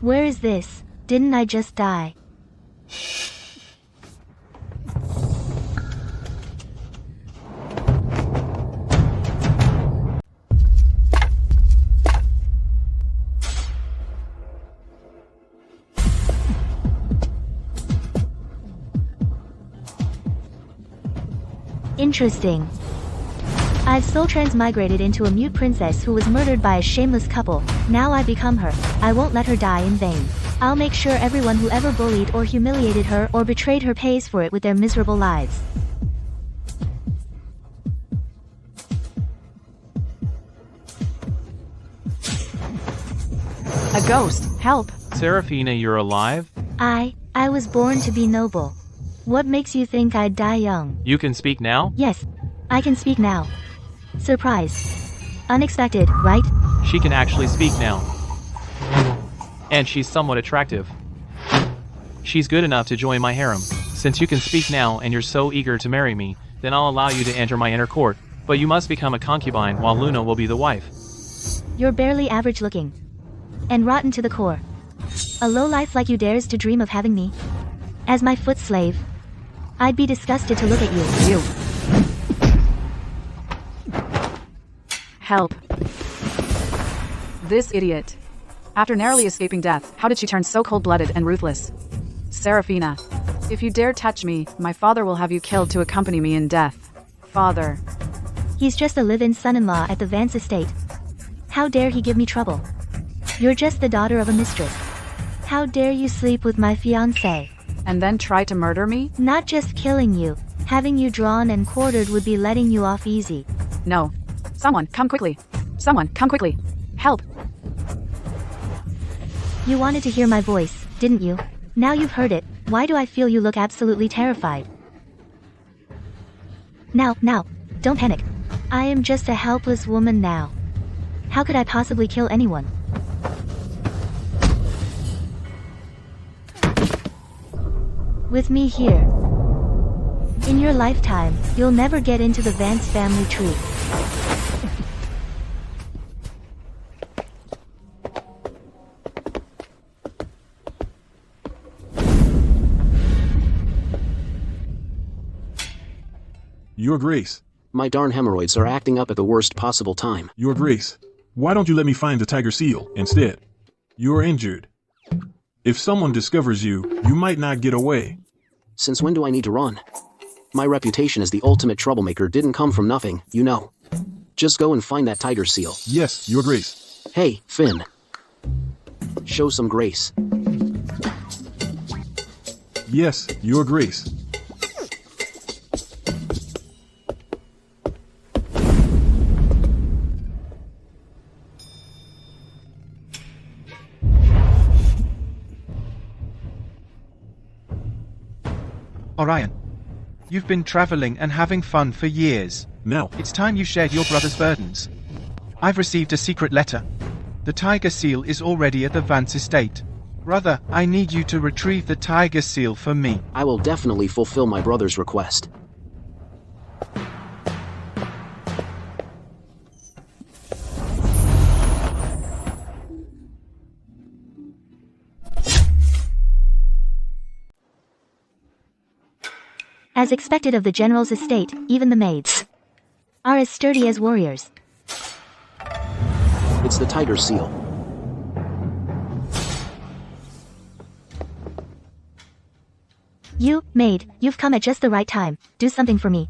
Where is this? Didn't I just die? Interesting. I've soul transmigrated into a mute princess who was murdered by a shameless couple. Now I become her. I won't let her die in vain. I'll make sure everyone who ever bullied or humiliated her or betrayed her pays for it with their miserable lives. A ghost, help! Seraphina, you're alive? I was born to be noble. What makes you think I'd die young? You can speak now? Yes, I can speak now. Surprise. Unexpected, right? She can actually speak now. And she's somewhat attractive. She's good enough to join my harem. Since you can speak now and you're so eager to marry me, then I'll allow you to enter my inner court. But you must become a concubine while Luna will be the wife. You're barely average looking. And rotten to the core. A lowlife like you dares to dream of having me as my foot slave. I'd be disgusted to look at you. You. Help. This idiot. After narrowly escaping death, how did she turn so cold-blooded and ruthless? Seraphina, if you dare touch me, my father will have you killed to accompany me in death. Father. He's just a live-in son-in-law at the Vance estate. How dare he give me trouble? You're just the daughter of a mistress. How dare you sleep with my fiancé? And then try to murder me? Not just killing you. Having you drawn and quartered would be letting you off easy. No. Someone, come quickly. Someone, come quickly. Help. You wanted to hear my voice, didn't you? Now you've heard it. Why do I feel you look absolutely terrified? Now, don't panic. I am just a helpless woman now. How could I possibly kill anyone? With me here. In your lifetime, you'll never get into the Vance family tree. Your Grace. My darn hemorrhoids are acting up at the worst possible time. Your Grace. Why don't you let me find the tiger seal instead? You are injured. If someone discovers you, you might not get away. Since when do I need to run? My reputation as the ultimate troublemaker didn't come from nothing, you know. Just go and find that tiger seal. Yes, Your Grace. Hey, Finn. Show some grace. Yes, Your Grace. Orion, you've been traveling and having fun for years. Now, It's time you shared your brother's burdens. I've received a secret letter. The tiger seal is already at the Vance estate. Brother, I need you to retrieve the tiger seal for me. I will definitely fulfill my brother's request. As expected of the general's estate, even the maids are as sturdy as warriors. It's the tiger seal. You, maid, you've come at just the right time. Do something for me.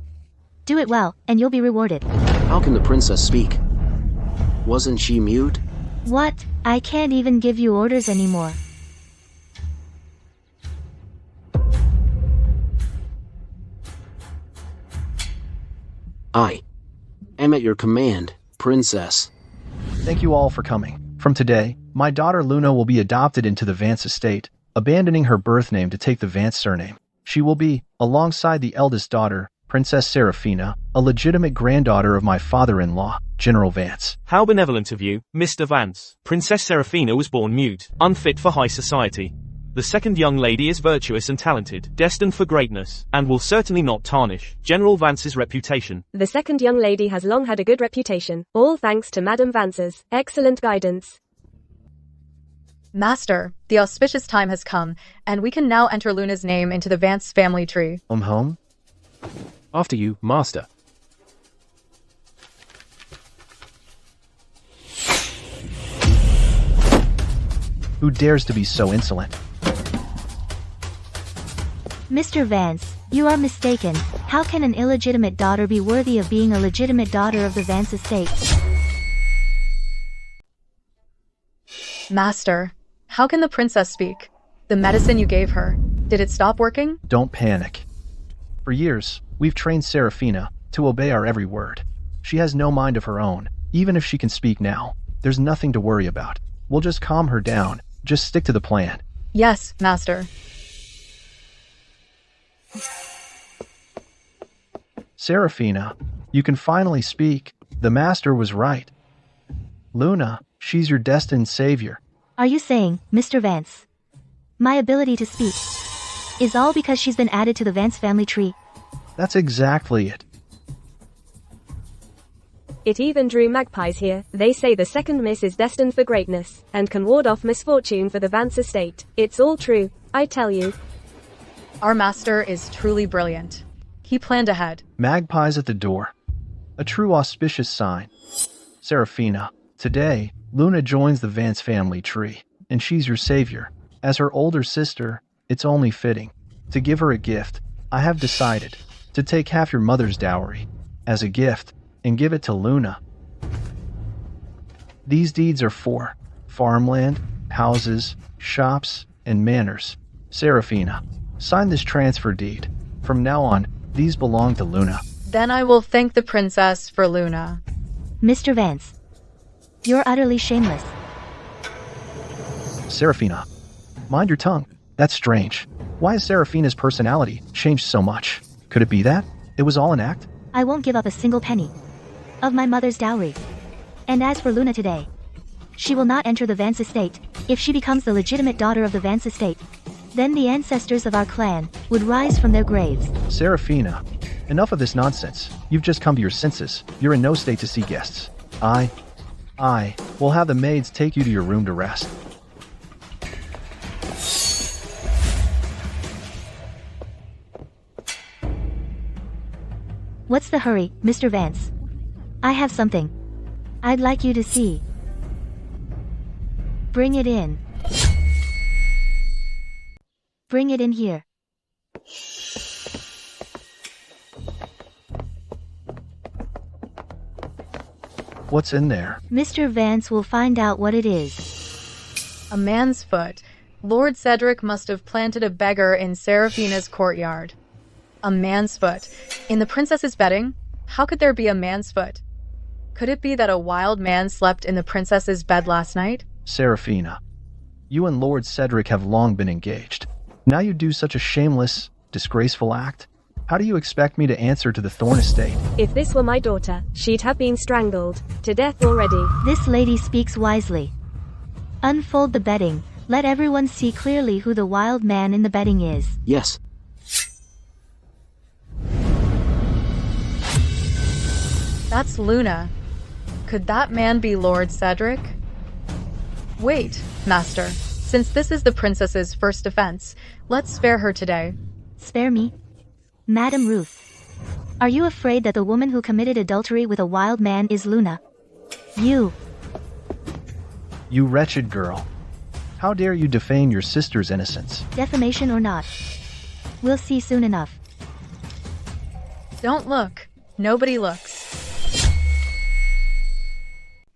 Do it well, and you'll be rewarded. How can the princess speak? Wasn't she mute? What? I can't even give you orders anymore. I am at your command, princess. Thank you all for coming. From today, my daughter Luna will be adopted into the Vance estate, abandoning her birth name to take the Vance surname. She will be, alongside the eldest daughter, Princess Seraphina, a legitimate granddaughter of my father-in-law, General Vance. How benevolent of you, Mr. Vance. Princess Seraphina was born mute, unfit for high society. The second young lady is virtuous and talented, destined for greatness, and will certainly not tarnish General Vance's reputation. The second young lady has long had a good reputation, all thanks to Madame Vance's excellent guidance. Master, the auspicious time has come, and we can now enter Luna's name into the Vance family tree. Home? After you, Master. Who dares to be so insolent? Mr. Vance, you are mistaken. How can an illegitimate daughter be worthy of being a legitimate daughter of the Vance estate? Master, how can the princess speak? The medicine you gave her, did it stop working? Don't panic. For years, we've trained Seraphina to obey our every word. She has no mind of her own. Even if she can speak now, there's nothing to worry about. We'll just calm her down. Just stick to the plan. Yes, Master. Seraphina, you can finally speak. The Master was right. Luna, she's your destined savior. Are you saying, Mr. Vance, my ability to speak is all because she's been added to the Vance family tree? That's exactly it. It even drew magpies here. They say the second miss is destined for greatness, and can ward off misfortune for the Vance estate. It's all true, I tell you. Our master is truly brilliant. He planned ahead. Magpies at the door. A true auspicious sign. Seraphina, today, Luna joins the Vance family tree, and she's your savior. As her older sister, it's only fitting to give her a gift. I have decided to take half your mother's dowry as a gift and give it to Luna. These deeds are for farmland, houses, shops, and manors. Seraphina, sign this transfer deed. From now on, these belong to Luna. Then I will thank the princess for Luna. Mr. Vance, you're utterly shameless. Seraphina, mind your tongue. That's strange. Why has Seraphina's personality changed so much? Could it be that it was all an act? I won't give up a single penny of my mother's dowry. And as for Luna today, she will not enter the Vance estate. If she becomes the legitimate daughter of the Vance estate, then the ancestors of our clan would rise from their graves. Seraphina, enough of this nonsense. You've just come to your senses. You're in no state to see guests. I will have the maids take you to your room to rest. What's the hurry, Mr. Vance? I have something I'd like you to see. Bring it in. Bring it in here. What's in there? Mr. Vance will find out what it is. A man's foot. Lord Cedric must have planted a beggar in Seraphina's courtyard. A man's foot. In the princess's bedding? How could there be a man's foot? Could it be that a wild man slept in the princess's bed last night? Seraphina, you and Lord Cedric have long been engaged. Now you do such a shameless, disgraceful act? How do you expect me to answer to the Thorn estate? If this were my daughter, she'd have been strangled to death already. This lady speaks wisely. Unfold the bedding. Let everyone see clearly who the wild man in the bedding is. Yes. That's Luna. Could that man be Lord Cedric? Wait, Master. Since this is the princess's first offense, let's spare her today. Spare me? Madam Ruth, are you afraid that the woman who committed adultery with a wild man is Luna? You wretched girl. How dare you defame your sister's innocence? Defamation or not, we'll see soon enough. Don't look. Nobody looks.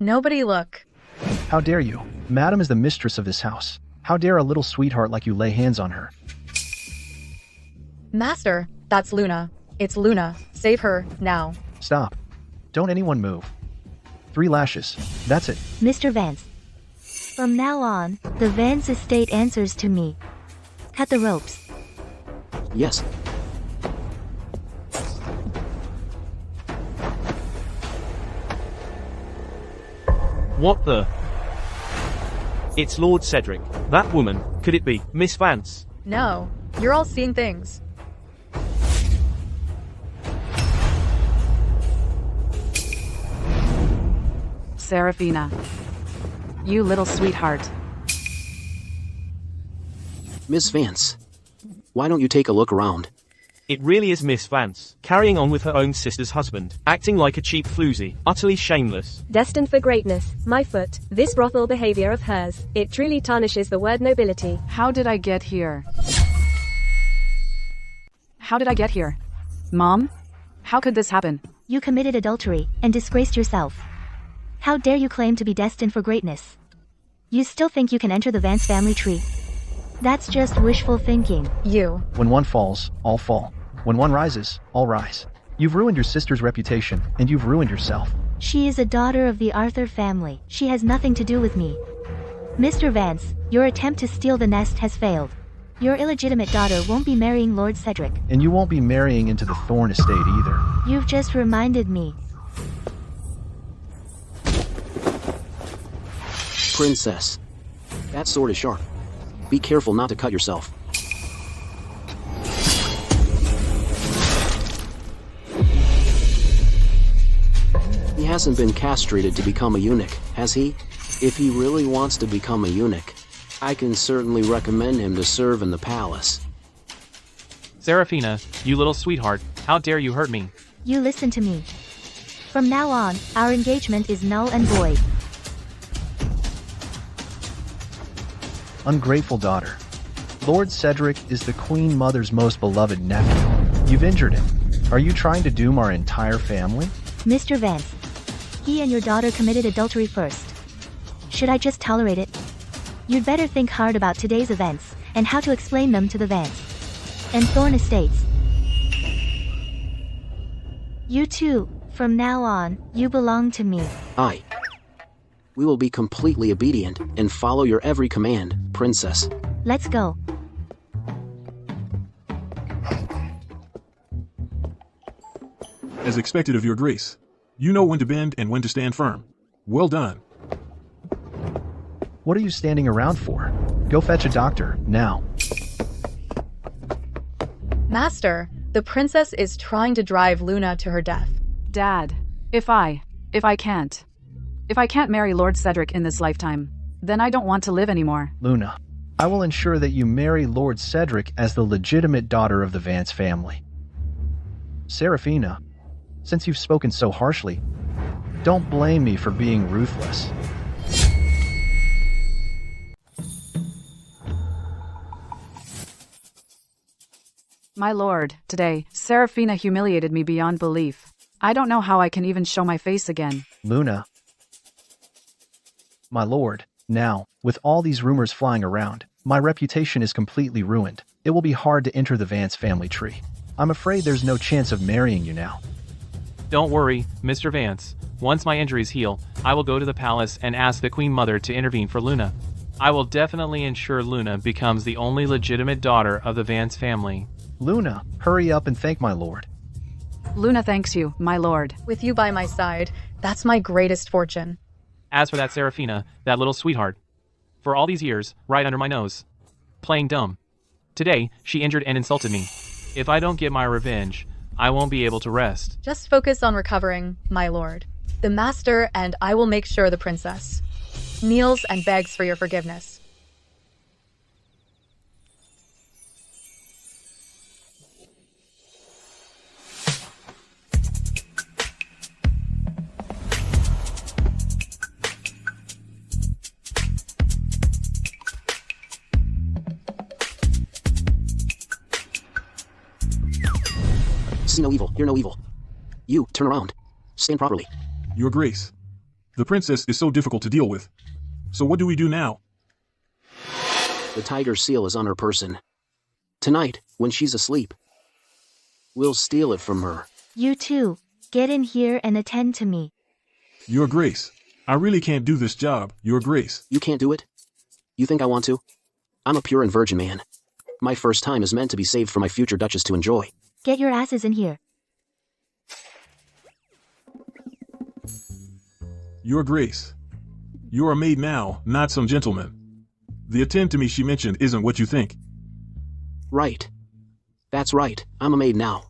Nobody look. How dare you? Madam is the mistress of this house. How dare a little sweetheart like you lay hands on her? Master, that's Luna. It's Luna. Save her, now. Stop. Don't anyone move. 3 lashes. That's it. Mr. Vance, from now on, the Vance estate answers to me. Cut the ropes. Yes. What the? It's Lord Cedric. That woman, could it be Miss Vance? No, you're all seeing things. Seraphina, you little sweetheart. Miss Vance. Why don't you take a look around? It really is Miss Vance, carrying on with her own sister's husband, acting like a cheap floozy, utterly shameless. Destined for greatness, my foot. This brothel behavior of hers, it truly tarnishes the word nobility. How did I get here? How did I get here? Mom? How could this happen? You committed adultery and disgraced yourself. How dare you claim to be destined for greatness? You still think you can enter the Vance family tree? That's just wishful thinking. You. When one falls, all fall. When one rises, all rise. You've ruined your sister's reputation, and you've ruined yourself. She is a daughter of the Arthur family. She has nothing to do with me. Mr. Vance, your attempt to steal the nest has failed. Your illegitimate daughter won't be marrying Lord Cedric. And you won't be marrying into the Thorn estate either. You've just reminded me. Princess. That sword is sharp. Be careful not to cut yourself. He hasn't been castrated to become a eunuch, has he? If he really wants to become a eunuch, I can certainly recommend him to serve in the palace. Seraphina, you little sweetheart, how dare you hurt me? You listen to me. From now on, our engagement is null and void. Ungrateful daughter. Lord Cedric is the Queen Mother's most beloved nephew. You've injured him. Are you trying to doom our entire family? Mr. Vance, he and your daughter committed adultery first. Should I just tolerate it? You'd better think hard about today's events, and how to explain them to the Vance and Thorn estates. You too, from now on, you belong to me. Aye. We will be completely obedient and follow your every command, Princess. Let's go. As expected of your grace. You know when to bend and when to stand firm. Well done. What are you standing around for? Go fetch a doctor, now. Master, the princess is trying to drive Luna to her death. Dad, if I can't marry Lord Cedric in this lifetime, then I don't want to live anymore. Luna, I will ensure that you marry Lord Cedric as the legitimate daughter of the Vance family. Seraphina, since you've spoken so harshly, don't blame me for being ruthless. My lord, today, Seraphina humiliated me beyond belief. I don't know how I can even show my face again. Luna. My lord, now, with all these rumors flying around, my reputation is completely ruined. It will be hard to enter the Vance family tree. I'm afraid there's no chance of marrying you now. Don't worry, Mr. Vance. Once my injuries heal, I will go to the palace and ask the Queen Mother to intervene for Luna. I will definitely ensure Luna becomes the only legitimate daughter of the Vance family. Luna, hurry up and thank my lord. Luna thanks you, my lord. With you by my side, that's my greatest fortune. As for that Seraphina, that little sweetheart. For all these years, right under my nose. Playing dumb. Today, she injured and insulted me. If I don't get my revenge, I won't be able to rest. Just focus on recovering, my lord. The master and I will make sure the princess kneels and begs for your forgiveness. See no evil, hear no evil. You, turn around. Stand properly. Your grace. The princess is so difficult to deal with. So what do we do now? The tiger seal is on her person. Tonight, when she's asleep, we'll steal it from her. You too, get in here and attend to me. Your grace. I really can't do this job, your grace. You can't do it? You think I want to? I'm a pure and virgin man. My first time is meant to be saved for my future duchess to enjoy. Get your asses in here. Your grace. You're a maid now, not some gentleman. The attend to me she mentioned isn't what you think. Right. That's right, I'm a maid now.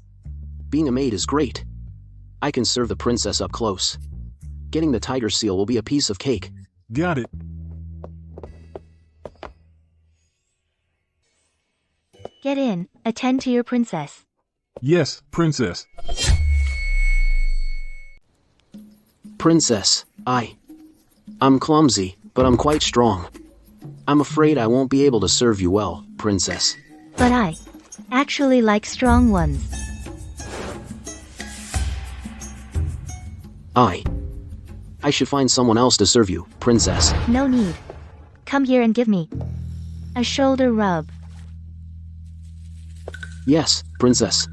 Being a maid is great. I can serve the princess up close. Getting the tiger seal will be a piece of cake. Got it. Get in, attend to your princess. Yes, princess. Princess, I'm clumsy, but I'm quite strong. I'm afraid I won't be able to serve you well, princess. But I actually like strong ones. I should find someone else to serve you, princess. No need. Come here and give me a shoulder rub. Yes, princess.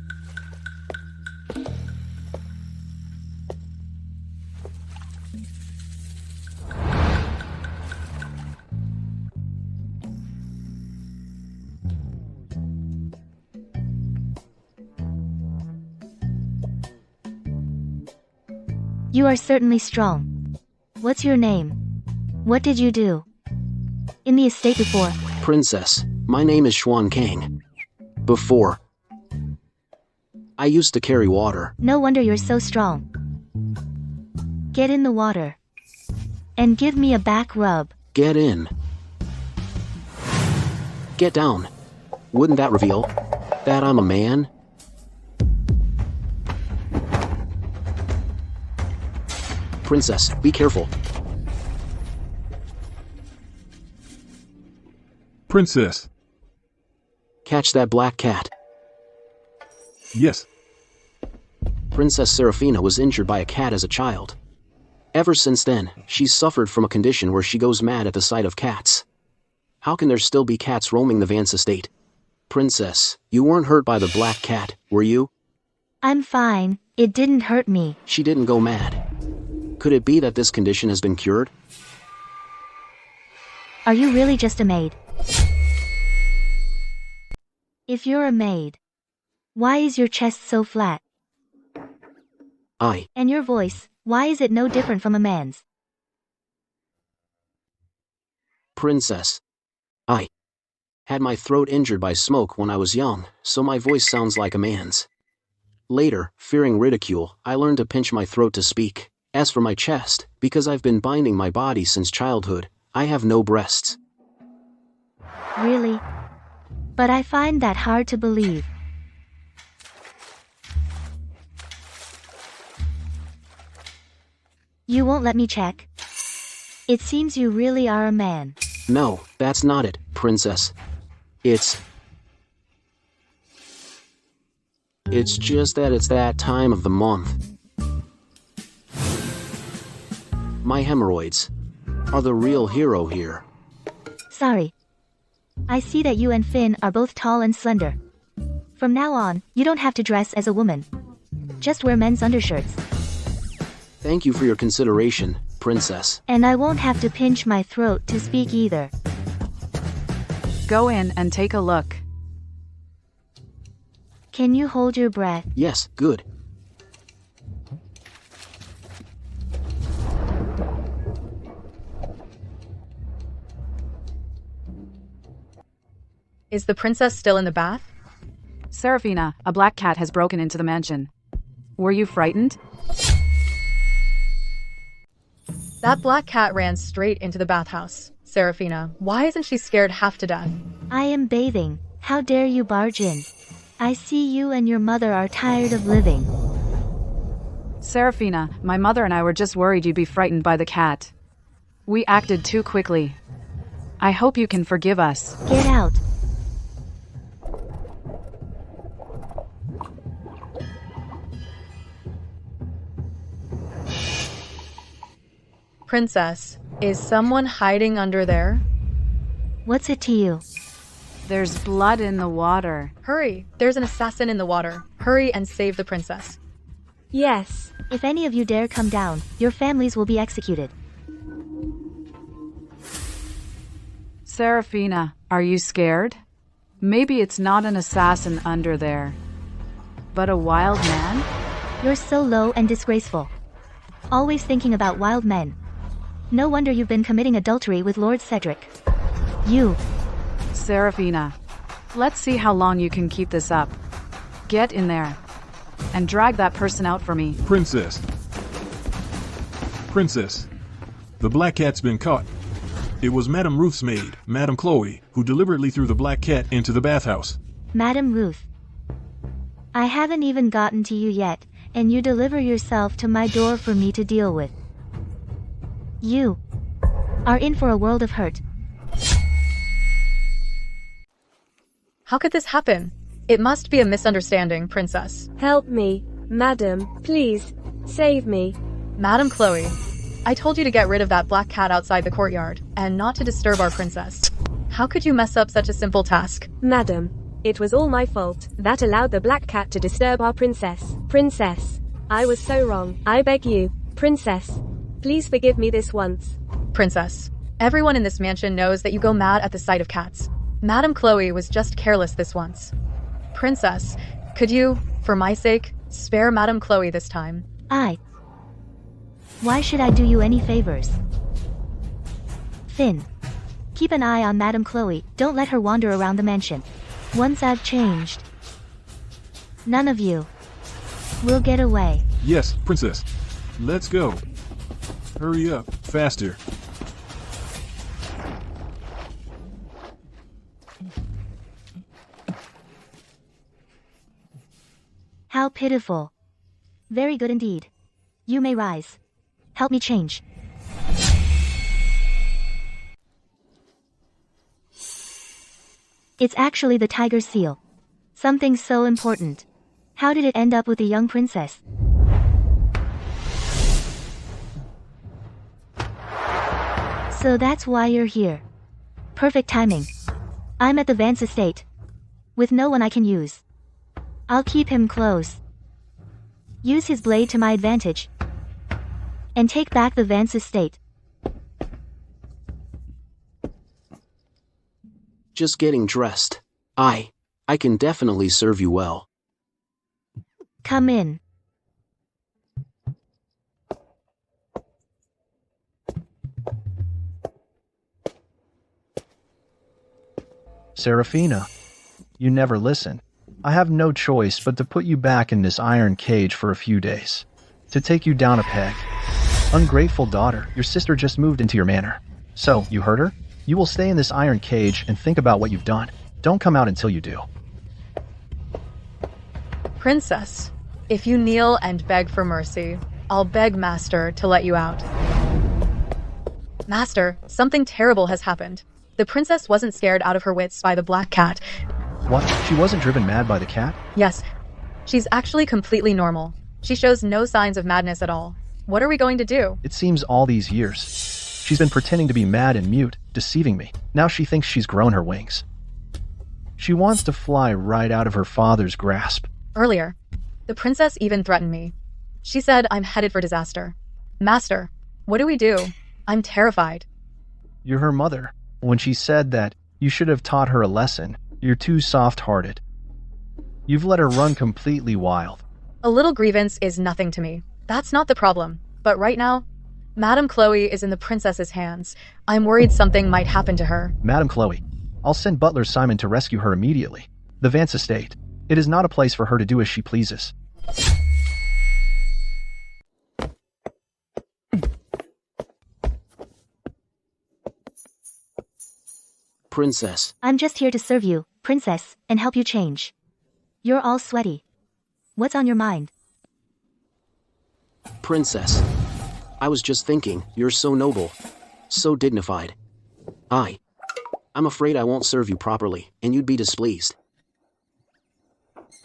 You are certainly strong. What's your name? What did you do in the estate before? Princess, my name is Xuan Kang. Before, I used to carry water. No wonder you're so strong. Get in the water and give me a back rub. Get in. Get down. Wouldn't that reveal that I'm a man? Princess, be careful. Princess. Catch that black cat. Yes. Princess Seraphina was injured by a cat as a child. Ever since then, she's suffered from a condition where she goes mad at the sight of cats. How can there still be cats roaming the Vance estate? Princess, you weren't hurt by the black cat, were you? I'm fine. It didn't hurt me. She didn't go mad. Could it be that this condition has been cured? Are you really just a maid? If you're a maid, why is your chest so flat? And your voice, why is it no different from a man's? Princess, I had my throat injured by smoke when I was young, so my voice sounds like a man's. Later, fearing ridicule, I learned to pinch my throat to speak. As for my chest, because I've been binding my body since childhood, I have no breasts. Really? But I find that hard to believe. You won't let me check? It seems you really are a man. No, that's not it, princess. It's just that it's that time of the month. My hemorrhoids are the real hero here. Sorry. I see that you and Finn are both tall and slender. From now on, you don't have to dress as a woman. Just wear men's undershirts. Thank you for your consideration, princess. And I won't have to pinch my throat to speak either. Go in and take a look. Can you hold your breath? Yes, good. Is the princess still in the bath? Seraphina, a black cat has broken into the mansion. Were you frightened? That black cat ran straight into the bathhouse. Seraphina, why isn't she scared half to death? I am bathing. How dare you barge in? I see you and your mother are tired of living. Seraphina, my mother and I were just worried you'd be frightened by the cat. We acted too quickly. I hope you can forgive us. Get out. Princess, is someone hiding under there? What's it to you? There's blood in the water. Hurry, there's an assassin in the water. Hurry and save the princess. Yes. If any of you dare come down, your families will be executed. Seraphina, are you scared? Maybe it's not an assassin under there, but a wild man? You're so low and disgraceful. Always thinking about wild men. No wonder you've been committing adultery with Lord Cedric. You. Seraphina, let's see how long you can keep this up. Get in there and drag that person out for me. Princess. Princess. The black cat's been caught. It was Madame Ruth's maid, Madame Chloe, who deliberately threw the black cat into the bathhouse. Madam Ruth. I haven't even gotten to you yet, and you deliver yourself to my door for me to deal with. You are in for a world of hurt. How could this happen? It must be a misunderstanding, Princess. Help me, madam, please, save me. Madam Chloe, I told you to get rid of that black cat outside the courtyard, and not to disturb our princess. How could you mess up such a simple task? Madam, it was all my fault. That allowed the black cat to disturb our princess. Princess, I was so wrong. I beg you, princess, please forgive me this once. Princess, everyone in this mansion knows that you go mad at the sight of cats. Madam Chloe was just careless this once. Princess, could you, for my sake, spare Madam Chloe this time? Why should I do you any favors? Finn, keep an eye on Madam Chloe. Don't let her wander around the mansion. Once I've changed, none of you will get away. Yes, Princess. Let's go. Hurry up, faster. How pitiful. Very good indeed. You may rise. Help me change. It's actually the tiger seal. Something so important. How did it end up with the young princess? So that's why you're here. Perfect timing. I'm at the Vance estate. With no one I can use. I'll keep him close. Use his blade to my advantage. And take back the Vance estate. Just getting dressed. I can definitely serve you well. Come in. Seraphina, you never listen. I have no choice but to put you back in this iron cage for a few days. To take you down a peg. Ungrateful daughter, your sister just moved into your manor. So, you heard her? You will stay in this iron cage and think about what you've done. Don't come out until you do. Princess, if you kneel and beg for mercy, I'll beg Master to let you out. Master, something terrible has happened. The princess wasn't scared out of her wits by the black cat. What? She wasn't driven mad by the cat? Yes, she's actually completely normal. She shows no signs of madness at all. What are we going to do? It seems all these years. She's been pretending to be mad and mute, deceiving me. Now she thinks she's grown her wings. She wants to fly right out of her father's grasp. Earlier, the princess even threatened me. She said I'm headed for disaster. Master, what do we do? I'm terrified. You're her mother. When she said that, you should have taught her a lesson. You're too soft-hearted. You've let her run completely wild. A little grievance is nothing to me. That's not the problem. But right now, Madam Chloe is in the princess's hands. I'm worried something might happen to her. Madam Chloe, I'll send Butler Simon to rescue her immediately. The Vance estate. It is not a place for her to do as she pleases. Princess. I'm just here to serve you, princess, and help you change. You're all sweaty. What's on your mind? Princess. I was just thinking, you're so noble. So dignified. I'm afraid I won't serve you properly, and you'd be displeased.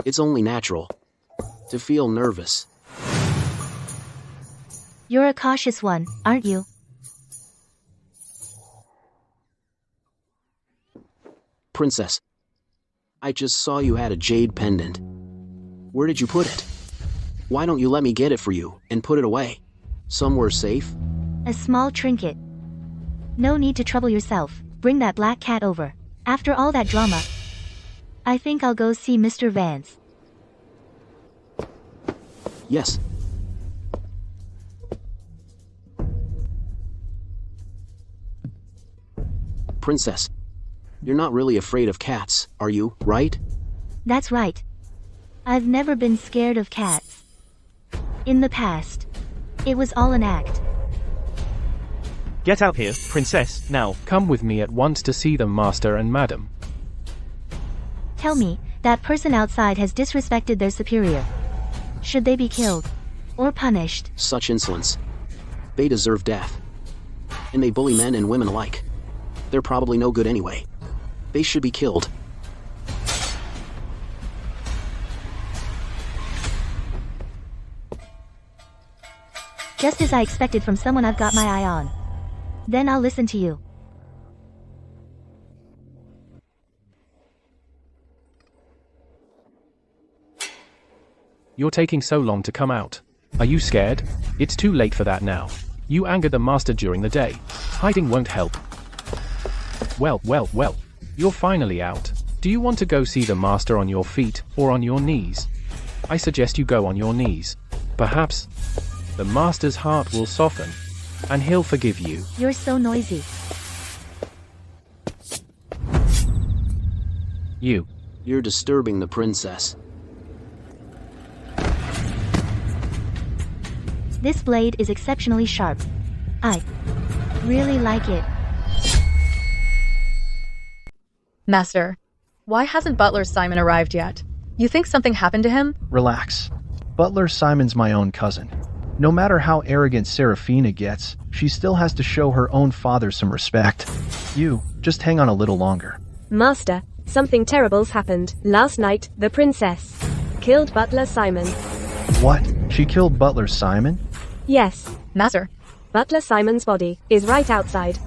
It's only natural to feel nervous. You're a cautious one, aren't you? Princess. I just saw you had a jade pendant. Where did you put it? Why don't you let me get it for you and put it away? Somewhere safe? A small trinket. No need to trouble yourself. Bring that black cat over. After all that drama, I think I'll go see Mr. Vance. Yes. Princess, you're not really afraid of cats, are you, right? That's right. I've never been scared of cats. In the past, it was all an act. Get out here, princess, now. Come with me at once to see them, master and madam. Tell me, That person outside has disrespected their superior. Should they be killed? Or punished? Such insolence. They deserve death. And they bully men and women alike. They're probably no good anyway. They should be killed. Just as I expected from someone I've got my eye on. Then I'll listen to you. You're taking so long to come out. Are you scared? It's too late for that now. You angered the master during the day. Hiding won't help. Well. You're finally out. Do you want to go see the master on your feet or on your knees? I suggest you go on your knees. Perhaps the master's heart will soften, and he'll forgive you. You're so noisy. You're disturbing the princess. This blade is exceptionally sharp. I really like it. Master, why hasn't Butler Simon arrived yet? You think something happened to him? Relax. Butler Simon's my own cousin. No matter how arrogant Seraphina gets, she still has to show her own father some respect. You, just hang on a little longer. Master, something terrible's happened. Last night, the princess killed Butler Simon. What? She killed Butler Simon? Yes. Master. Butler Simon's body is right outside.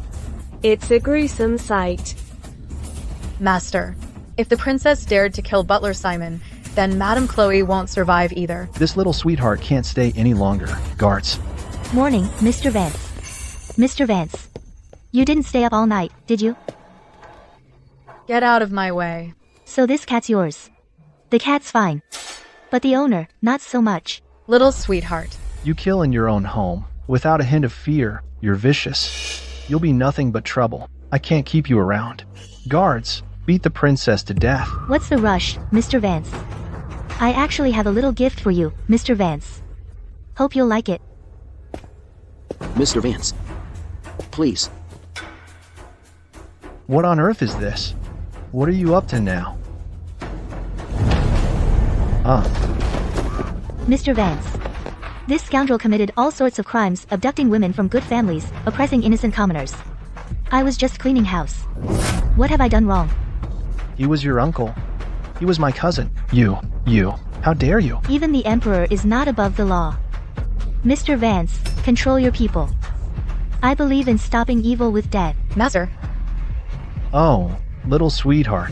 It's a gruesome sight. Master, if the princess dared to kill Butler Simon, then Madame Chloe won't survive either. This little sweetheart can't stay any longer. Guards. Morning, Mr. Vance. Mr. Vance. You didn't stay up all night, did you? Get out of my way. So this cat's yours. The cat's fine. But the owner, not so much. Little sweetheart. You kill in your own home. Without a hint of fear, you're vicious. You'll be nothing but trouble. I can't keep you around. Guards, beat the princess to death. What's the rush, Mr. Vance? I actually have a little gift for you, Mr. Vance. Hope you'll like it. Mr. Vance. Please. What on earth is this? What are you up to now? Mr. Vance. This scoundrel committed all sorts of crimes, abducting women from good families, oppressing innocent commoners. I was just cleaning house. What have I done wrong? He was your uncle. He was my cousin. You. How dare you? Even the Emperor is not above the law. Mr. Vance, control your people. I believe in stopping evil with death. Master. Oh, little sweetheart.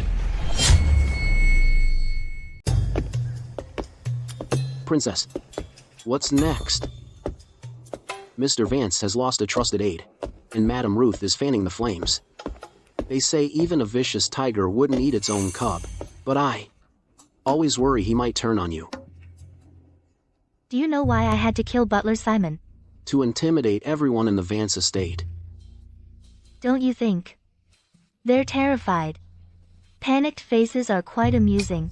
Princess. What's next? Mr. Vance has lost a trusted aide, and Madame Ruth is fanning the flames. They say even a vicious tiger wouldn't eat its own cub, but I always worry he might turn on you. Do you know why I had to kill Butler Simon? To intimidate everyone in the Vance estate. Don't you think? They're terrified. Panicked faces are quite amusing.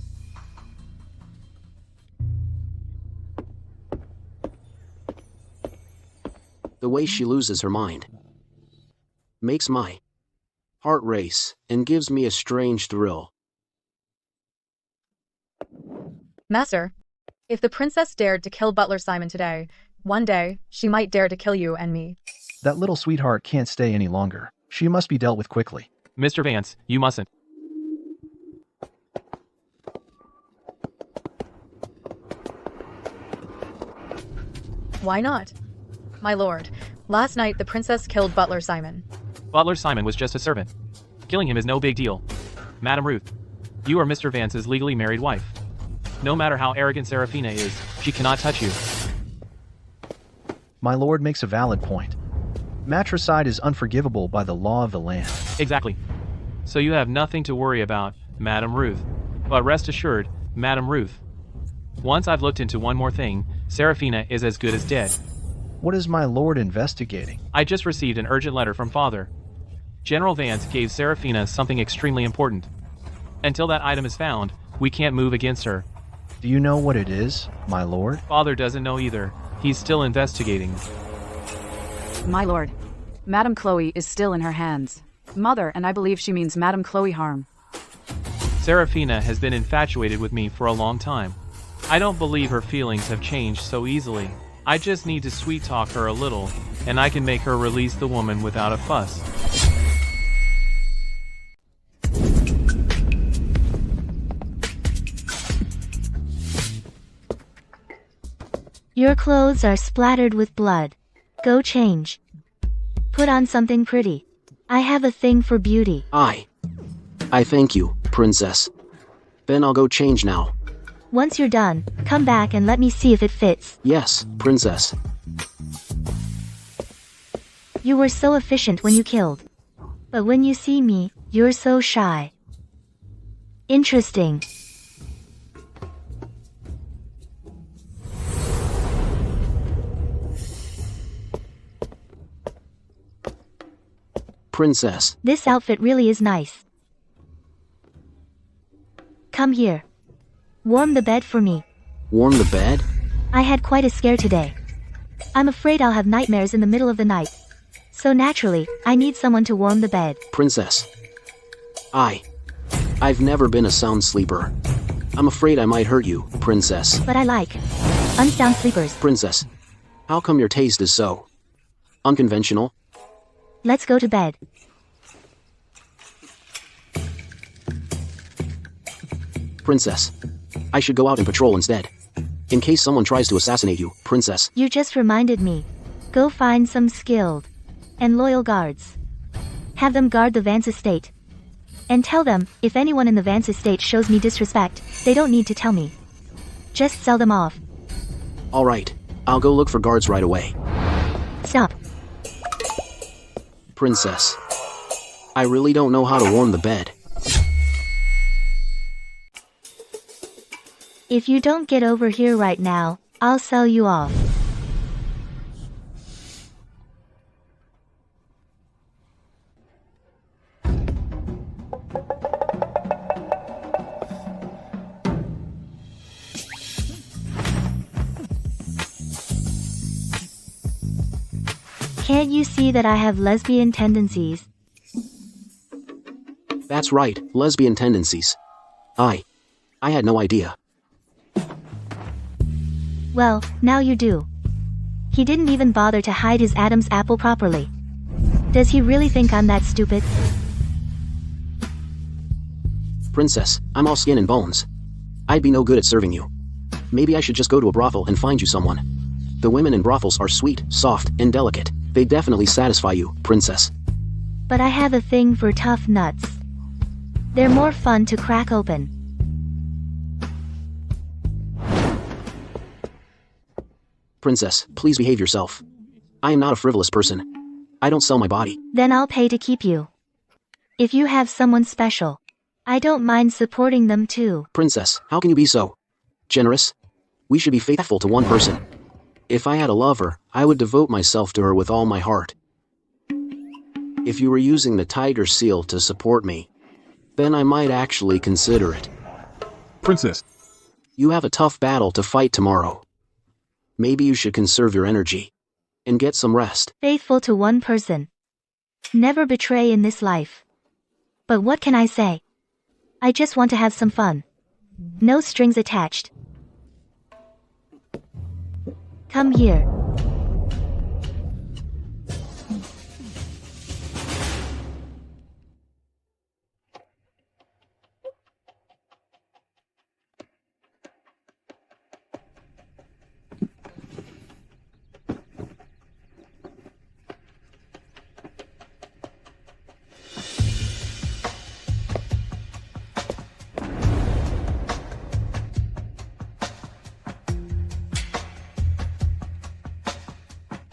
The way she loses her mind makes my heart race and gives me a strange thrill. Master, if the princess dared to kill Butler Simon today, one day she might dare to kill you and me. That little sweetheart can't stay any longer. She must be dealt with quickly. Mr. Vance, you mustn't. Why not? My lord, last night the princess killed Butler Simon. Butler Simon was just a servant. Killing him is no big deal. Madame Ruth, you are Mr. Vance's legally married wife. No matter how arrogant Seraphina is, she cannot touch you. My lord makes a valid point. Matricide is unforgivable by the law of the land. Exactly. So you have nothing to worry about, Madame Ruth. But rest assured, Madame Ruth, once I've looked into one more thing, Seraphina is as good as dead. What is my lord investigating? I just received an urgent letter from Father. General Vance gave Seraphina something extremely important. Until that item is found, we can't move against her. Do you know what it is, my lord? Father doesn't know either. He's still investigating. My lord, Madame Chloe is still in her hands. Mother, and I believe she means Madame Chloe harm. Seraphina has been infatuated with me for a long time. I don't believe her feelings have changed so easily. I just need to sweet-talk her a little, and I can make her release the woman without a fuss. Your clothes are splattered with blood. Go change. Put on something pretty. I have a thing for beauty. I thank you, princess. Then I'll go change now. Once you're done, come back and let me see if it fits. Yes, princess. You were so efficient when you killed. But when you see me, you're so shy. Interesting. Princess. This outfit really is nice. Come here. Warm the bed for me. Warm the bed? I had quite a scare today. I'm afraid I'll have nightmares in the middle of the night. So naturally, I need someone to warm the bed. Princess. I've never been a sound sleeper. I'm afraid I might hurt you, princess. But I like unsound sleepers. Princess. How come your taste is so unconventional? Let's go to bed. Princess. I should go out and patrol instead. In case someone tries to assassinate you, princess. You just reminded me. Go find some skilled and loyal guards. Have them guard the Vance estate. And tell them, if anyone in the Vance estate shows me disrespect, they don't need to tell me. Just sell them off. Alright, I'll go look for guards right away. Stop. Princess. I really don't know how to warm the bed. If you don't get over here right now, I'll sell you off. Can't you see that I have lesbian tendencies? That's right, lesbian tendencies. I had no idea. Well, now you do. He didn't even bother to hide his Adam's apple properly. Does he really think I'm that stupid? Princess, I'm all skin and bones. I'd be no good at serving you. Maybe I should just go to a brothel and find you someone. The women in brothels are sweet, soft, and delicate. They definitely satisfy you, princess. But I have a thing for tough nuts. They're more fun to crack open. Princess, please behave yourself. I am not a frivolous person. I don't sell my body. Then I'll pay to keep you. If you have someone special, I don't mind supporting them too. Princess, how can you be so generous? We should be faithful to one person. If I had a lover, I would devote myself to her with all my heart. If you were using the tiger seal to support me, then I might actually consider it. Princess. You have a tough battle to fight tomorrow. Maybe you should conserve your energy and get some rest. Faithful to one person. Never betray in this life. But what can I say? I just want to have some fun. No strings attached. Come here.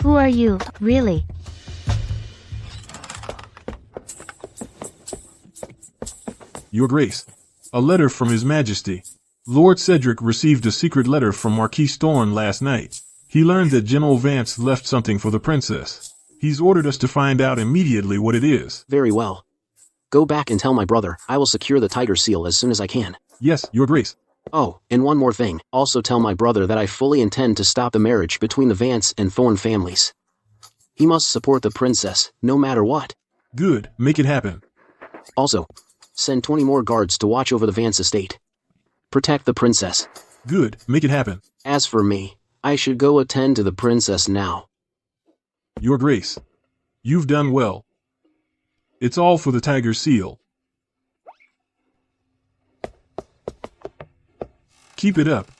Who are you, really? Your Grace. A letter from His Majesty. Lord Cedric received a secret letter from Marquis Thorn last night. He learned that General Vance left something for the princess. He's ordered us to find out immediately what it is. Very well. Go back and tell my brother I will secure the tiger seal as soon as I can. Yes, Your Grace. Oh, and one more thing. Also tell my brother that I fully intend to stop the marriage between the Vance and Thorn families. He must support the princess, no matter what. Good, make it happen. Also, Send 20 more guards to watch over the Vance estate. Protect the princess. Good, make it happen. As for me, I should go attend to the princess now. Your Grace. You've done well. It's all for the tiger seal. Keep it up.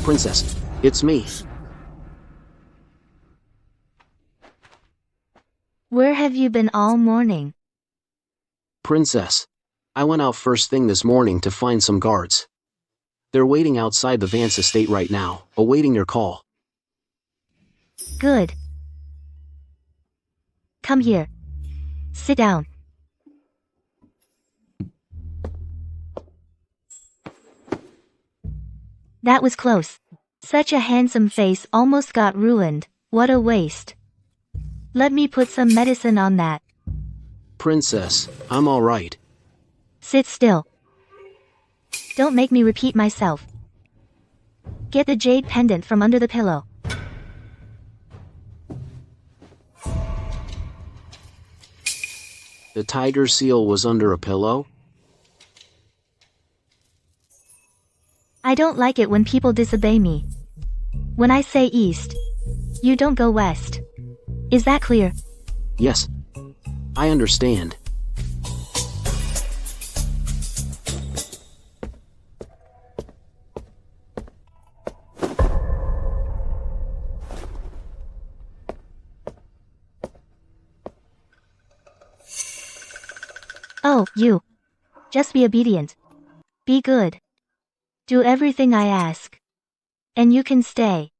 Princess, it's me. Where have you been all morning? Princess, I went out first thing this morning to find some guards. They're waiting outside the Vance estate right now, awaiting your call. Good. Come here. Sit down. That was close. Such a handsome face almost got ruined. What a waste. Let me put some medicine on that. Princess, I'm all right. Sit still. Don't make me repeat myself. Get the jade pendant from under the pillow. The tiger seal was under a pillow? I don't like it when people disobey me. When I say east, you don't go west. Is that clear? Yes. I understand. Oh, you. Just be obedient. Be good. Do everything I ask. And you can stay.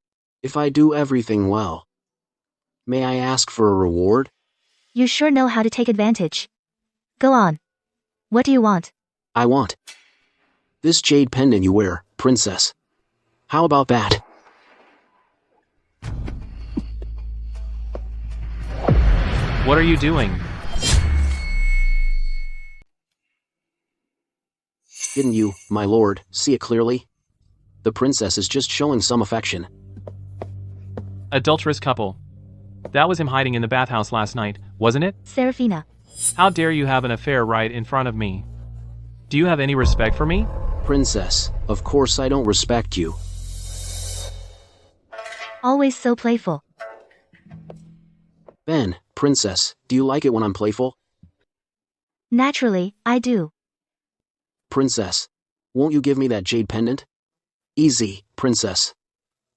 If I do everything well, may I ask for a reward? You sure know how to take advantage. Go on. What do you want? I want this jade pendant you wear, princess. How about that? What are you doing? Didn't you, my lord, see it clearly? The princess is just showing some affection. Adulterous couple. That was him hiding in the bathhouse last night, wasn't it? Serafina. How dare you have an affair right in front of me? Do you have any respect for me? Princess, of course I don't respect you. Always so playful. Ben, princess, do you like it when I'm playful? Naturally, I do. Princess, won't you give me that jade pendant? Easy, princess.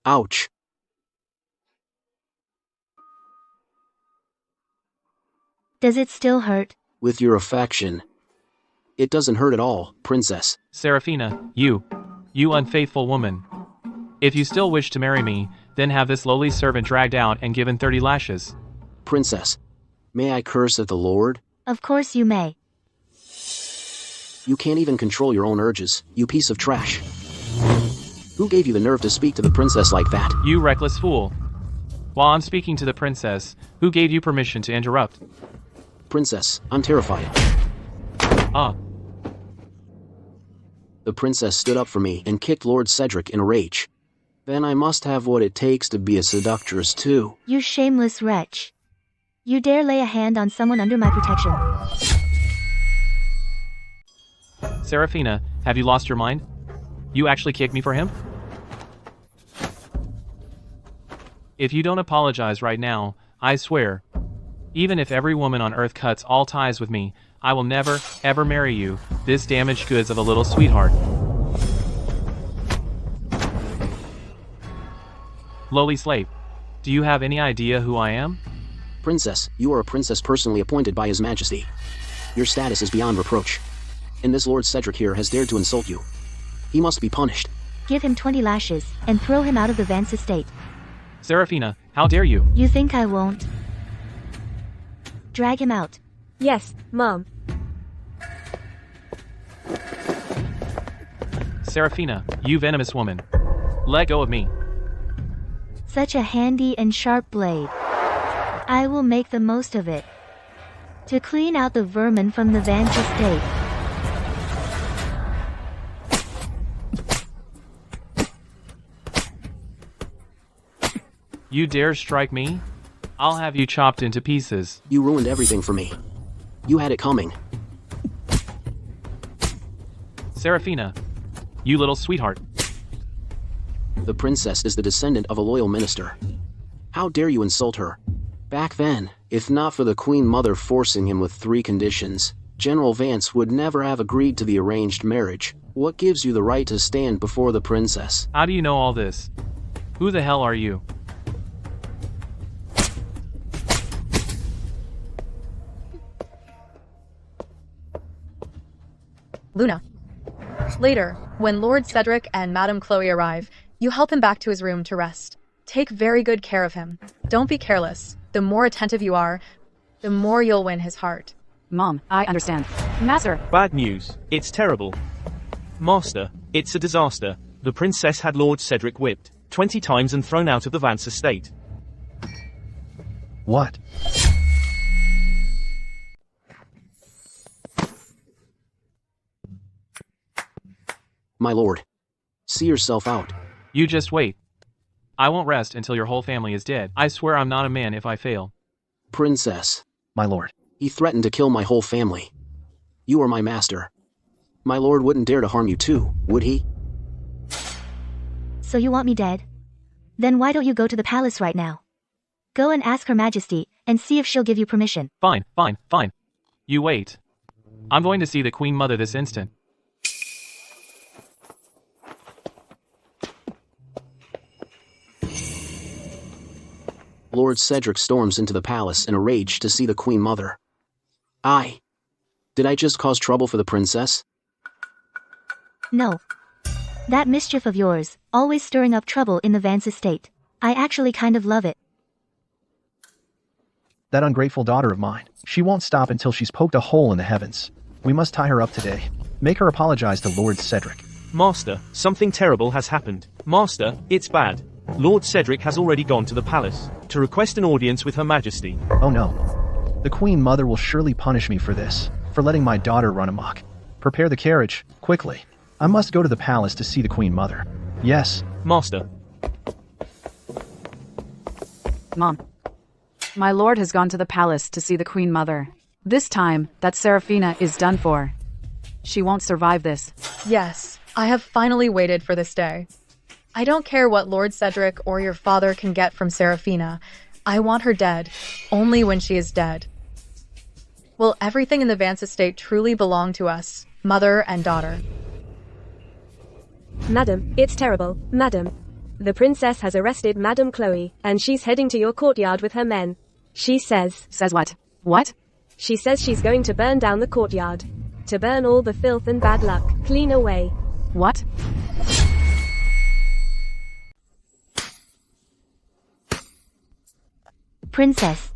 Ouch. Does it still hurt? With your affection. It doesn't hurt at all, princess. Serafina, you unfaithful woman. If you still wish to marry me, then have this lowly servant dragged out and given 30 lashes. Princess, may I curse at the Lord? Of course you may. You can't even control your own urges, you piece of trash. Who gave you the nerve to speak to the princess like that? You reckless fool. While I'm speaking to the princess, who gave you permission to interrupt? Princess, I'm terrified. Ah. The princess stood up for me and kicked Lord Cedric in a rage. Then I must have what it takes to be a seductress too. You shameless wretch. You dare lay a hand on someone under my protection. Serafina, have you lost your mind? You actually kicked me for him? If you don't apologize right now, I swear, even if every woman on earth cuts all ties with me, I will never, ever marry you, this damaged goods of a little sweetheart. Lowly slave, do you have any idea who I am? Princess, you are a princess personally appointed by His Majesty. Your status is beyond reproach. And this Lord Cedric here has dared to insult you. He must be punished. Give him 20 lashes, and throw him out of the Vance estate. Serafina, how dare you? You think I won't? Drag him out. Yes, Mom. Serafina, you venomous woman. Let go of me. Such a handy and sharp blade. I will make the most of it. To clean out the vermin from the Vance estate. You dare strike me? I'll have you chopped into pieces. You ruined everything for me. You had it coming. Seraphina. You little sweetheart. The princess is the descendant of a loyal minister. How dare you insult her? Back then, if not for the Queen Mother forcing him with 3 conditions, General Vance would never have agreed to the arranged marriage. What gives you the right to stand before the princess? How do you know all this? Who the hell are you? Luna. Later, when Lord Cedric and Madame Chloe arrive, you help him back to his room to rest. Take very good care of him. Don't be careless. The more attentive you are, the more you'll win his heart. Mom, I understand. Master. Bad news. It's terrible. Master, it's a disaster. The princess had Lord Cedric whipped 20 times and thrown out of the Vance estate. What? My lord. See yourself out. You just wait. I won't rest until your whole family is dead. I swear I'm not a man if I fail. Princess. My lord. He threatened to kill my whole family. You are my master. My lord wouldn't dare to harm you too, would he? So you want me dead? Then why don't you go to the palace right now? Go and ask Her Majesty, and see if she'll give you permission. Fine, fine, fine. You wait. I'm going to see the Queen Mother this instant. Lord Cedric storms into the palace in a rage to see the Queen Mother. Did I just cause trouble for the princess? No. That mischief of yours, always stirring up trouble in the Vance estate. I actually kind of love it. That ungrateful daughter of mine. She won't stop until she's poked a hole in the heavens. We must tie her up today. Make her apologize to Lord Cedric. Master, something terrible has happened. Master, it's bad. Lord Cedric has already gone to the palace to request an audience with Her Majesty. Oh no. The Queen Mother will surely punish me for this, for letting my daughter run amok. Prepare the carriage, quickly. I must go to the palace to see the Queen Mother. Yes. Master. Mom. My lord has gone to the palace to see the Queen Mother. This time, that Seraphina is done for. She won't survive this. Yes, I have finally waited for this day. I don't care what Lord Cedric or your father can get from Seraphina. I want her dead, only when she is dead. Will everything in the Vance estate truly belong to us, mother and daughter? Madam, it's terrible, madam. The princess has arrested Madame Chloe, and she's heading to your courtyard with her men. She says... Says what? What? She says she's going to burn down the courtyard. To burn all the filth and bad luck, clean away. What? Princess.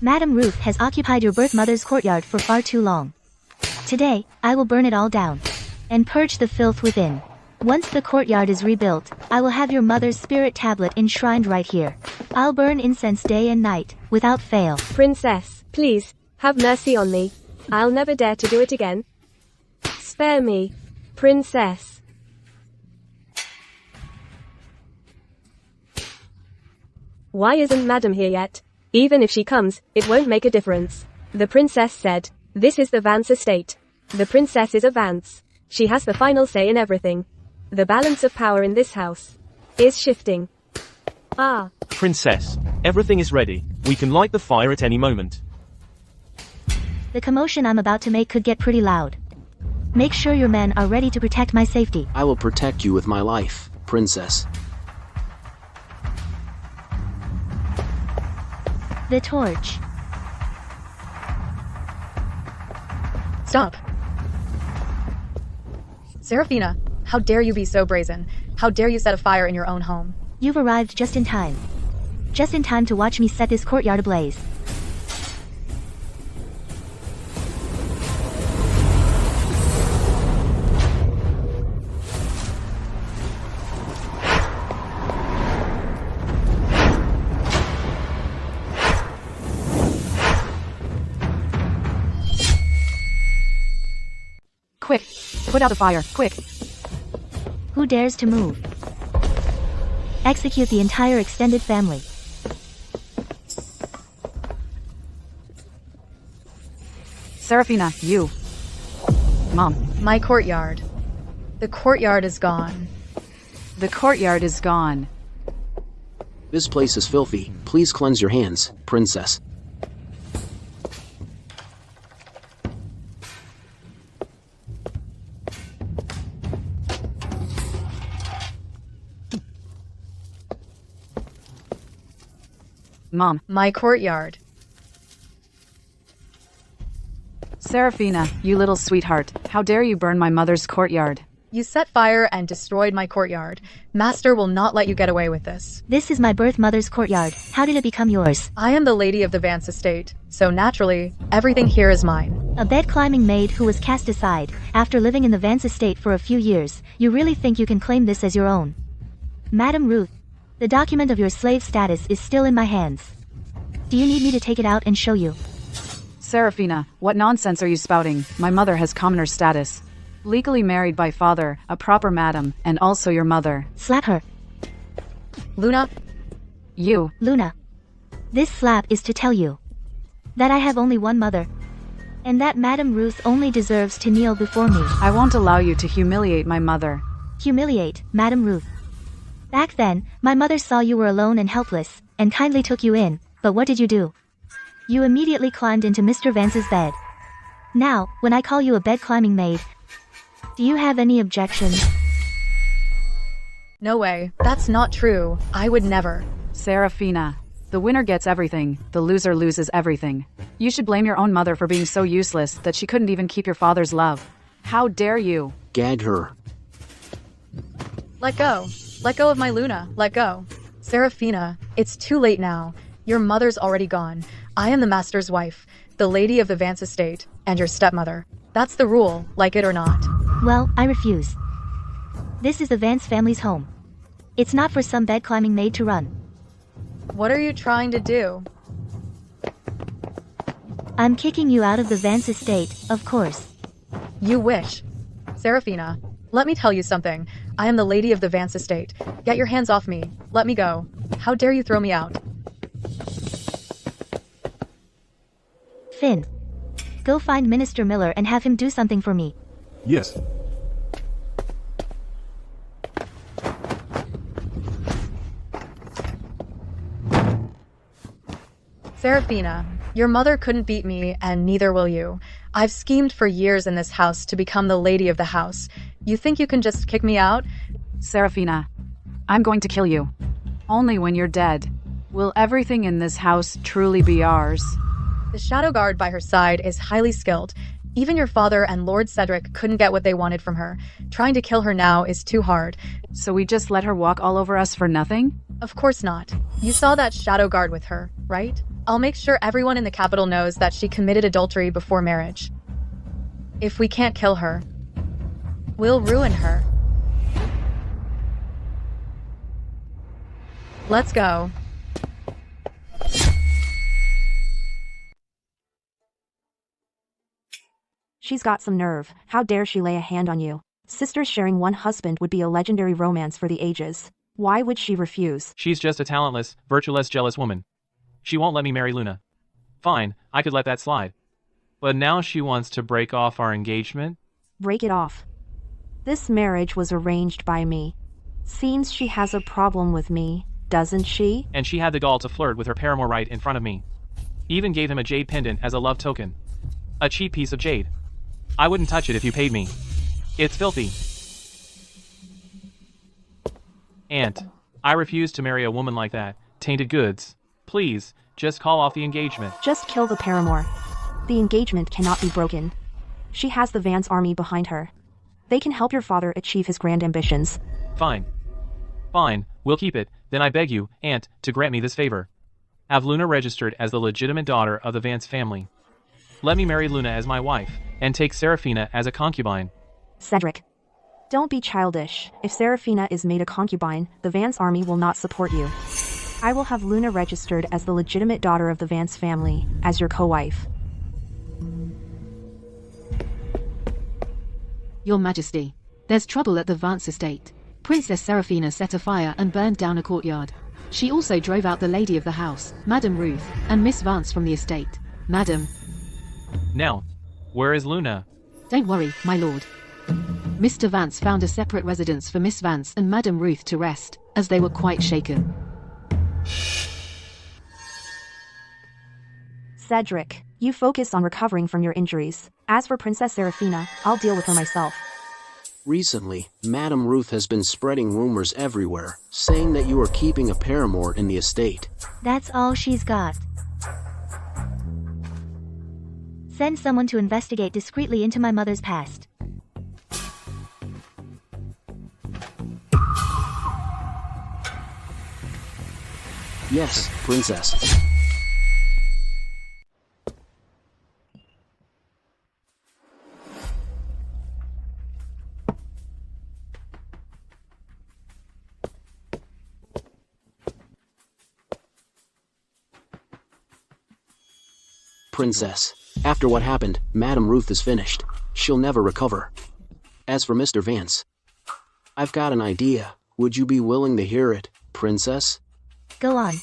Madame Ruth has occupied your birth mother's courtyard for far too long. Today, I will burn it all down. And purge the filth within. Once the courtyard is rebuilt, I will have your mother's spirit tablet enshrined right here. I'll burn incense day and night, without fail. Princess, please, have mercy on me. I'll never dare to do it again. Spare me, princess. Why isn't Madam here yet? Even if she comes, it won't make a difference. The princess said, this is the Vance estate. The princess is a Vance. She has the final say in everything. The balance of power in this house is shifting. Princess, everything is ready. We can light the fire at any moment. The commotion I'm about to make could get pretty loud. Make sure your men are ready to protect my safety. I will protect you with my life, princess. The torch. Stop. Seraphina, how dare you be so brazen? How dare you set a fire in your own home? You've arrived just in time. Just in time to watch me set this courtyard ablaze. Quick! Put out the fire, quick! Who dares to move? Execute the entire extended family. Seraphina, you. Mom. My courtyard. The courtyard is gone. The courtyard is gone. This place is filthy. Please cleanse your hands, princess. Mom. My courtyard. Seraphina, you little sweetheart, how dare you burn my mother's courtyard? You set fire and destroyed my courtyard. Master will not let you get away with this. This is my birth mother's courtyard. How did it become yours? I am the lady of the Vance estate, so naturally, everything here is mine. A bed-climbing maid who was cast aside, after living in the Vance estate for a few years, you really think you can claim this as your own? Madam Ruth, the document of your slave status is still in my hands. Do you need me to take it out and show you? Seraphina, what nonsense are you spouting? My mother has commoner status. Legally married by father, a proper madam, and also your mother. Slap her. Luna? You. Luna. This slap is to tell you that I have only one mother, and that Madam Ruth only deserves to kneel before me. I won't allow you to humiliate my mother. Humiliate, Madam Ruth. Back then, my mother saw you were alone and helpless, and kindly took you in, but what did you do? You immediately climbed into Mr. Vance's bed. Now, when I call you a bed-climbing maid, do you have any objections? No way. That's not true. I would never. Seraphina, the winner gets everything, the loser loses everything. You should blame your own mother for being so useless that she couldn't even keep your father's love. How dare you? Gag her. Let go. Let go of my Luna. Let go. Seraphina, it's too late now. Your mother's already gone. I am the master's wife, the lady of the Vance estate, and your stepmother. That's the rule, like it or not. Well, I refuse. This is the Vance family's home. It's not for some bed-climbing maid to run. What are you trying to do? I'm kicking you out of the Vance estate, of course. You wish. Seraphina, let me tell you something. I am the lady of the Vance estate. Get your hands off me. Let me go. How dare you throw me out? Finn. Go find Minister Miller and have him do something for me. Yes. Seraphina, your mother couldn't beat me, and neither will you. I've schemed for years in this house to become the lady of the house. You think you can just kick me out? Seraphina, I'm going to kill you. Only when you're dead. Will everything in this house truly be ours? The shadow guard by her side is highly skilled. Even your father and Lord Cedric couldn't get what they wanted from her. Trying to kill her now is too hard. So we just let her walk all over us for nothing? Of course not. You saw that shadow guard with her, right? I'll make sure everyone in the capital knows that she committed adultery before marriage. If we can't kill her, we'll ruin her. Let's go. She's got some nerve. How dare she lay a hand on you? Sisters sharing one husband would be a legendary romance for the ages. Why would she refuse? She's just a talentless, virtueless, jealous woman. She won't let me marry Luna. Fine, I could let that slide. But now she wants to break off our engagement? Break it off. This marriage was arranged by me. Seems she has a problem with me, doesn't she? And she had the gall to flirt with her paramour right in front of me. Even gave him a jade pendant as a love token. A cheap piece of jade. I wouldn't touch it if you paid me. It's filthy. Aunt, I refuse to marry a woman like that. Tainted goods. Please, just call off the engagement. Just kill the paramour. The engagement cannot be broken. She has the Vance army behind her. They can help your father achieve his grand ambitions. Fine. Fine, we'll keep it. Then I beg you, Aunt, to grant me this favor. Have Luna registered as the legitimate daughter of the Vance family. Let me marry Luna as my wife, and take Seraphina as a concubine. Cedric. Don't be childish. If Seraphina is made a concubine, the Vance army will not support you. I will have Luna registered as the legitimate daughter of the Vance family, as your co-wife. Your Majesty, there's trouble at the Vance estate. Princess Seraphina set a fire and burned down a courtyard. She also drove out the lady of the house, Madame Ruth, and Miss Vance from the estate. Madam. Now, where is Luna? Don't worry, my lord. Mr. Vance found a separate residence for Miss Vance and Madame Ruth to rest, as they were quite shaken. Cedric, you focus on recovering from your injuries. As for Princess Seraphina, I'll deal with her myself. Recently, Madame Ruth has been spreading rumors everywhere, saying that you are keeping a paramour in the estate. That's all she's got. Send someone to investigate discreetly into my mother's past. Yes, Princess. Princess, after what happened, Madame Ruth is finished. She'll never recover. As for Mr. Vance, I've got an idea. Would you be willing to hear it, Princess? Go on.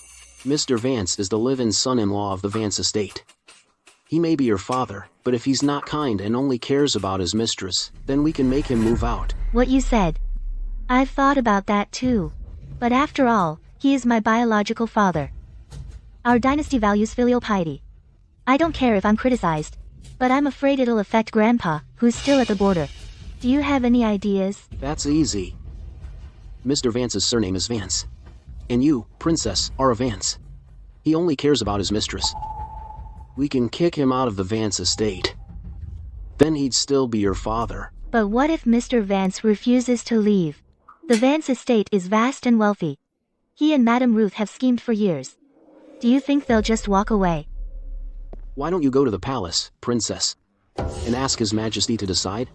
Mr. Vance is the live-in son-in-law of the Vance estate. He may be your father, but if he's not kind and only cares about his mistress, then we can make him move out. What you said. I've thought about that too. But after all, he is my biological father. Our dynasty values filial piety. I don't care if I'm criticized, but I'm afraid it'll affect Grandpa, who's still at the border. Do you have any ideas? That's easy. Mr. Vance's surname is Vance. And you, Princess, are a Vance. He only cares about his mistress. We can kick him out of the Vance estate. Then he'd still be your father. But what if Mr. Vance refuses to leave? The Vance estate is vast and wealthy. He and Madame Ruth have schemed for years. Do you think they'll just walk away? Why don't you go to the palace, Princess, and ask His Majesty to decide?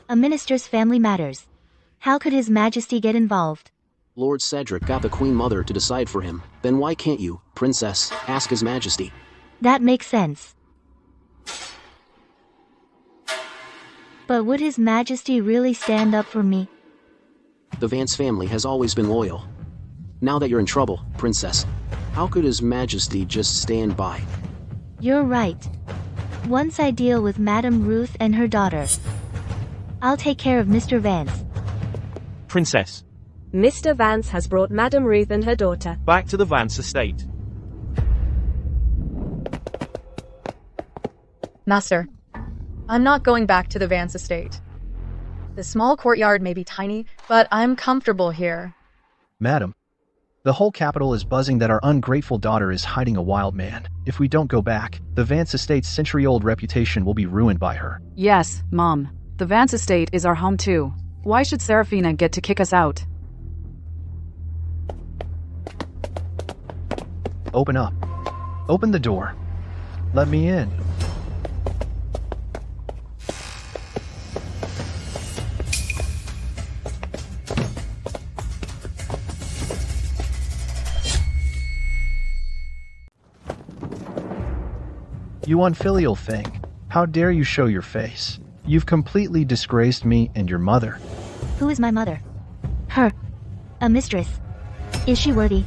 A minister's family matters. How could His Majesty get involved? Lord Cedric got the Queen Mother to decide for him. Then why can't you, Princess, ask His Majesty? That makes sense. But would His Majesty really stand up for me? The Vance family has always been loyal. Now that you're in trouble, Princess, how could His Majesty just stand by? You're right. Once I deal with Madame Ruth and her daughter, I'll take care of Mr. Vance. Princess, Mr. Vance has brought Madame Ruth and her daughter back to the Vance estate. Master, I'm not going back to the Vance estate. The small courtyard may be tiny, but I'm comfortable here. Madam, the whole capital is buzzing that our ungrateful daughter is hiding a wild man. If we don't go back, the Vance estate's century-old reputation will be ruined by her. Yes, Mom. The Vance estate is our home too. Why should Seraphina get to kick us out? Open up. Open the door. Let me in. You unfilial thing. How dare you show your face? You've completely disgraced me and your mother. Who is my mother? Her. A mistress. Is she worthy?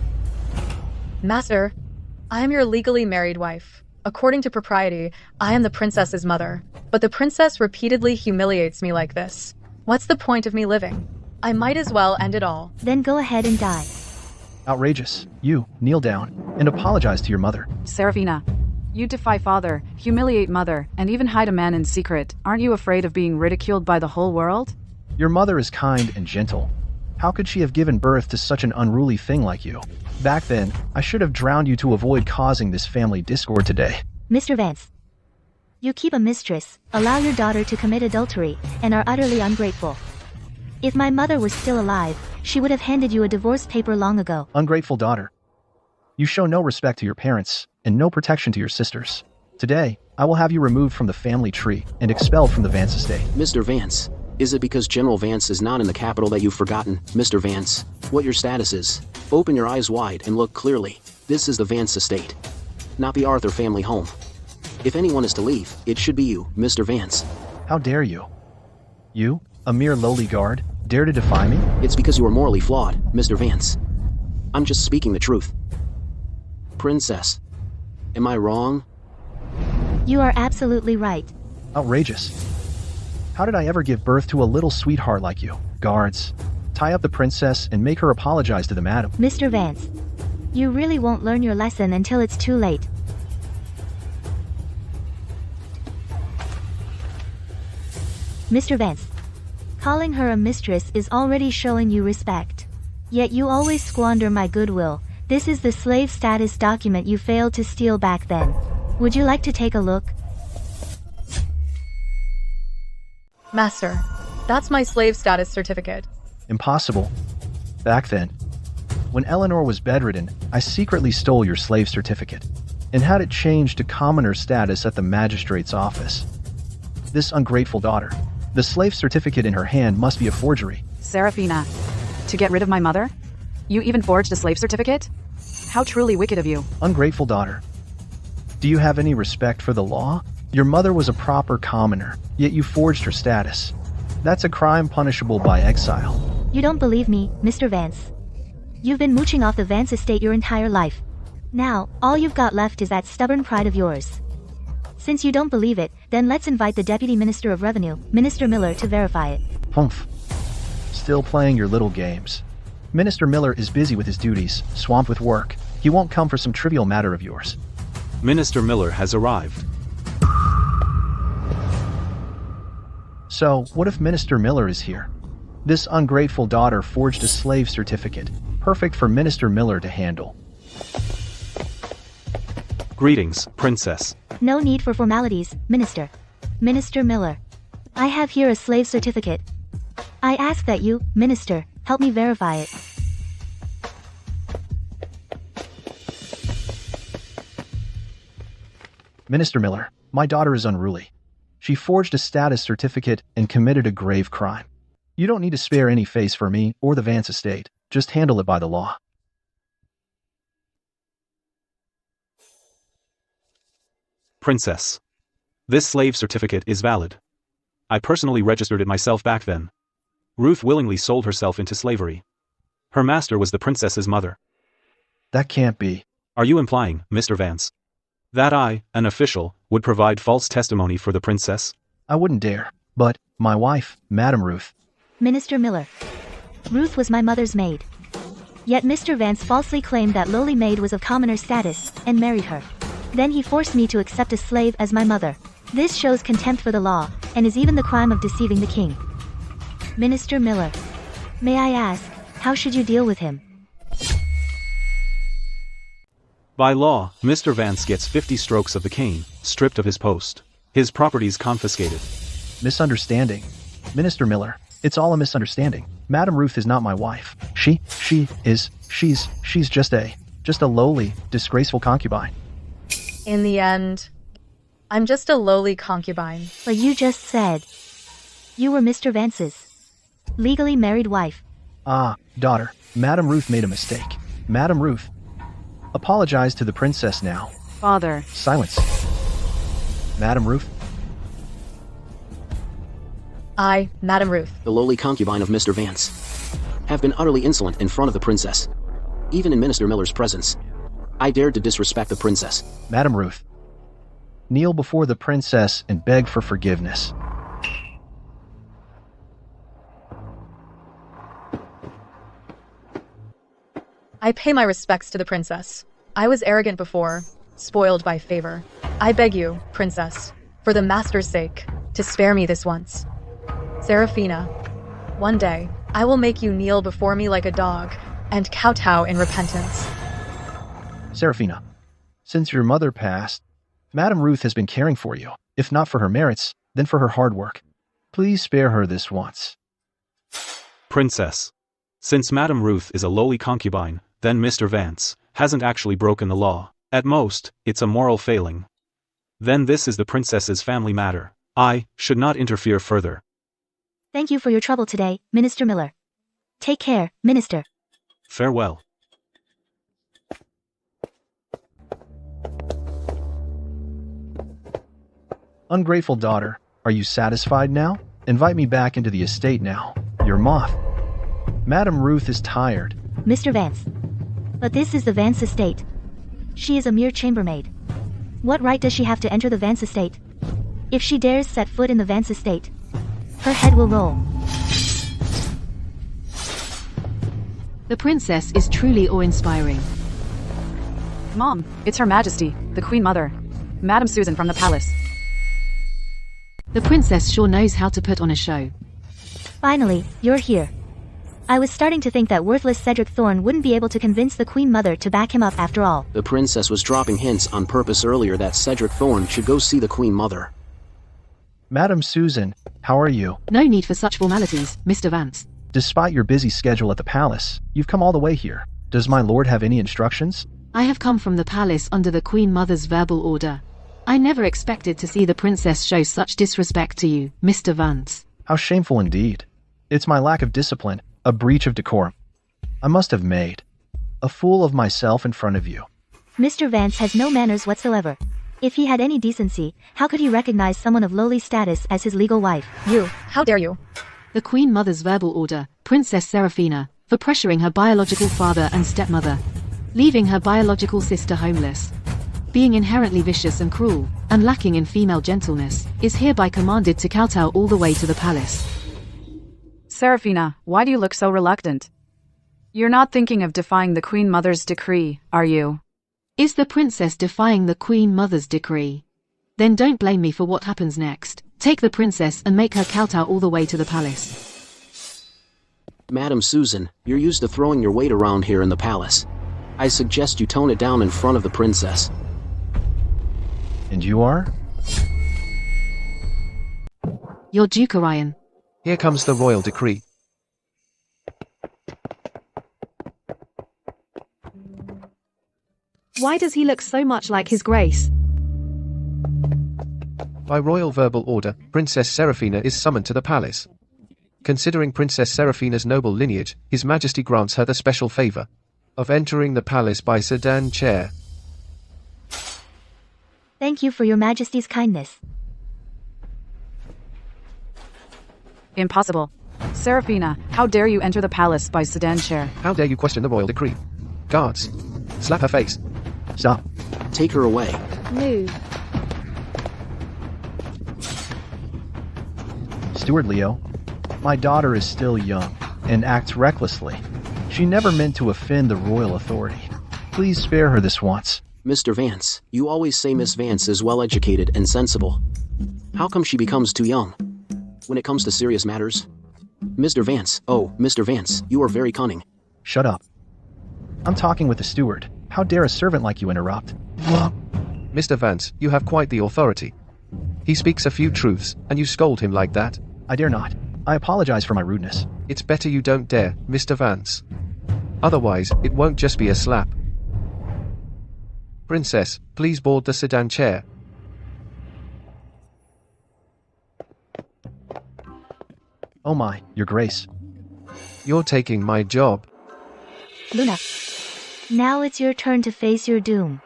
Master, I am your legally married wife. According to propriety, I am the princess's mother. But the princess repeatedly humiliates me like this. What's the point of me living? I might as well end it all. Then go ahead and die. Outrageous. You, kneel down and apologize to your mother. Seraphina, you defy father, humiliate mother, and even hide a man in secret. Aren't you afraid of being ridiculed by the whole world? Your mother is kind and gentle. How could she have given birth to such an unruly thing like you? Back then, I should have drowned you to avoid causing this family discord today. Mr. Vance, you keep a mistress, allow your daughter to commit adultery, and are utterly ungrateful. If my mother was still alive, she would have handed you a divorce paper long ago. Ungrateful daughter. You show no respect to your parents, and no protection to your sisters. Today, I will have you removed from the family tree and expelled from the Vance estate. Mr. Vance, is it because General Vance is not in the capital that you've forgotten, Mr. Vance, what your status is? Open your eyes wide and look clearly. This is the Vance estate, not the Arthur family home. If anyone is to leave, it should be you, Mr. Vance. How dare you? You, a mere lowly guard, dare to defy me? It's because you are morally flawed, Mr. Vance. I'm just speaking the truth. Princess, am I wrong? You are absolutely right. Outrageous. How did I ever give birth to a little sweetheart like you? Guards, tie up the princess and make her apologize to the madam. Mr. Vance, you really won't learn your lesson until it's too late. Mr. Vance, calling her a mistress is already showing you respect. Yet you always squander my goodwill. This is the slave status document you failed to steal back then. Would you like to take a look? Master, that's my slave status certificate. Impossible. Back then, when Eleanor was bedridden, I secretly stole your slave certificate and had it changed to commoner status at the magistrate's office. This ungrateful daughter, the slave certificate in her hand must be a forgery. Seraphina, to get rid of my mother? You even forged a slave certificate? How truly wicked of you. Ungrateful daughter. Do you have any respect for the law? Your mother was a proper commoner, yet you forged her status. That's a crime punishable by exile. You don't believe me, Mr. Vance. You've been mooching off the Vance estate your entire life. Now, all you've got left is that stubborn pride of yours. Since you don't believe it, then let's invite the Deputy Minister of Revenue, Minister Miller, to verify it. Humph. Still playing your little games. Minister Miller is busy with his duties, swamped with work. He won't come for some trivial matter of yours. Minister Miller has arrived. So, what if Minister Miller is here? This ungrateful daughter forged a slave certificate, perfect for Minister Miller to handle. Greetings, Princess. No need for formalities, Minister. Minister Miller. I have here a slave certificate. I ask that you, Minister, help me verify it. Minister Miller, my daughter is unruly. She forged a status certificate and committed a grave crime. You don't need to spare any face for me or the Vance estate. Just handle it by the law. Princess. This slave certificate is valid. I personally registered it myself back then. Ruth willingly sold herself into slavery. Her master was the princess's mother. That can't be. Are you implying, Mr. Vance, that I, an official, would provide false testimony for the princess? I wouldn't dare. But, my wife, Madam Ruth. Minister Miller. Ruth was my mother's maid. Yet Mr. Vance falsely claimed that lowly maid was of commoner status, and married her. Then he forced me to accept a slave as my mother. This shows contempt for the law, and is even the crime of deceiving the king. Minister Miller. May I ask, how should you deal with him? By law, Mr. Vance gets 50 strokes of the cane, stripped of his post. His properties confiscated. Misunderstanding. Minister Miller, it's all a misunderstanding. Madam Ruth is not my wife. She's just a lowly, disgraceful concubine. In the end, I'm just a lowly concubine. But you just said you were Mr. Vance's legally married wife. Ah, daughter, Madam Ruth made a mistake. Madam Ruth, apologize to the princess now. Father. Silence. Madam Ruth. I, Madam Ruth, the lowly concubine of Mr. Vance, have been utterly insolent in front of the princess. Even in Minister Miller's presence, I dared to disrespect the princess. Madam Ruth, kneel before the princess and beg for forgiveness. I pay my respects to the princess. I was arrogant before, spoiled by favor. I beg you, princess, for the master's sake, to spare me this once. Seraphina, one day, I will make you kneel before me like a dog, and kowtow in repentance. Seraphina, since your mother passed, Madam Ruth has been caring for you, if not for her merits, then for her hard work. Please spare her this once. Princess. Since Madam Ruth is a lowly concubine, then Mr. Vance hasn't actually broken the law. At most, it's a moral failing. Then this is the princess's family matter. I should not interfere further. Thank you for your trouble today, Minister Miller. Take care, Minister. Farewell. Ungrateful daughter, Are you satisfied now? Invite me back into the estate now. Your moth. Madam Ruth is tired. Mr. Vance. But this is the Vance estate. She is a mere chambermaid. What right does she have to enter the Vance estate? If she dares set foot in the Vance estate, her head will roll. The princess is truly awe-inspiring. Mom, it's Her Majesty, the Queen Mother. Madam Susan from the palace. The princess sure knows how to put on a show. Finally, you're here. I was starting to think that worthless Cedric Thorn wouldn't be able to convince the Queen Mother to back him up after all. The princess was dropping hints on purpose earlier that Cedric Thorn should go see the Queen Mother. Madam Susan, how are you? No need for such formalities, Mr. Vance. Despite your busy schedule at the palace, you've come all the way here. Does my lord have any instructions? I have come from the palace under the Queen Mother's verbal order. I never expected to see the princess show such disrespect to you, Mr. Vance. How shameful indeed. It's my lack of discipline, a breach of decorum. I must have made a fool of myself in front of you. Mr. Vance has no manners whatsoever. If he had any decency, how could he recognize someone of lowly status as his legal wife? You, how dare you? The Queen Mother's verbal order, Princess Seraphina, for pressuring her biological father and stepmother, leaving her biological sister homeless, being inherently vicious and cruel, and lacking in female gentleness, is hereby commanded to kowtow all the way to the palace. Seraphina, why do you look so reluctant? You're not thinking of defying the Queen Mother's decree, are you? Is the princess defying the Queen Mother's decree? Then don't blame me for what happens next. Take the princess and make her kowtow all the way to the palace. Madam Susan, you're used to throwing your weight around here in the palace. I suggest you tone it down in front of the princess. And you are? Your Duke Orion. Here comes the royal decree. Why does he look so much like His Grace? By royal verbal order, Princess Seraphina is summoned to the palace. Considering Princess Seraphina's noble lineage, His Majesty grants her the special favor of entering the palace by sedan chair. Thank you for your Majesty's kindness. Impossible. Seraphina, how dare you enter the palace by sedan chair? How dare you question the royal decree? Guards, slap her face. Stop. Take her away. Move. Steward Leo, my daughter is still young and acts recklessly. She never meant to offend the royal authority. Please spare her this once. Mr. Vance, you always say Miss Vance is well-educated and sensible. How come she becomes too young when it comes to serious matters? Mr. Vance, oh, Mr. Vance, you are very cunning. Shut up. I'm talking with the steward. How dare a servant like you interrupt? Mr. Vance, you have quite the authority. He speaks a few truths, and you scold him like that? I dare not. I apologize for my rudeness. It's better you don't dare, Mr. Vance. Otherwise, it won't just be a slap. Princess, please board the sedan chair. Oh my, Your Grace. You're taking my job. Luna. Now it's your turn to face your doom.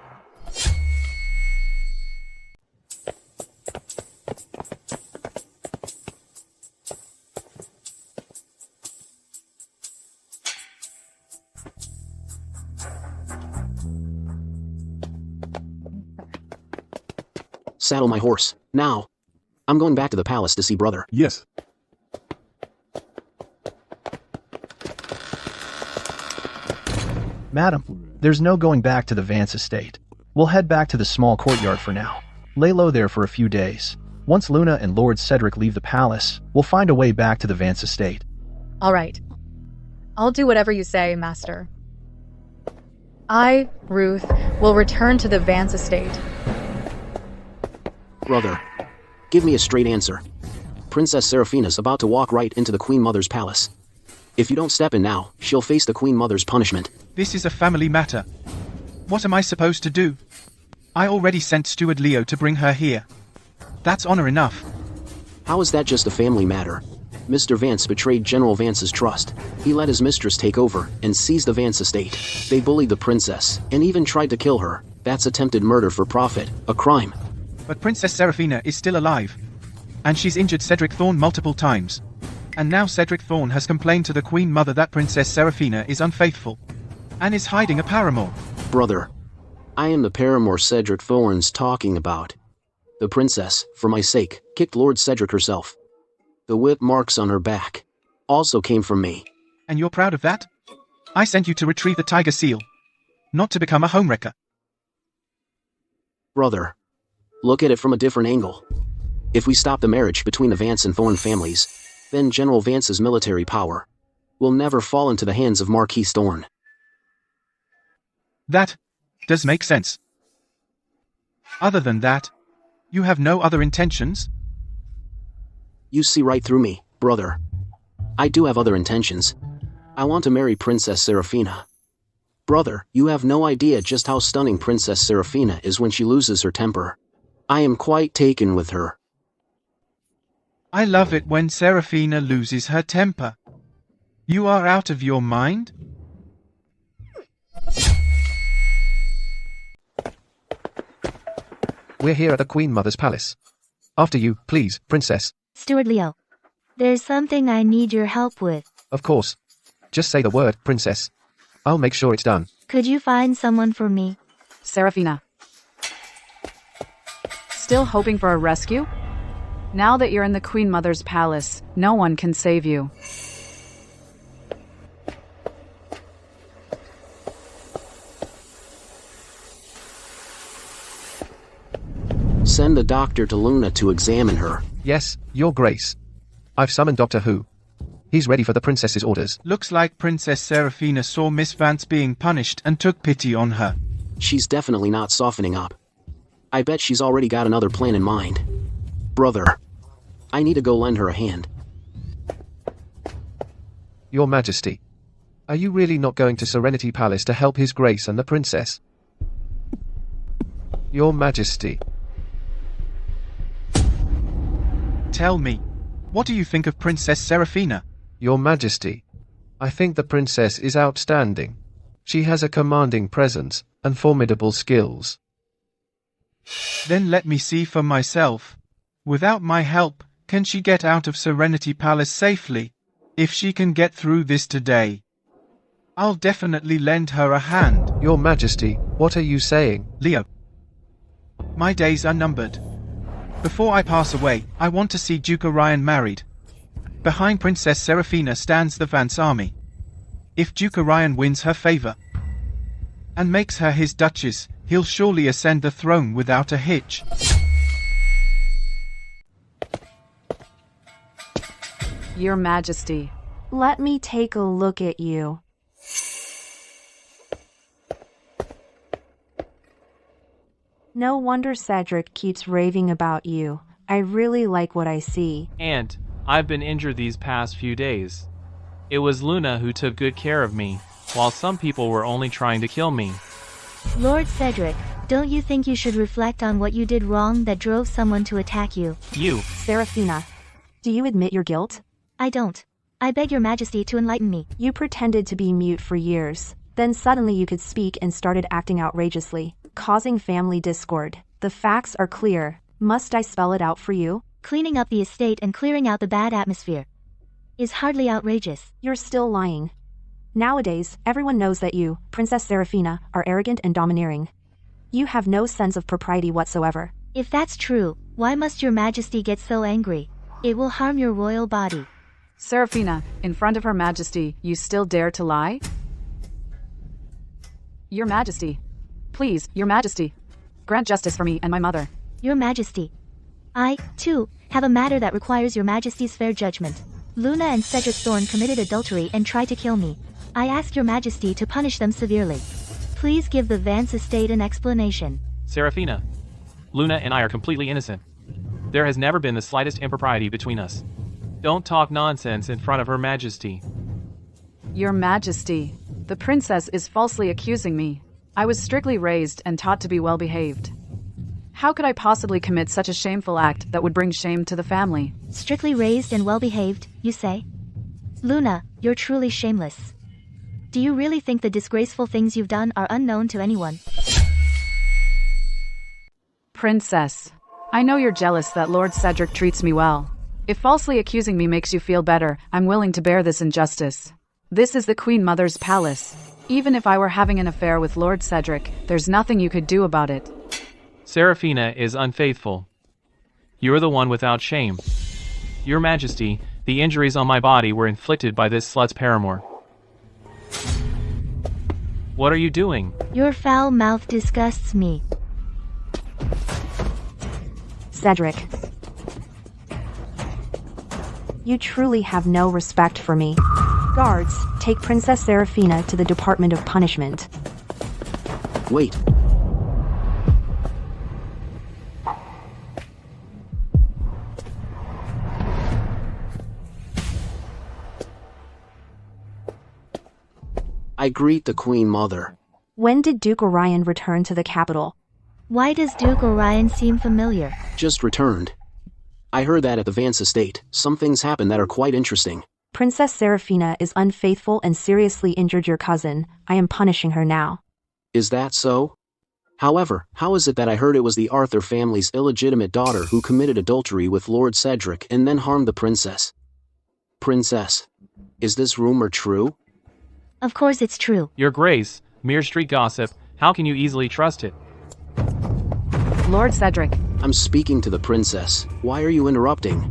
Saddle my horse, now. I'm going back to the palace to see brother. Yes. Madam, there's no going back to the Vance estate. We'll head back to the small courtyard for now. Lay low there for a few days. Once Luna and Lord Cedric leave the palace, we'll find a way back to the Vance estate. All right. I'll do whatever you say, Master. I, Ruth, will return to the Vance estate. Brother, give me a straight answer. Princess Seraphina's about to walk right into the Queen Mother's palace. If you don't step in now, she'll face the Queen Mother's punishment. This is a family matter. What am I supposed to do? I already sent Steward Leo to bring her here. That's honor enough. How is that just a family matter? Mr. Vance betrayed General Vance's trust. He let his mistress take over and seize the Vance estate. They bullied the princess and even tried to kill her. That's attempted murder for profit, a crime. But Princess Seraphina is still alive. And she's injured Cedric Thorn multiple times. And now Cedric Thorn has complained to the Queen Mother that Princess Seraphina is unfaithful. And is hiding a paramour. Brother, I am the paramour Cedric Thorn's talking about. The princess, for my sake, kicked Lord Cedric herself. The whip marks on her back also came from me. And you're proud of that? I sent you to retrieve the tiger seal. Not to become a homewrecker. Brother, look at it from a different angle. If we stop the marriage between the Vance and Thorn families, then General Vance's military power will never fall into the hands of Marquis Thorn. That does make sense. Other than that, you have no other intentions? You see right through me, brother. I do have other intentions. I want to marry Princess Seraphina. Brother, you have no idea just how stunning Princess Seraphina is when she loses her temper. I am quite taken with her. I love it when Seraphina loses her temper. You are out of your mind? We're here at the Queen Mother's palace. After you, please, Princess. Steward Leo. There's something I need your help with. Of course. Just say the word, Princess. I'll make sure it's done. Could you find someone for me? Seraphina. Still hoping for a rescue? Now that you're in the Queen Mother's palace, no one can save you. Send the doctor to Luna to examine her. Yes, Your Grace. I've summoned Doctor Who. He's ready for the princess's orders. Looks like Princess Seraphina saw Miss Vance being punished and took pity on her. She's definitely not softening up. I bet she's already got another plan in mind. Brother, I need to go lend her a hand. Your Majesty, are you really not going to Serenity Palace to help His Grace and the princess? Your Majesty. Tell me, what do you think of Princess Seraphina? Your Majesty, I think the princess is outstanding. She has a commanding presence and formidable skills. Then let me see for myself. Without my help, can she get out of Serenity Palace safely? If she can get through this today, I'll definitely lend her a hand. Your Majesty, what are you saying? Leo, my days are numbered. Before I pass away, I want to see Duke Orion married. Behind Princess Seraphina stands the Vance army. If Duke Orion wins her favor and makes her his duchess, he'll surely ascend the throne without a hitch. Your Majesty. Let me take a look at you. No wonder Cedric keeps raving about you. I really like what I see. And I've been injured these past few days. It was Luna who took good care of me, while some people were only trying to kill me. Lord Cedric, don't you think you should reflect on what you did wrong that drove someone to attack you? You. Seraphina, do you admit your guilt? I don't. I beg your Majesty to enlighten me. You pretended to be mute for years. Then suddenly you could speak and started acting outrageously, causing family discord. The facts are clear. Must I spell it out for you? Cleaning up the estate and clearing out the bad atmosphere is hardly outrageous. You're still lying. Nowadays, everyone knows that you, Princess Seraphina, are arrogant and domineering. You have no sense of propriety whatsoever. If that's true, why must your Majesty get so angry? It will harm your royal body. Seraphina, in front of Her Majesty, you still dare to lie? Your Majesty. Please, Your Majesty. Grant justice for me and my mother. Your Majesty. I, too, have a matter that requires your Majesty's fair judgment. Luna and Cedric Thorn committed adultery and tried to kill me. I ask your Majesty to punish them severely. Please give the Vance estate an explanation. Seraphina. Luna and I are completely innocent. There has never been the slightest impropriety between us. Don't talk nonsense in front of Her Majesty. Your Majesty, the princess is falsely accusing me. I was strictly raised and taught to be well behaved. How could I possibly commit such a shameful act that would bring shame to the family? Strictly raised and well behaved, you say? Luna, you're truly shameless. Do you really think the disgraceful things you've done are unknown to anyone? Princess. I know you're jealous that Lord Cedric treats me well. If falsely accusing me makes you feel better, I'm willing to bear this injustice. This is the Queen Mother's palace. Even if I were having an affair with Lord Cedric, there's nothing you could do about it. Seraphina is unfaithful. You're the one without shame. Your Majesty, the injuries on my body were inflicted by this slut's paramour. What are you doing? Your foul mouth disgusts me. Cedric. You truly have no respect for me. Guards, take Princess Seraphina to the Department of Punishment. Wait. I greet the Queen Mother. When did Duke Orion return to the capital? Why does Duke Orion seem familiar? Just returned. I heard that at the Vance estate, some things happened that are quite interesting. Princess Seraphina is unfaithful and seriously injured your cousin. I am punishing her now. Is that so? However, how is it that I heard it was the Arthur family's illegitimate daughter who committed adultery with Lord Cedric and then harmed the princess? Princess, is this rumor true? Of course it's true. Your Grace, mere street gossip, how can you easily trust it? Lord Cedric. I'm speaking to the princess. Why are you interrupting?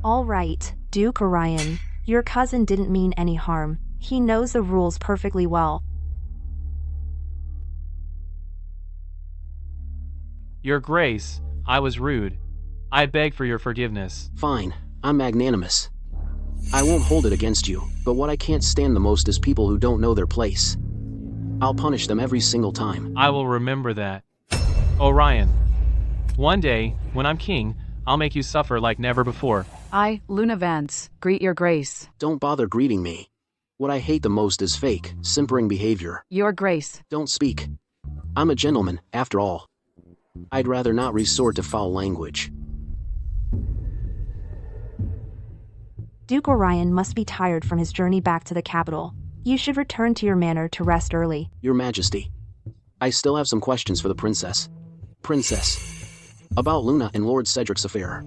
All right, Duke Orion. Your cousin didn't mean any harm. He knows the rules perfectly well. Your Grace, I was rude. I beg for your forgiveness. Fine, I'm magnanimous. I won't hold it against you, but what I can't stand the most is people who don't know their place. I'll punish them every single time. I will remember that. Orion. One day, when I'm king, I'll make you suffer like never before. I, Luna Vance, greet your grace. Don't bother greeting me. What I hate the most is fake, simpering behavior. Your grace. Don't speak. I'm a gentleman, after all. I'd rather not resort to foul language. Duke Orion must be tired from his journey back to the capital. You should return to your manor to rest early. Your Majesty, I still have some questions for the princess. Princess, about Luna and Lord Cedric's affair.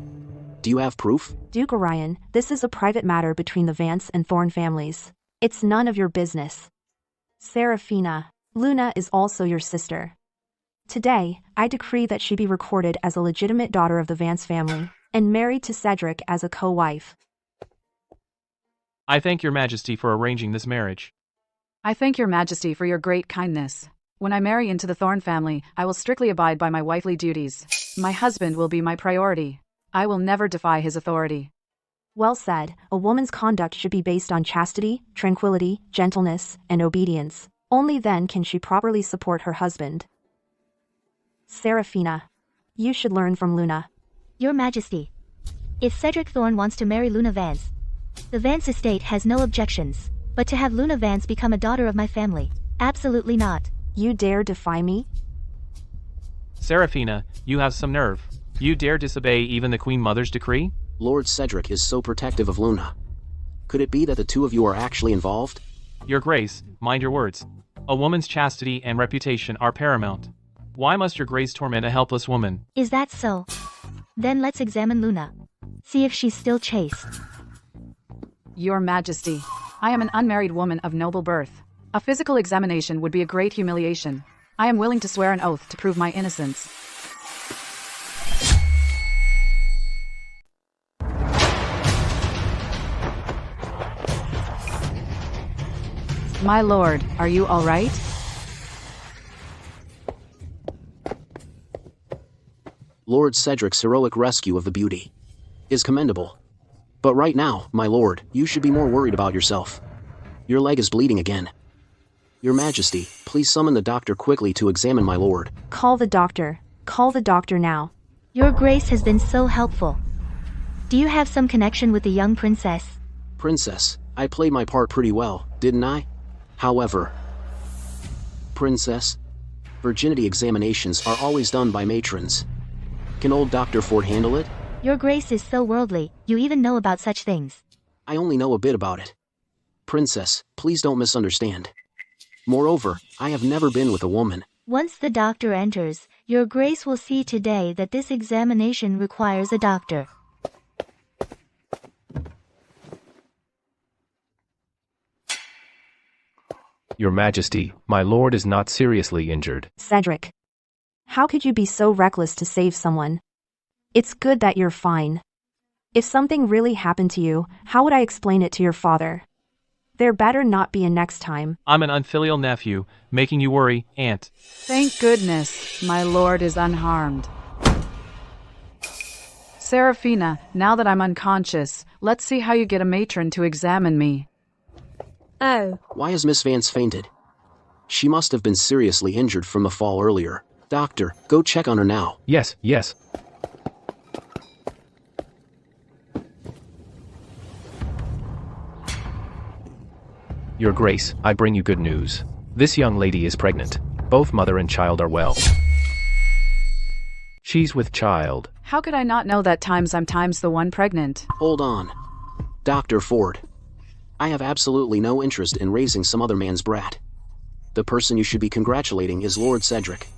Do you have proof? Duke Orion, this is a private matter between the Vance and Thorn families. It's none of your business. Seraphina, Luna is also your sister. Today, I decree that she be recorded as a legitimate daughter of the Vance family, and married to Cedric as a co-wife. I thank your Majesty for arranging this marriage. I thank your Majesty for your great kindness. When I marry into the Thorn family, I will strictly abide by my wifely duties. My husband will be my priority. I will never defy his authority. Well said. A woman's conduct should be based on chastity, tranquility, gentleness, and obedience. Only then can she properly support her husband. Seraphina, you should learn from Luna. Your Majesty. If Cedric Thorn wants to marry Luna Vance, the Vance estate has no objections. But to have Luna Vance become a daughter of my family, absolutely not. You dare defy me? Seraphina, you have some nerve. You dare disobey even the Queen Mother's decree? Lord Cedric is so protective of Luna. Could it be that the two of you are actually involved? Your Grace, mind your words. A woman's chastity and reputation are paramount. Why must your Grace torment a helpless woman? Is that so? Then let's examine Luna. See if she's still chaste. Your Majesty, I am an unmarried woman of noble birth. A physical examination would be a great humiliation. I am willing to swear an oath to prove my innocence. My lord, are you all right? Lord Cedric's heroic rescue of the beauty is commendable. But right now, my lord, you should be more worried about yourself. Your leg is bleeding again. Your Majesty, please summon the doctor quickly to examine my lord. Call the doctor. Call the doctor now. Your Grace has been so helpful. Do you have some connection with the young princess? Princess, I played my part pretty well, didn't I? However, Princess, virginity examinations are always done by matrons. Can old Dr. Ford handle it? Your Grace is so worldly, you even know about such things. I only know a bit about it. Princess, please don't misunderstand. Moreover, I have never been with a woman. Once the doctor enters, your grace will see today that this examination requires a doctor. Your Majesty, my lord is not seriously injured. Cedric. How could you be so reckless to save someone? It's good that you're fine. If something really happened to you, how would I explain it to your father? There better not be a next time. I'm an unfilial nephew, making you worry, Aunt. Thank goodness, my lord is unharmed. Seraphina, now that I'm unconscious, let's see how you get a matron to examine me. Oh. Why has Miss Vance fainted? She must have been seriously injured from the fall earlier. Doctor, go check on her now. Yes, yes. Your Grace, I bring you good news. This young lady is pregnant. Both mother and child are well. She's with child. How could I not know that I'm times the one pregnant? Hold on. Dr. Ford. I have absolutely no interest in raising some other man's brat. The person you should be congratulating is Lord Cedric.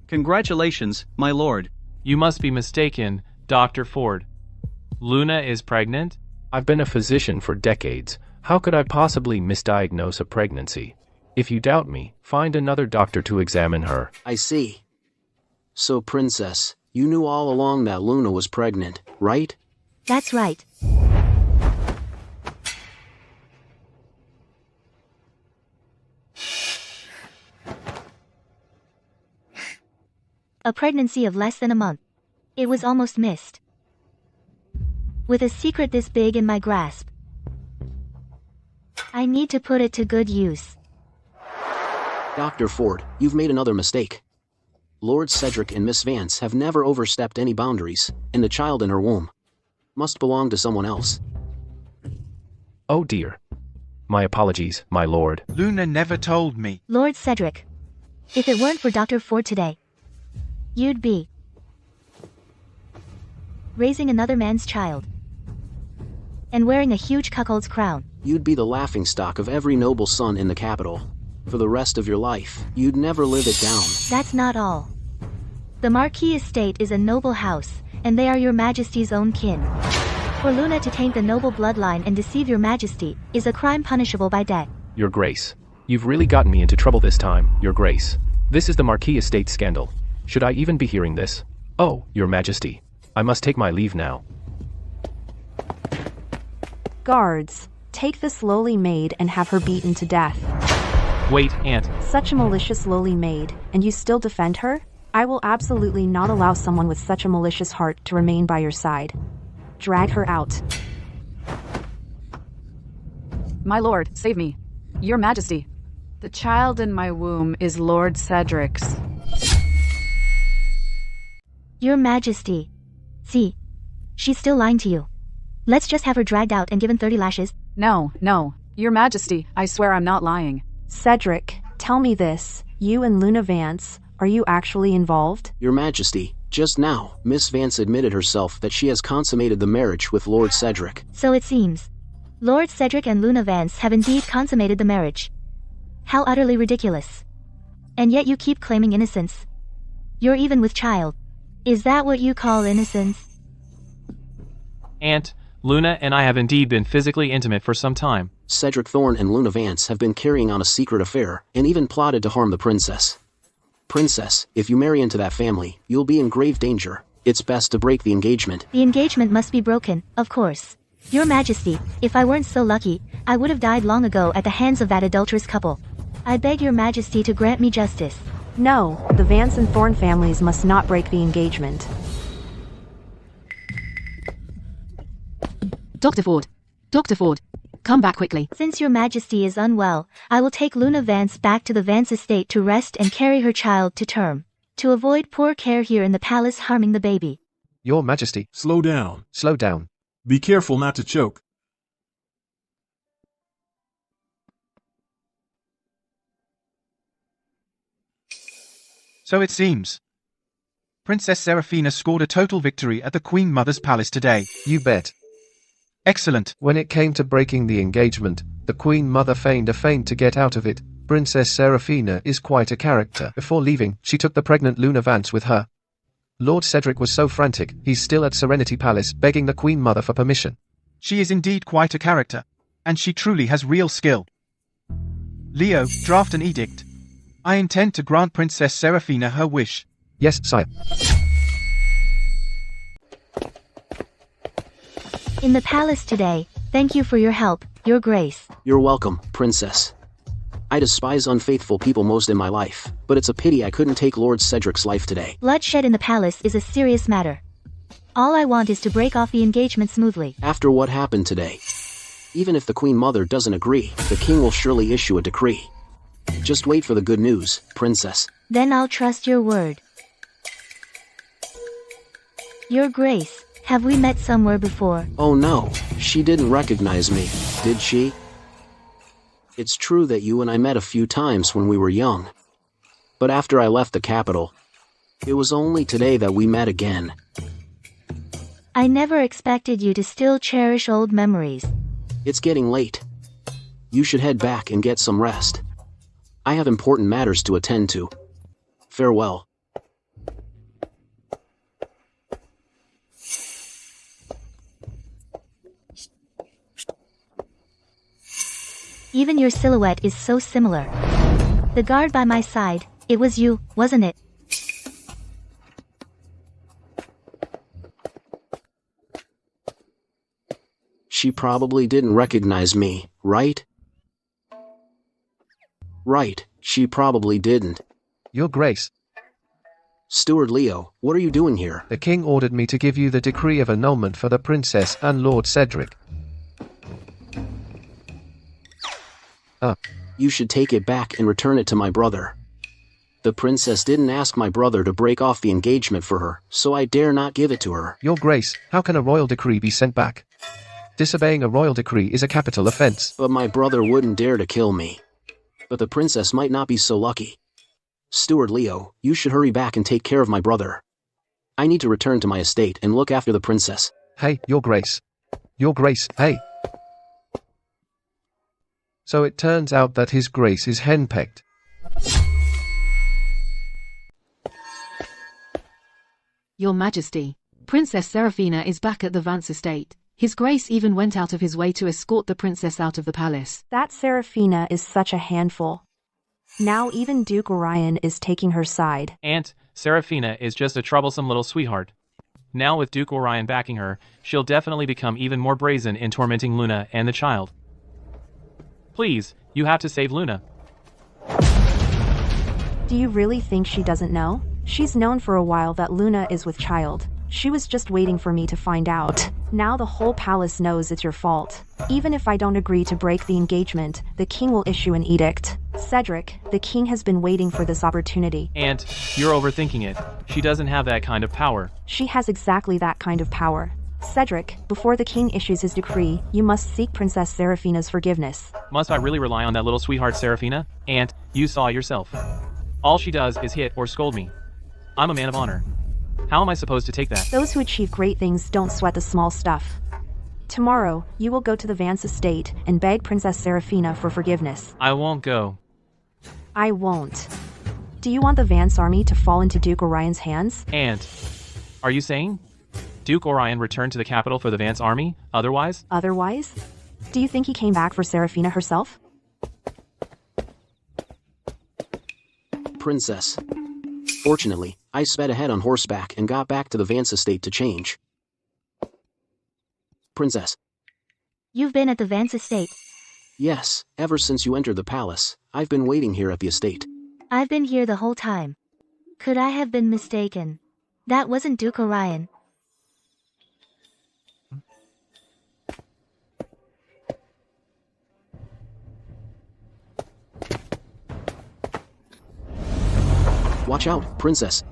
Congratulations, my lord. You must be mistaken, Dr. Ford. Luna is pregnant? I've been a physician for decades. How could I possibly misdiagnose a pregnancy? If you doubt me, find another doctor to examine her. I see. So, Princess, you knew all along that Luna was pregnant, right? That's right. A pregnancy of less than a month. It was almost missed. With a secret this big in my grasp, I need to put it to good use. Dr. Ford, you've made another mistake. Lord Cedric and Miss Vance have never overstepped any boundaries, and the child in her womb must belong to someone else. Oh dear. My apologies, my lord. Luna never told me. Lord Cedric, if it weren't for Dr. Ford today, you'd be raising another man's child and wearing a huge cuckold's crown. You'd be the laughingstock of every noble son in the capital. For the rest of your life, you'd never live it down. That's not all. The Marquis estate is a noble house, and they are your Majesty's own kin. For Luna to taint the noble bloodline and deceive your Majesty is a crime punishable by death. Your Grace. You've really gotten me into trouble this time, Your Grace. This is the Marquis estate scandal. Should I even be hearing this? Oh, Your Majesty. I must take my leave now. Guards, take this lowly maid and have her beaten to death. Wait, Aunt. Such a malicious lowly maid, and you still defend her? I will absolutely not allow someone with such a malicious heart to remain by your side. Drag her out. My lord, save me. Your Majesty. The child in my womb is Lord Cedric's. Your Majesty. See, she's still lying to you. Let's just have her dragged out and given 30 lashes. No, Your Majesty, I swear I'm not lying. Cedric, tell me this. You and Luna Vance, are you actually involved? Your Majesty, just now, Miss Vance admitted herself that she has consummated the marriage with Lord Cedric. So it seems. Lord Cedric and Luna Vance have indeed consummated the marriage. How utterly ridiculous. And yet you keep claiming innocence. You're even with child. Is that what you call innocence? Aunt, Luna and I have indeed been physically intimate for some time. Cedric Thorn and Luna Vance have been carrying on a secret affair, and even plotted to harm the princess. Princess, if you marry into that family, you'll be in grave danger. It's best to break the engagement. The engagement must be broken, of course. Your Majesty, if I weren't so lucky, I would have died long ago at the hands of that adulterous couple. I beg your Majesty to grant me justice. No, the Vance and Thorn families must not break the engagement. Dr. Ford, come back quickly. Since your Majesty is unwell, I will take Luna Vance back to the Vance estate to rest and carry her child to term. To avoid poor care here in the palace harming the baby. Your Majesty. Slow down. Slow down. Be careful not to choke. So it seems. Princess Seraphina scored a total victory at the Queen Mother's palace today. You bet. Excellent. When it came to breaking the engagement, the Queen Mother feigned a feint to get out of it. Princess Seraphina is quite a character. Before leaving, she took the pregnant Luna Vance with her. Lord Cedric was so frantic, he's still at Serenity Palace begging the Queen Mother for permission. She is indeed quite a character, and she truly has real skill. Leo, draft an edict. I intend to grant Princess Seraphina her wish. Yes, sire. In the palace today, thank you for your help, Your Grace. You're welcome, Princess. I despise unfaithful people most in my life, but it's a pity I couldn't take Lord Cedric's life today. Bloodshed in the palace is a serious matter. All I want is to break off the engagement smoothly. After what happened today, even if the Queen Mother doesn't agree, the King will surely issue a decree. Just wait for the good news, Princess. Then I'll trust your word. Your Grace, have we met somewhere before? Oh no, she didn't recognize me, did she? It's true that you and I met a few times when we were young. But after I left the capital, it was only today that we met again. I never expected you to still cherish old memories. It's getting late. You should head back and get some rest. I have important matters to attend to. Farewell. Even your silhouette is so similar. The guard by my side, it was you, wasn't it? She probably didn't recognize me, right? Right, she probably didn't. Your Grace. Steward Leo, what are you doing here? The king ordered me to give you the decree of annulment for the princess and Lord Cedric. You should take it back and return it to my brother. The princess didn't ask my brother to break off the engagement for her, so I dare not give it to her. Your Grace, how can a royal decree be sent back? Disobeying a royal decree is a capital offense. But my brother wouldn't dare to kill me. But the princess might not be so lucky. Steward Leo, you should hurry back and take care of my brother. I need to return to my estate and look after the princess. Hey, Your Grace. Your Grace, hey. So it turns out that His Grace is henpecked. Your Majesty, Princess Seraphina is back at the Vance estate. His Grace even went out of his way to escort the princess out of the palace. That Seraphina is such a handful. Now even Duke Orion is taking her side. Aunt, Seraphina is just a troublesome little sweetheart. Now with Duke Orion backing her, she'll definitely become even more brazen in tormenting Luna and the child. Please, you have to save Luna. Do you really think she doesn't know? She's known for a while that Luna is with child. She was just waiting for me to find out. Now the whole palace knows it's your fault. Even if I don't agree to break the engagement, the king will issue an edict. Cedric, the king has been waiting for this opportunity. Aunt, you're overthinking it. She doesn't have that kind of power. She has exactly that kind of power. Cedric, before the king issues his decree, you must seek Princess Seraphina's forgiveness. Must I really rely on that little sweetheart Seraphina? Aunt, you saw yourself. All she does is hit or scold me. I'm a man of honor. How am I supposed to take that? Those who achieve great things don't sweat the small stuff. Tomorrow, you will go to the Vance estate and beg Princess Seraphina for forgiveness. I won't go. I won't. Do you want the Vance army to fall into Duke Orion's hands? Aunt, are you saying Duke Orion returned to the capital for the Vance army? Otherwise? Otherwise? Do you think he came back for Seraphina herself? Princess. Fortunately, I sped ahead on horseback and got back to the Vance estate to change. Princess. You've been at the Vance estate? Yes, ever since you entered the palace, I've been waiting here at the estate. I've been here the whole time. Could I have been mistaken? That wasn't Duke Orion. Watch out, Princess.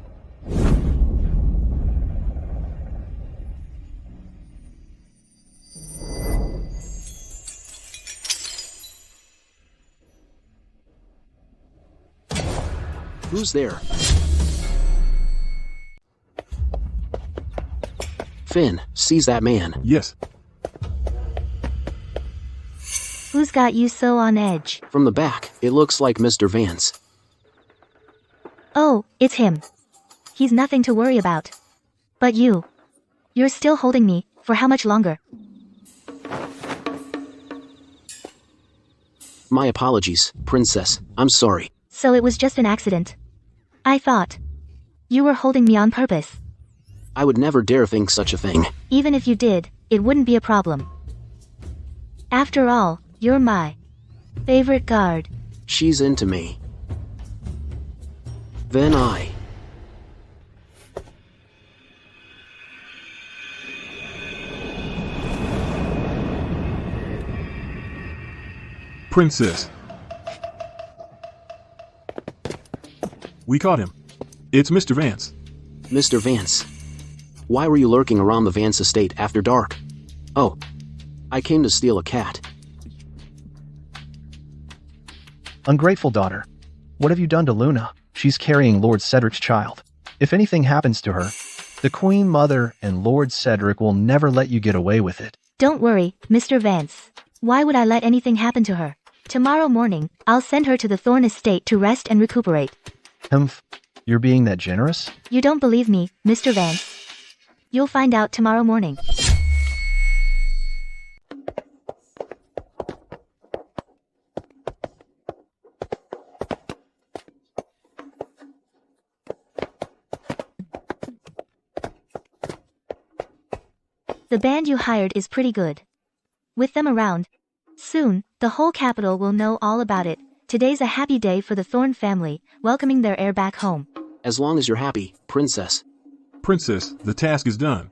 Who's there? Finn, seize that man. Yes. Who's got you so on edge? From the back, it looks like Mr. Vance. Oh, it's him. He's nothing to worry about. But you're still holding me, for how much longer? My apologies, Princess. I'm sorry. So it was just an accident. I thought you were holding me on purpose. I would never dare think such a thing. Even if you did, it wouldn't be a problem. After all, you're my favorite guard. She's into me. Then I... Princess. We caught him. It's Mr. Vance. Mr. Vance. Why were you lurking around the Vance estate after dark? Oh. I came to steal a cat. Ungrateful daughter. What have you done to Luna? She's carrying Lord Cedric's child. If anything happens to her, the Queen Mother and Lord Cedric will never let you get away with it. Don't worry, Mr. Vance. Why would I let anything happen to her? Tomorrow morning, I'll send her to the Thorn estate to rest and recuperate. Humph. You're being that generous? You don't believe me, Mr. Vance. You'll find out tomorrow morning. The band you hired is pretty good. With them around, soon, the whole capital will know all about it. Today's a happy day for the Thorn family, welcoming their heir back home. As long as you're happy, Princess. Princess, the task is done.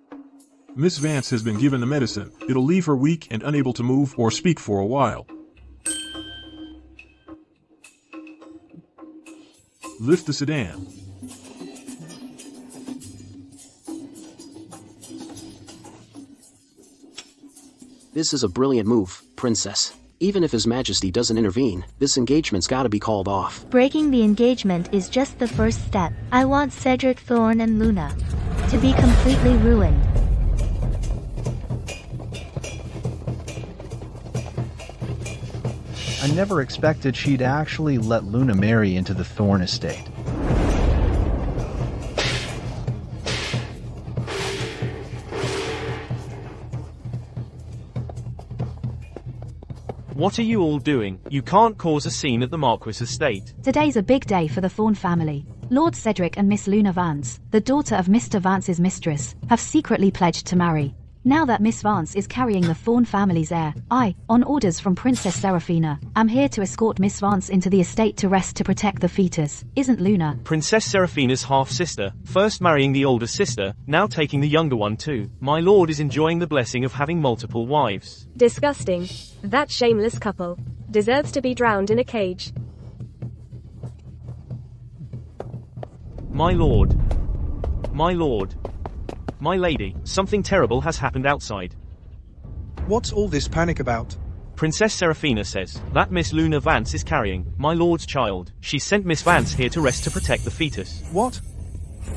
Miss Vance has been given the medicine. It'll leave her weak and unable to move or speak for a while. Lift the sedan. This is a brilliant move, Princess. Even if His Majesty doesn't intervene, this engagement's gotta be called off. Breaking the engagement is just the first step. I want Cedric, Thorn, and Luna to be completely ruined. I never expected she'd actually let Luna marry into the Thorn estate. What are you all doing? You can't cause a scene at the Marquis estate. Today's a big day for the Thorn family. Lord Cedric and Miss Luna Vance, the daughter of Mr. Vance's mistress, have secretly pledged to marry. Now that Miss Vance is carrying the Thorn family's heir, I, on orders from Princess Seraphina, am here to escort Miss Vance into the estate to rest to protect the fetus. Isn't Luna? Princess Seraphina's half-sister, first marrying the older sister, now taking the younger one too. My lord is enjoying the blessing of having multiple wives. Disgusting. That shameless couple deserves to be drowned in a cage. My lord. My lord. My lady, something terrible has happened outside. What's all this panic about? Princess Seraphina says that Miss Luna Vance is carrying my lord's child. She sent Miss Vance here to rest to protect the fetus. What?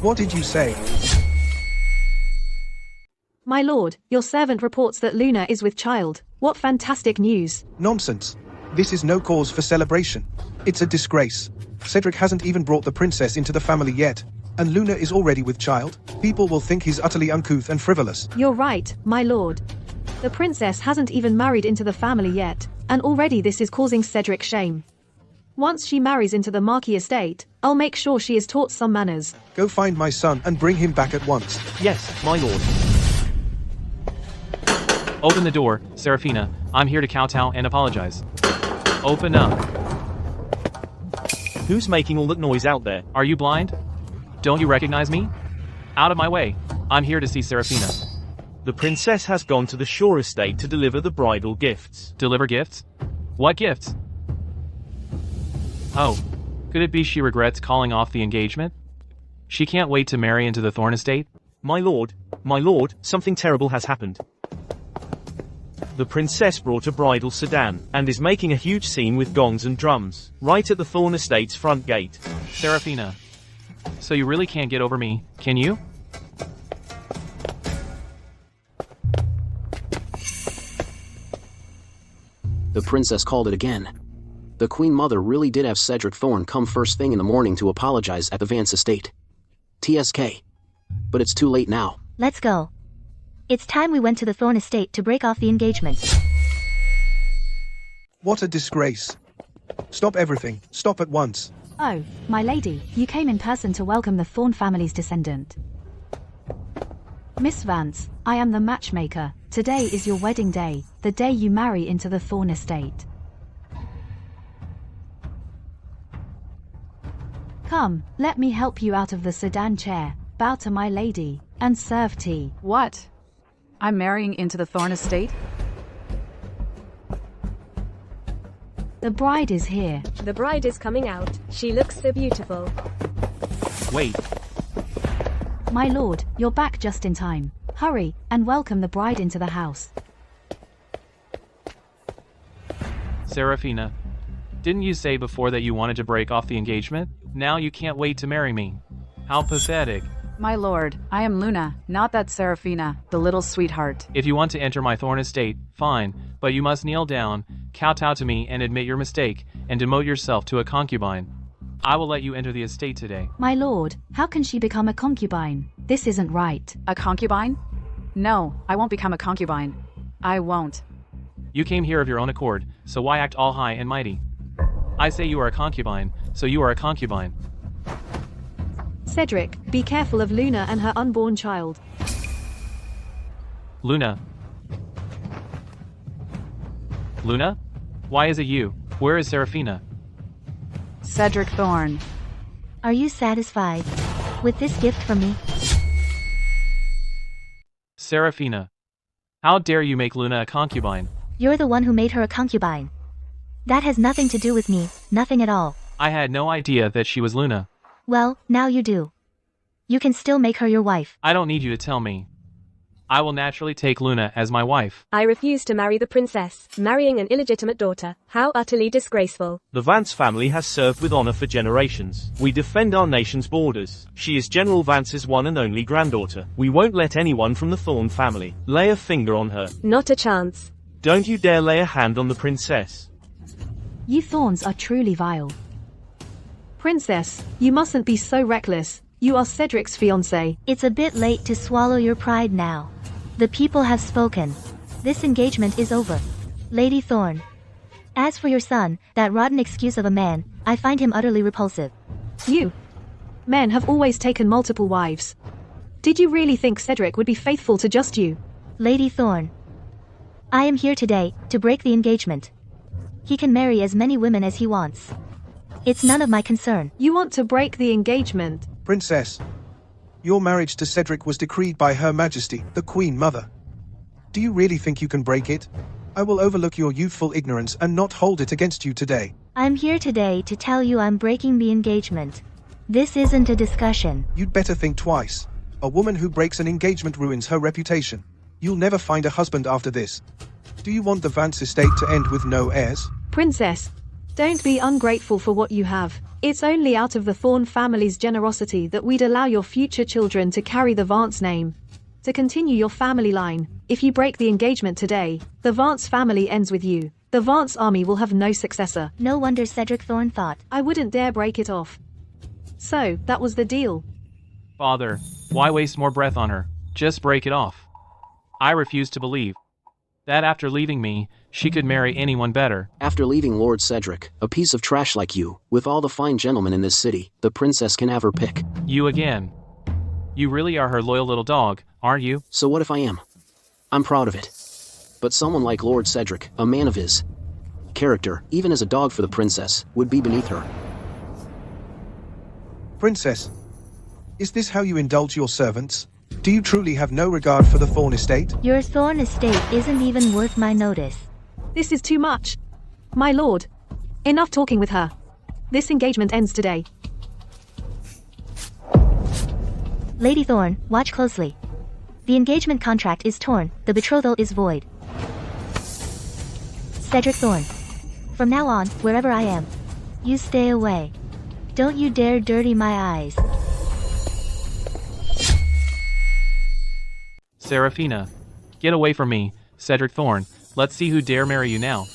What did you say? My lord, your servant reports that Luna is with child. What fantastic news. Nonsense. This is no cause for celebration. It's a disgrace. Cedric hasn't even brought the princess into the family yet. And Luna is already with child. People will think he's utterly uncouth and frivolous. You're right, my lord. The princess hasn't even married into the family yet, and already this is causing Cedric shame. Once she marries into the Marquis estate, I'll make sure she is taught some manners. Go find my son and bring him back at once. Yes, my lord. Open the door, Seraphina. I'm here to kowtow and apologize. Open up. Who's making all that noise out there? Are you blind? Don't you recognize me? Out of my way. I'm here to see Seraphina. The princess has gone to the Shore estate to deliver the bridal gifts. Deliver gifts? What gifts? Oh, could it be she regrets calling off the engagement? She can't wait to marry into the Thorn estate? My lord, something terrible has happened. The princess brought a bridal sedan, and is making a huge scene with gongs and drums, right at the Thorn estate's front gate. Seraphina. So you really can't get over me, can you? The princess called it again. The Queen Mother really did have Cedric Thorn come first thing in the morning to apologize at the Vance estate. TSK. But it's too late now. Let's go. It's time we went to the Thorn estate to break off the engagement. What a disgrace. Stop everything. Stop at once. Oh, my lady, you came in person to welcome the Thorn family's descendant. Miss Vance, I am the matchmaker. Today is your wedding day, the day you marry into the Thorn estate. Come, let me help you out of the sedan chair, bow to my lady, and serve tea. What? I'm marrying into the Thorn estate? The bride is here. The bride is coming out. She looks so beautiful. Wait. My lord, you're back just in time. Hurry, and welcome the bride into the house. Seraphina, didn't you say before that you wanted to break off the engagement? Now you can't wait to marry me. How pathetic. My lord, I am Luna, not that Seraphina, the little sweetheart. If you want to enter my Thorn estate, fine, but you must kneel down, kowtow to me and admit your mistake, and demote yourself to a concubine. I will let you enter the estate today. My lord, how can she become a concubine? This isn't right. A concubine? No, I won't become a concubine. I won't. You came here of your own accord, so why act all high and mighty? I say you are a concubine, so you are a concubine. Cedric, be careful of Luna and her unborn child. Luna? Luna? Why is it you? Where is Seraphina? Cedric Thorn. Are you satisfied with this gift from me? Seraphina. How dare you make Luna a concubine? You're the one who made her a concubine. That has nothing to do with me, nothing at all. I had no idea that she was Luna. Well, now you do. You can still make her your wife. I don't need you to tell me. I will naturally take Luna as my wife. I refuse to marry the princess. Marrying an illegitimate daughter. How utterly disgraceful. The Vance family has served with honor for generations. We defend our nation's borders. She is General Vance's one and only granddaughter. We won't let anyone from the Thorn family lay a finger on her. Not a chance. Don't you dare lay a hand on the princess. You Thorns are truly vile. Princess, you mustn't be so reckless. You are Cedric's fiancée. It's a bit late to swallow your pride now. The people have spoken. This engagement is over. Lady Thorn. As for your son, that rotten excuse of a man, I find him utterly repulsive. You. Men have always taken multiple wives. Did you really think Cedric would be faithful to just you? Lady Thorn. I am here today to break the engagement. He can marry as many women as he wants. It's none of my concern. You want to break the engagement? Princess, your marriage to Cedric was decreed by Her Majesty, the Queen Mother. Do you really think you can break it? I will overlook your youthful ignorance and not hold it against you today. I'm here today to tell you I'm breaking the engagement. This isn't a discussion. You'd better think twice. A woman who breaks an engagement ruins her reputation. You'll never find a husband after this. Do you want the Vance estate to end with no heirs? Princess, don't be ungrateful for what you have. It's only out of the Thorn family's generosity that we'd allow your future children to carry the Vance name. To continue your family line, if you break the engagement today, the Vance family ends with you. The Vance army will have no successor. No wonder Cedric Thorn thought. I wouldn't dare break it off. So, that was the deal. Father, why waste more breath on her? Just break it off. I refuse to believe that after leaving me, she could marry anyone better. After leaving Lord Cedric, a piece of trash like you, with all the fine gentlemen in this city, the princess can have her pick. You again. You really are her loyal little dog, aren't you? So what if I am? I'm proud of it. But someone like Lord Cedric, a man of his character, even as a dog for the princess, would be beneath her. Princess, is this how you indulge your servants? Do you truly have no regard for the Thorn estate? Your Thorn estate isn't even worth my notice. This is too much. My lord. Enough talking with her. This engagement ends today. Lady Thorn, watch closely. The engagement contract is torn, the betrothal is void. Cedric Thorn. From now on, wherever I am, you stay away. Don't you dare dirty my eyes. Seraphina. Get away from me, Cedric Thorn. Let's see who dare marry you now.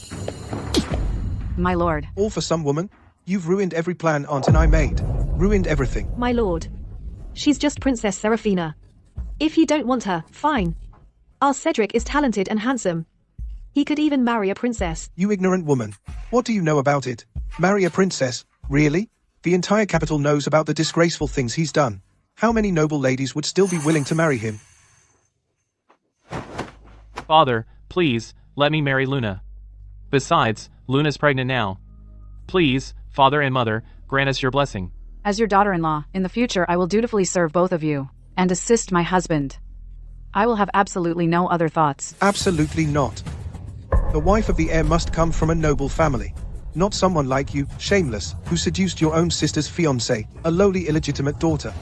my lord. All for some woman? You've ruined every plan Aunt and I made. Ruined everything. My lord. She's just Princess Seraphina. If you don't want her, fine. Our Cedric is talented and handsome. He could even marry a princess. You ignorant woman. What do you know about it? Marry a princess? Really? The entire capital knows about the disgraceful things he's done. How many noble ladies would still be willing to marry him? Father, please, let me marry Luna. Besides, Luna's pregnant now. Please, Father and Mother, grant us your blessing. As your daughter-in-law, in the future I will dutifully serve both of you, and assist my husband. I will have absolutely no other thoughts. Absolutely not. The wife of the heir must come from a noble family. Not someone like you, shameless, who seduced your own sister's fiancée, a lowly illegitimate daughter.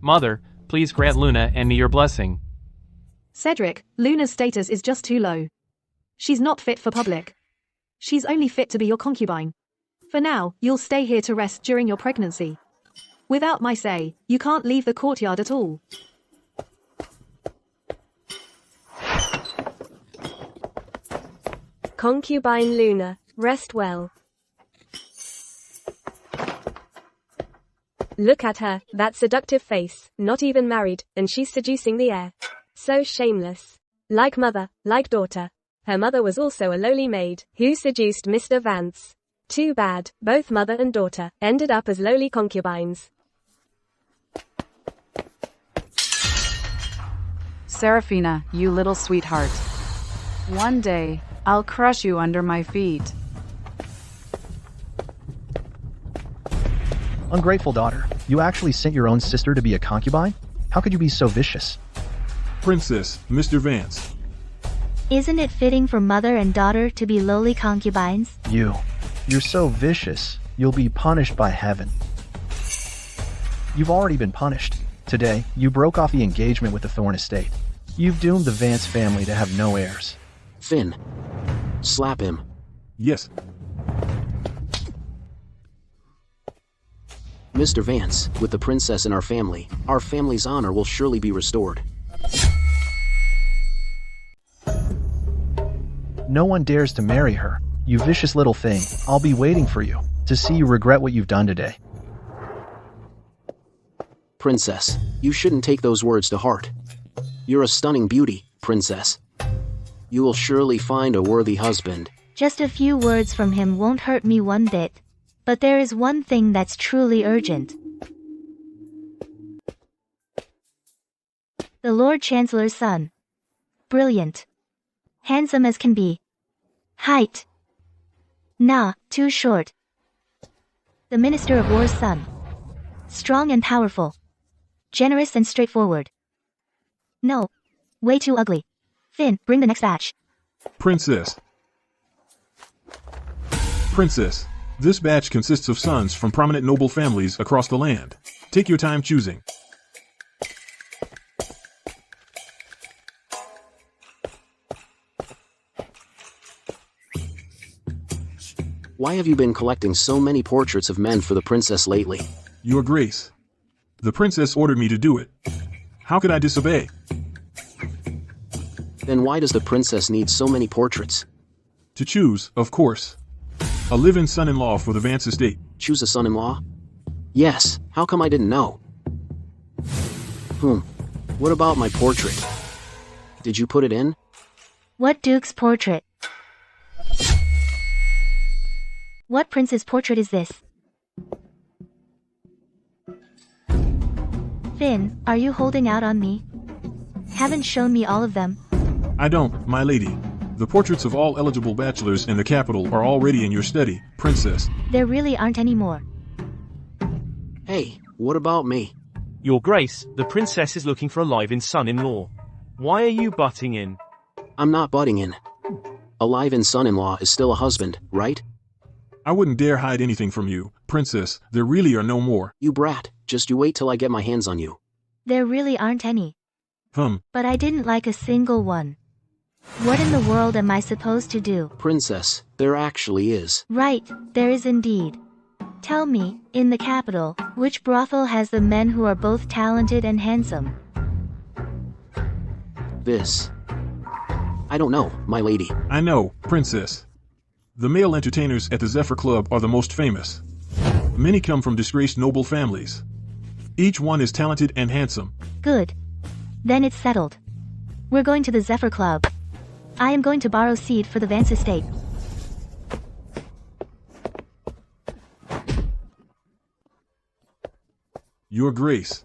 Mother, please grant Luna and me your blessing. Cedric, Luna's status is just too low. She's not fit for public. She's only fit to be your concubine. For now, you'll stay here to rest during your pregnancy. Without my say, you can't leave the courtyard at all. Concubine Luna, rest well. Look at her, that seductive face, not even married, and she's seducing the heir. So shameless. Like mother, like daughter. Her mother was also a lowly maid, who seduced Mr. Vance. Too bad, both mother and daughter ended up as lowly concubines. Seraphina, you little sweetheart. One day, I'll crush you under my feet. Ungrateful daughter, you actually sent your own sister to be a concubine? How could you be so vicious? Princess, Mr. Vance. Isn't it fitting for mother and daughter to be lowly concubines? You're so vicious, you'll be punished by heaven. You've already been punished. Today, you broke off the engagement with the Thorn estate. You've doomed the Vance family to have no heirs. Finn. Slap him. Yes. Mr. Vance, with the princess in our family's honor will surely be restored. No one dares to marry her. You vicious little thing, I'll be waiting for you, to see you regret what you've done today. Princess, you shouldn't take those words to heart. You're a stunning beauty, princess. You will surely find a worthy husband. Just a few words from him won't hurt me one bit. But there is one thing that's truly urgent. The Lord Chancellor's son. Brilliant. Handsome as can be. Height. Nah, too short. The Minister of War's son. Strong and powerful. Generous and straightforward. No. Way too ugly. Finn, bring the next batch. Princess. Princess, this batch consists of sons from prominent noble families across the land. Take your time choosing. Why have you been collecting so many portraits of men for the princess lately? Your Grace. The princess ordered me to do it. How could I disobey? Then why does the princess need so many portraits? To choose, of course. A live-in son-in-law for the Vance estate. Choose a son-in-law? Yes, how come I didn't know? What about my portrait? Did you put it in? What Duke's portrait? What prince's portrait is this? Finn, are you holding out on me? Haven't shown me all of them. I don't, my lady. The portraits of all eligible bachelors in the capital are already in your study, princess. There really aren't any more. Hey, what about me? Your Grace, the princess is looking for a live-in son-in-law. Why are you butting in? I'm not butting in. A live-in son-in-law is still a husband, right? I wouldn't dare hide anything from you, princess. There really are no more. You brat, just you wait till I get my hands on you. There really aren't any. But I didn't like a single one. What in the world am I supposed to do? Princess, there actually is. Right, there is indeed. Tell me, in the capital, which brothel has the men who are both talented and handsome? This. I don't know, my lady. I know, princess. The male entertainers at the Zephyr Club are the most famous. Many come from disgraced noble families. Each one is talented and handsome. Good. Then it's settled. We're going to the Zephyr Club. I am going to borrow seed for the Vance estate. Your Grace.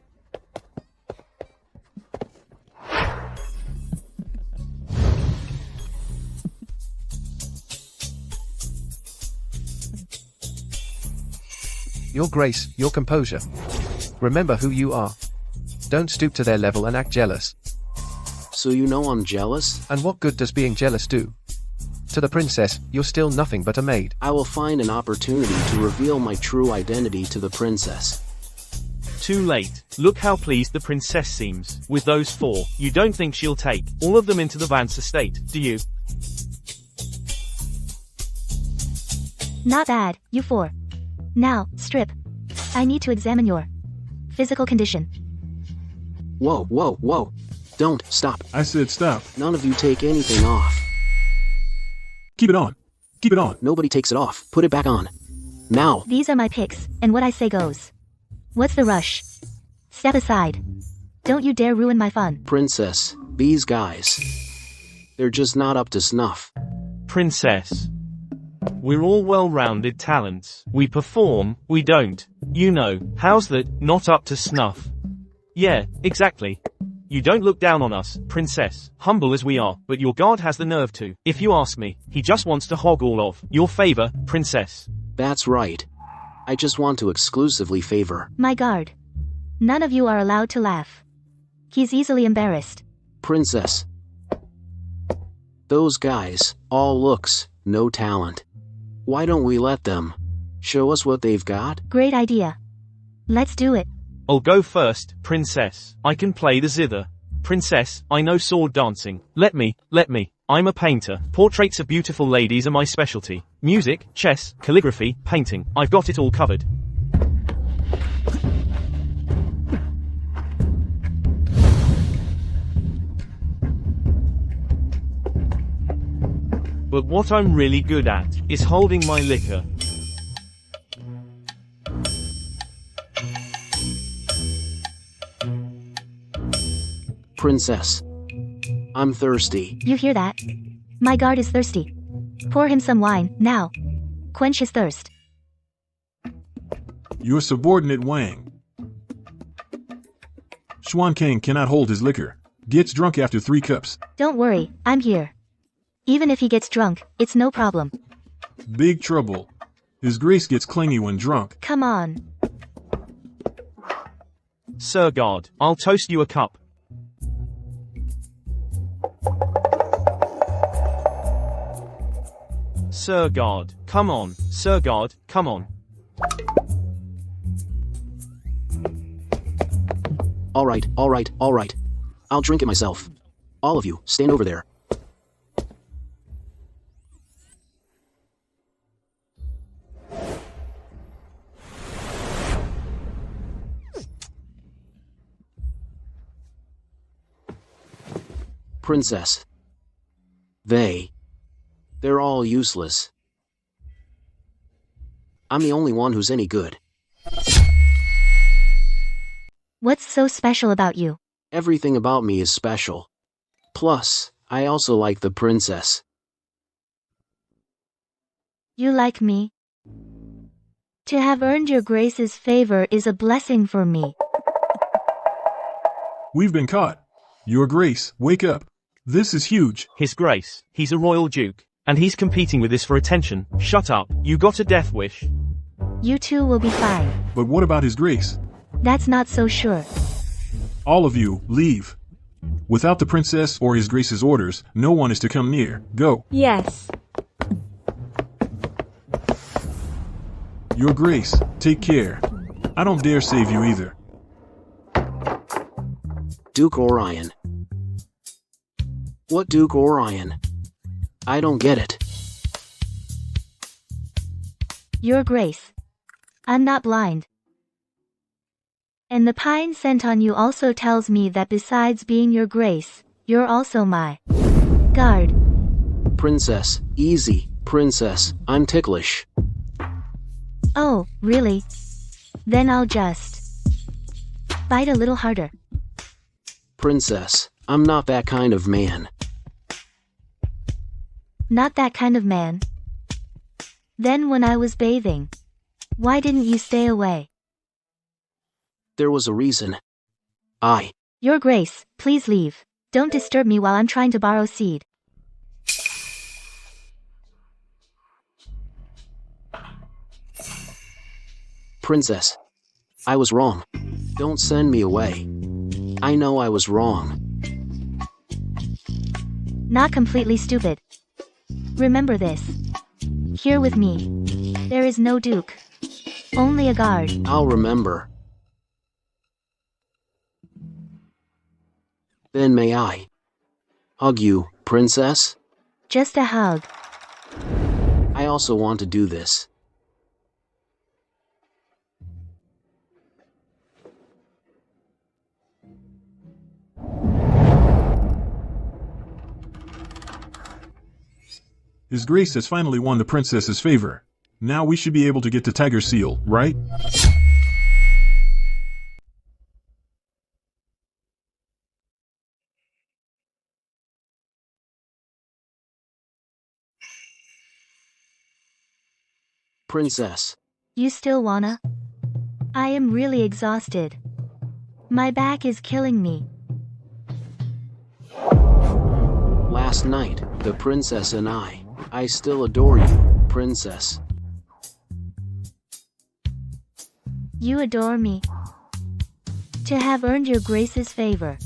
Your Grace, your composure. Remember who you are. Don't stoop to their level and act jealous. So you know I'm jealous? And what good does being jealous do? To the princess, you're still nothing but a maid. I will find an opportunity to reveal my true identity to the princess. Too late. Look how pleased the princess seems. With those 4, you don't think she'll take all of them into the Vance estate, do you? Not bad, you 4. Now, strip. I need to examine your physical condition. Whoa, whoa, whoa. Don't, stop. I said stop. None of you take anything off. Keep it on. Keep it on. Nobody takes it off. Put it back on. Now. These are my picks, and what I say goes. What's the rush? Step aside. Don't you dare ruin my fun. Princess, these guys. They're just not up to snuff. Princess. We're all well-rounded talents. We perform, we don't. You know, how's that, not up to snuff? Yeah, exactly. You don't look down on us, princess, humble as we are, but your guard has the nerve to. If you ask me, he just wants to hog all of your favor, princess. That's right. I just want to exclusively favor my guard. None of you are allowed to laugh. He's easily embarrassed. Princess. Those guys, all looks, no talent. Why don't we let them show us what they've got? Great idea. Let's do it. I'll go first, princess. I can play the zither. Princess, I know sword dancing. Let me. I'm a painter. Portraits of beautiful ladies are my specialty. Music, chess, calligraphy, painting. I've got it all covered. But what I'm really good at is holding my liquor. Princess. I'm thirsty. You hear that? My guard is thirsty. Pour him some wine, now. Quench his thirst. Your subordinate Wang. Xuan Kang cannot hold his liquor. Gets drunk after 3 cups. Don't worry, I'm here. Even if he gets drunk, it's no problem. Big trouble. His Grace gets clingy when drunk. Come on. Sir God, I'll toast you a cup. Sir God, come on. Sir God, come on. All right. I'll drink it myself. All of you, stand over there. Princess. They're all useless. I'm the only one who's any good. What's so special about you? Everything about me is special. Plus, I also like the princess. You like me? To have earned your Grace's favor is a blessing for me. We've been caught. Your Grace, wake up. This is huge. His Grace, he's a royal duke. And he's competing with this for attention. Shut up, you got a death wish. You two will be fine. But what about His Grace? That's not so sure. All of you, leave. Without the princess or His Grace's orders, no one is to come near. Go. Yes. Your Grace, take care. I don't dare save you either. Duke Orion. What Duke Orion? I don't get it. Your Grace. I'm not blind. And the pine scent on you also tells me that besides being your Grace, you're also my guard. Princess, easy. Princess, I'm ticklish. Oh, really? Then I'll just bite a little harder. Princess, I'm not that kind of man. Not that kind of man. Then when I was bathing, why didn't you stay away? There was a reason. Your Grace, please leave. Don't disturb me while I'm trying to borrow seed. Princess, I was wrong. Don't send me away. I know I was wrong. Not completely stupid. Remember this. Here with me, there is no duke. Only a guard. I'll remember. Then may I hug you, Princess? Just a hug. I also want to do this. His Grace has finally won the princess's favor. Now we should be able to get the tiger seal, right? Princess. You still wanna? I am really exhausted. My back is killing me. Last night, the princess and I still adore you, Princess. You adore me. To have earned your Grace's favor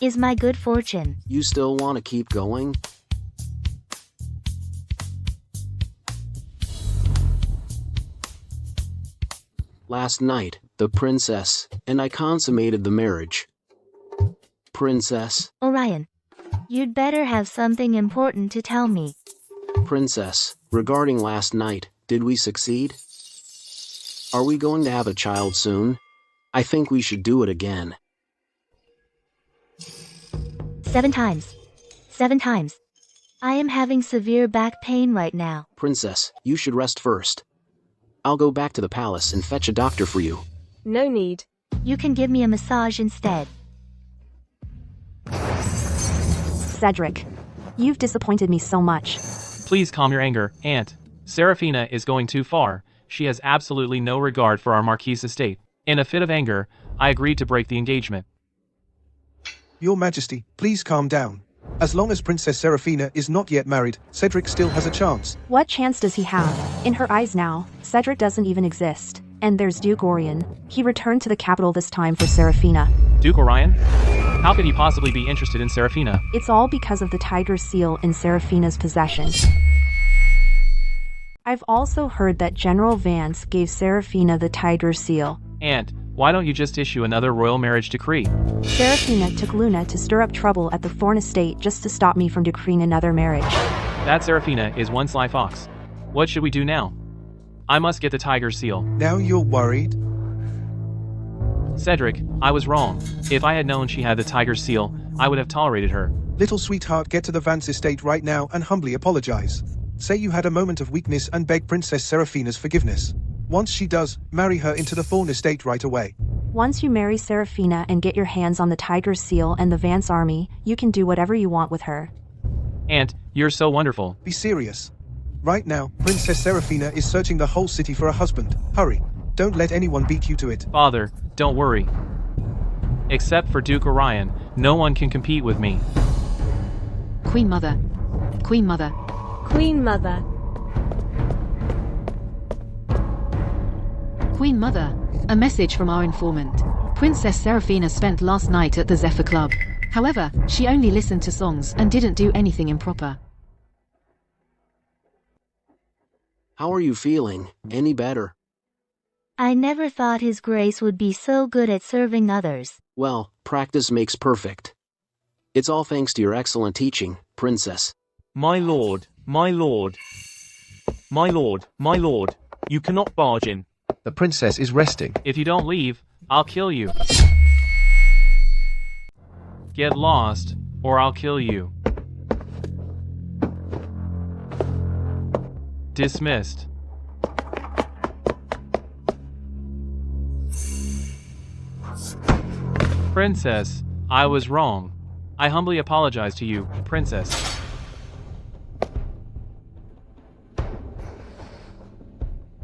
is my good fortune. You still want to keep going? Last night, the princess and I consummated the marriage. Princess. Orion, you'd better have something important to tell me. Princess, regarding last night, did we succeed? Are we going to have a child soon? I think we should do it again. 7 times. 7 times. I am having severe back pain right now. Princess, you should rest first. I'll go back to the palace and fetch a doctor for you. No need. You can give me a massage instead. Cedric, you've disappointed me so much. Please calm your anger, Aunt. Seraphina is going too far. She has absolutely no regard for our Marquis' estate. In a fit of anger, I agreed to break the engagement. Your Majesty, please calm down. As long as Princess Seraphina is not yet married, Cedric still has a chance. What chance does he have? In her eyes now, Cedric doesn't even exist. And there's Duke Orion. He returned to the capital this time for Seraphina. Duke Orion? How could he possibly be interested in Seraphina? It's all because of the tiger seal in Seraphina's possession. I've also heard that General Vance gave Seraphina the tiger seal. Aunt, why don't you just issue another royal marriage decree? Seraphina took Luna to stir up trouble at the Thorn estate just to stop me from decreeing another marriage. That Seraphina is one sly fox. What should we do now? I must get the tiger seal. Now you're worried? Cedric, I was wrong. If I had known she had the tiger seal, I would have tolerated her. Little sweetheart, get to the Vance estate right now and humbly apologize. Say you had a moment of weakness and beg Princess Seraphina's forgiveness. Once she does, marry her into the Thorn estate right away. Once you marry Seraphina and get your hands on the tiger seal and the Vance army, you can do whatever you want with her. Aunt, you're so wonderful. Be serious. Right now, Princess Seraphina is searching the whole city for a husband. Hurry. Don't let anyone beat you to it. Father, don't worry. Except for Duke Orion, no one can compete with me. Queen Mother. Queen Mother. Queen Mother. Queen Mother. A message from our informant. Princess Seraphina spent last night at the Zephyr Club. However, she only listened to songs and didn't do anything improper. How are you feeling? Any better? I never thought His Grace would be so good at serving others. Well, practice makes perfect. It's all thanks to your excellent teaching, Princess. My lord, my lord. My lord, my lord. You cannot barge in. The princess is resting. If you don't leave, I'll kill you. Get lost, or I'll kill you. Dismissed. Princess, I was wrong. I humbly apologize to you, Princess.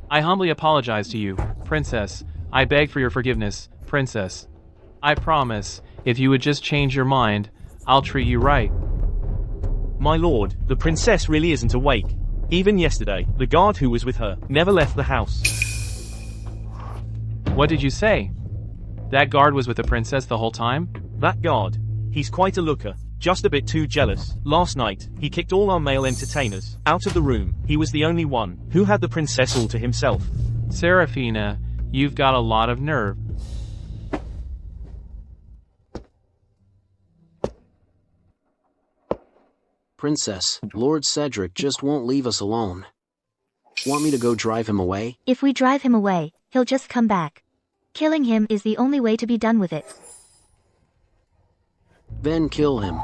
I humbly apologize to you, Princess. I beg for your forgiveness, Princess. I promise, if you would just change your mind, I'll treat you right. My lord, the princess really isn't awake. Even yesterday, the guard who was with her never left the house. What did you say? That guard was with the princess the whole time? That guard. He's quite a looker, just a bit too jealous. Last night, he kicked all our male entertainers out of the room. He was the only one who had the princess all to himself. Seraphina, you've got a lot of nerve. Princess, Lord Cedric just won't leave us alone. Want me to go drive him away? If we drive him away, he'll just come back. Killing him is the only way to be done with it. Then kill him.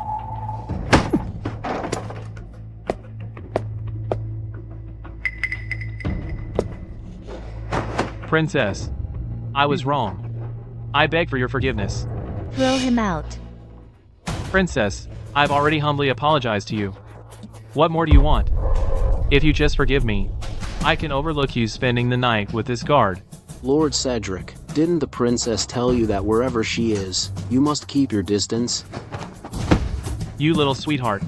Princess, I was wrong. I beg for your forgiveness. Throw him out. Princess, I've already humbly apologized to you. What more do you want? If you just forgive me, I can overlook you spending the night with this guard. Lord Cedric, didn't the princess tell you that wherever she is, you must keep your distance? You little sweetheart.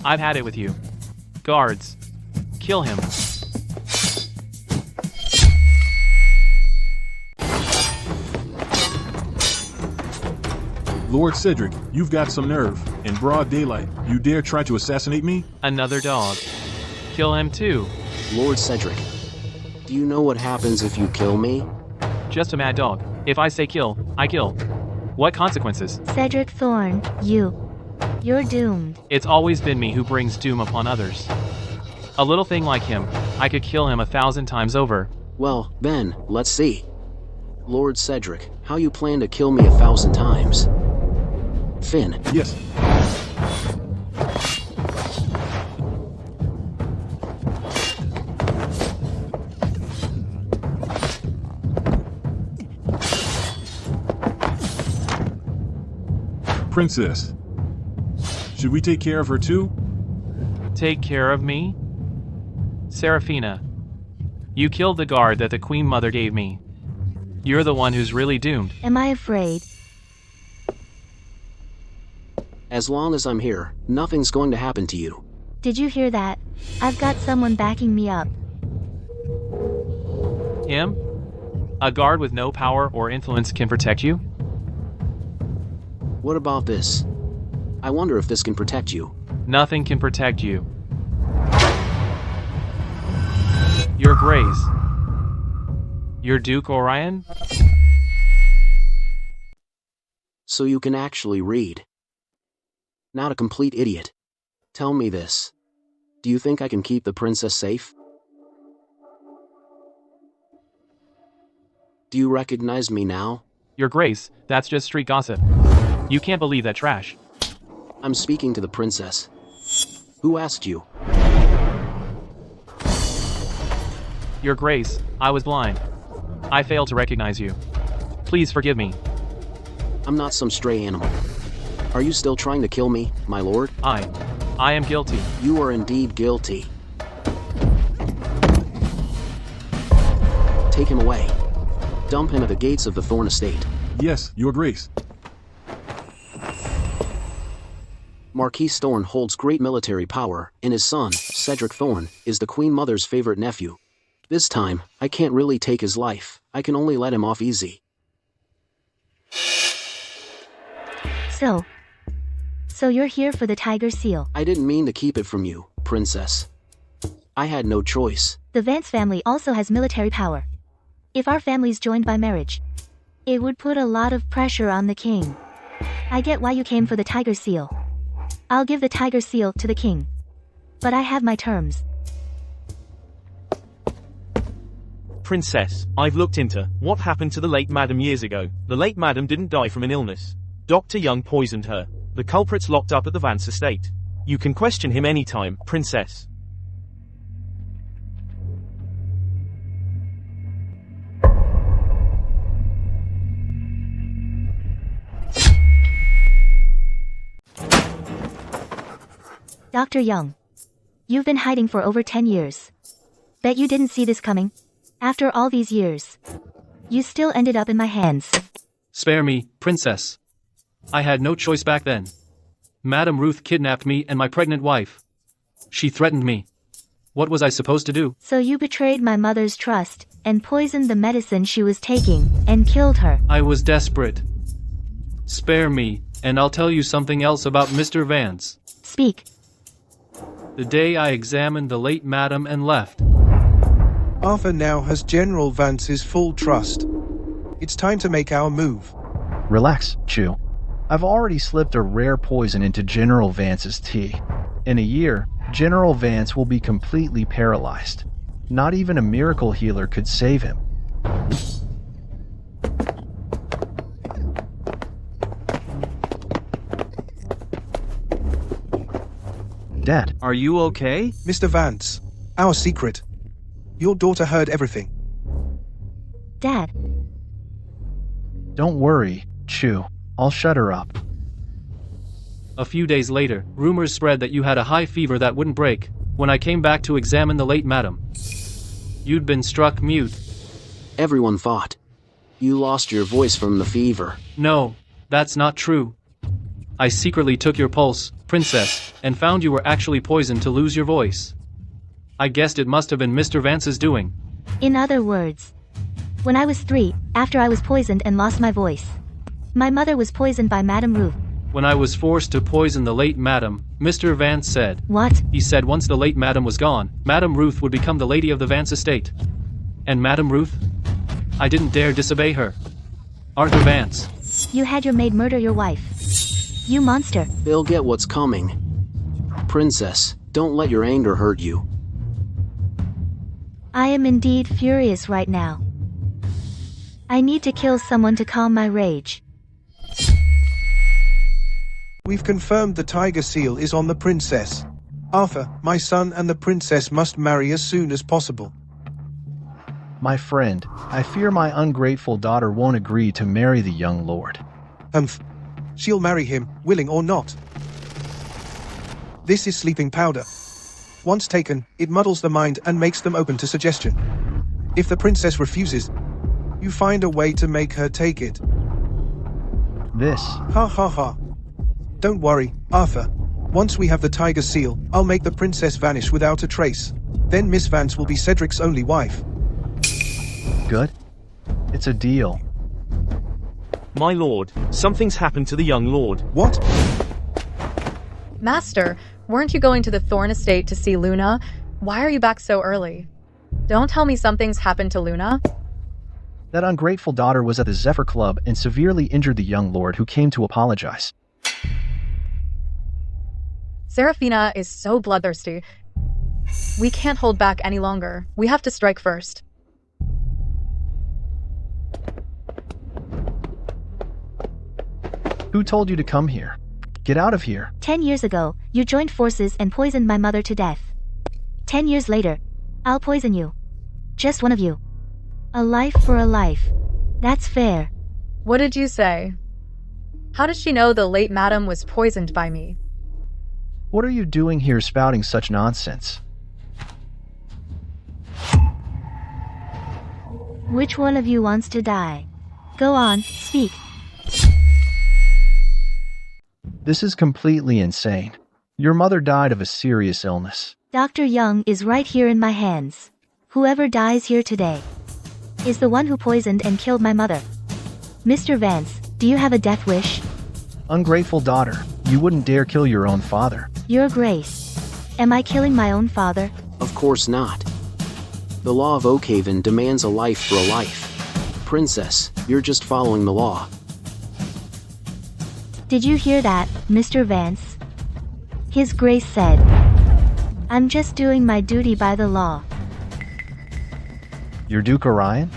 I've had it with you. Guards, kill him. Lord Cedric, you've got some nerve. In broad daylight, you dare try to assassinate me? Another dog. Kill him too. Lord Cedric, do you know what happens if you kill me? Just a mad dog. If I say kill, I kill. What consequences? Cedric Thorn, you're doomed. It's always been me who brings doom upon others. A little thing like him, I could kill him 1,000 times over. Well, then, let's see. Lord Cedric, how you plan to kill me 1,000 times? Finn. Yes. Princess, should we take care of her too? Take care of me? Seraphina, you killed the guard that the Queen Mother gave me. You're the one who's really doomed. Am I afraid? As long as I'm here, nothing's going to happen to you. Did you hear that? I've got someone backing me up. Him? A guard with no power or influence can protect you? What about this? I wonder if this can protect you. Nothing can protect you. Your Grace. Your Duke Orion? So you can actually read. Not a complete idiot. Tell me this. Do you think I can keep the princess safe? Do you recognize me now? Your Grace, that's just street gossip. You can't believe that trash. I'm speaking to the princess. Who asked you? Your Grace, I was blind. I failed to recognize you. Please forgive me. I'm not some stray animal. Are you still trying to kill me, my lord? I am guilty. You are indeed guilty. Take him away. Dump him at the gates of the Thorn estate. Yes, Your Grace. Marquis Thorn holds great military power, and his son, Cedric Thorn, is the Queen Mother's favorite nephew. This time, I can't really take his life. I can only let him off easy. So you're here for the tiger seal. I didn't mean to keep it from you, princess. I had no choice. The Vance family also has military power. If our families joined by marriage, it would put a lot of pressure on the king. I get why you came for the tiger seal. I'll give the tiger seal to the king. But I have my terms. Princess, I've looked into what happened to the late madam years ago. The late madam didn't die from an illness. Dr. Young poisoned her. The culprit's locked up at the Vance estate. You can question him anytime, princess. Dr. Young. You've been hiding for over 10 years. Bet you didn't see this coming. After all these years, you still ended up in my hands. Spare me, princess. I had no choice back then. Madame Ruth kidnapped me and my pregnant wife. She threatened me. What was I supposed to do? So you betrayed my mother's trust, and poisoned the medicine she was taking, and killed her. I was desperate. Spare me, and I'll tell you something else about Mr. Vance. Speak. The day I examined the late madam and left. Arthur now has General Vance's full trust. It's time to make our move. Relax, Chew. I've already slipped a rare poison into General Vance's tea. In a year, General Vance will be completely paralyzed. Not even a miracle healer could save him. Dad. Are you okay? Mr. Vance, our secret. Your daughter heard everything. Dad. Don't worry, Chew. I'll shut her up. A few days later, rumors spread that you had a high fever that wouldn't break. When I came back to examine the late madam, you'd been struck mute. Everyone thought you lost your voice from the fever. No, that's not true. I secretly took your pulse, princess, and found you were actually poisoned to lose your voice. I guessed it must have been Mr. Vance's doing. In other words, when I was 3, after I was poisoned and lost my voice, my mother was poisoned by Madame Ruth. When I was forced to poison the late madam, Mr. Vance said. What? He said once the late madam was gone, Madame Ruth would become the lady of the Vance estate. And Madame Ruth? I didn't dare disobey her. Arthur Vance. You had your maid murder your wife. You monster. They'll get what's coming. Princess, don't let your anger hurt you. I am indeed furious right now. I need to kill someone to calm my rage. We've confirmed the tiger seal is on the princess. Arthur, my son and the princess must marry as soon as possible. My friend, I fear my ungrateful daughter won't agree to marry the young lord. She'll marry him, willing or not. This is sleeping powder. Once taken, it muddles the mind and makes them open to suggestion. If the princess refuses, you find a way to make her take it. This. Ha ha ha. Don't worry, Arthur. Once we have the tiger seal, I'll make the princess vanish without a trace. Then Miss Vance will be Cedric's only wife. Good. It's a deal. My lord, something's happened to the young lord. What? Master, weren't you going to the Thorn estate to see Luna? Why are you back so early? Don't tell me something's happened to Luna. That ungrateful daughter was at the Zephyr Club and severely injured the young lord who came to apologize. Seraphina is so bloodthirsty. We can't hold back any longer. We have to strike first. Who told you to come here? Get out of here. 10 years ago, you joined forces and poisoned my mother to death. 10 years later, I'll poison you. Just one of you. A life for a life. That's fair. What did you say? How does she know the late madam was poisoned by me? What are you doing here spouting such nonsense? Which one of you wants to die? Go on, speak. This is completely insane. Your mother died of a serious illness. Dr. Young is right here in my hands. Whoever dies here today is the one who poisoned and killed my mother. Mr. Vance, do you have a death wish? Ungrateful daughter, you wouldn't dare kill your own father. Your Grace. Am I killing my own father? Of course not. The law of Oakhaven demands a life for a life. Princess, you're just following the law. Did you hear that, Mr. Vance? His Grace said, I'm just doing my duty by the law. You're Duke Orion?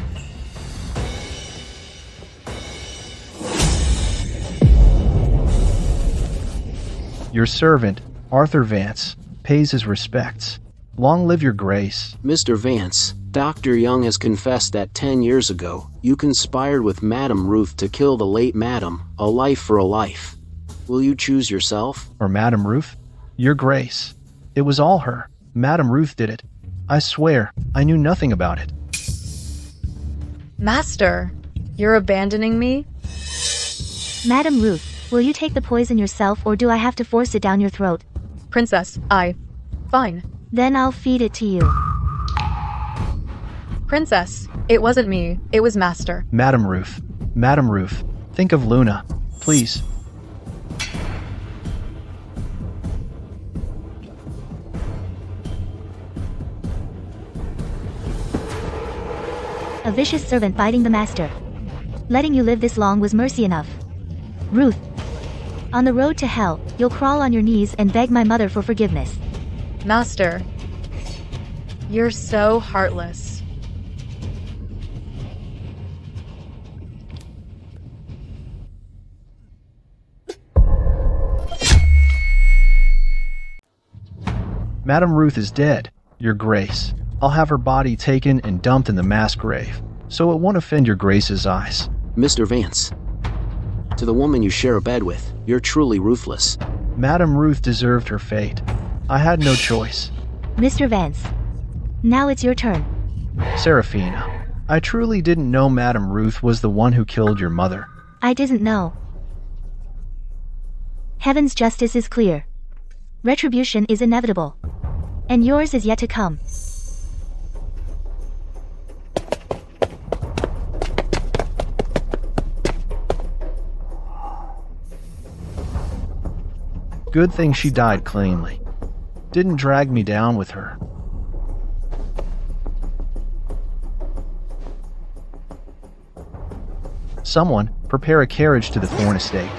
Your servant, Arthur Vance, pays his respects. Long live your grace. Mr. Vance, Dr. Young has confessed that 10 years ago, you conspired with Madame Ruth to kill the late Madam, a life for a life. Will you choose yourself? Or Madame Ruth? Your Grace. It was all her. Madame Ruth did it. I swear, I knew nothing about it. Master, you're abandoning me? Madame Ruth, will you take the poison yourself or do I have to force it down your throat? Princess, Fine. Then I'll feed it to you. Princess, it wasn't me, it was Master. Madame Ruth, think of Luna, please. A vicious servant biting the master. Letting you live this long was mercy enough. Ruth. On the road to hell, you'll crawl on your knees and beg my mother for forgiveness. Master, you're so heartless. Madame Ruth is dead, Your Grace. I'll have her body taken and dumped in the mass grave, so it won't offend Your Grace's eyes. Mr. Vance. To the woman you share a bed with, you're truly ruthless. Madame Ruth deserved her fate. I had no choice. Mr. Vance. Now it's your turn. Seraphina, I truly didn't know Madame Ruth was the one who killed your mother. I didn't know. Heaven's justice is clear. Retribution is inevitable. And yours is yet to come. Good thing she died cleanly. Didn't drag me down with her. Someone, prepare a carriage to the Thorn estate.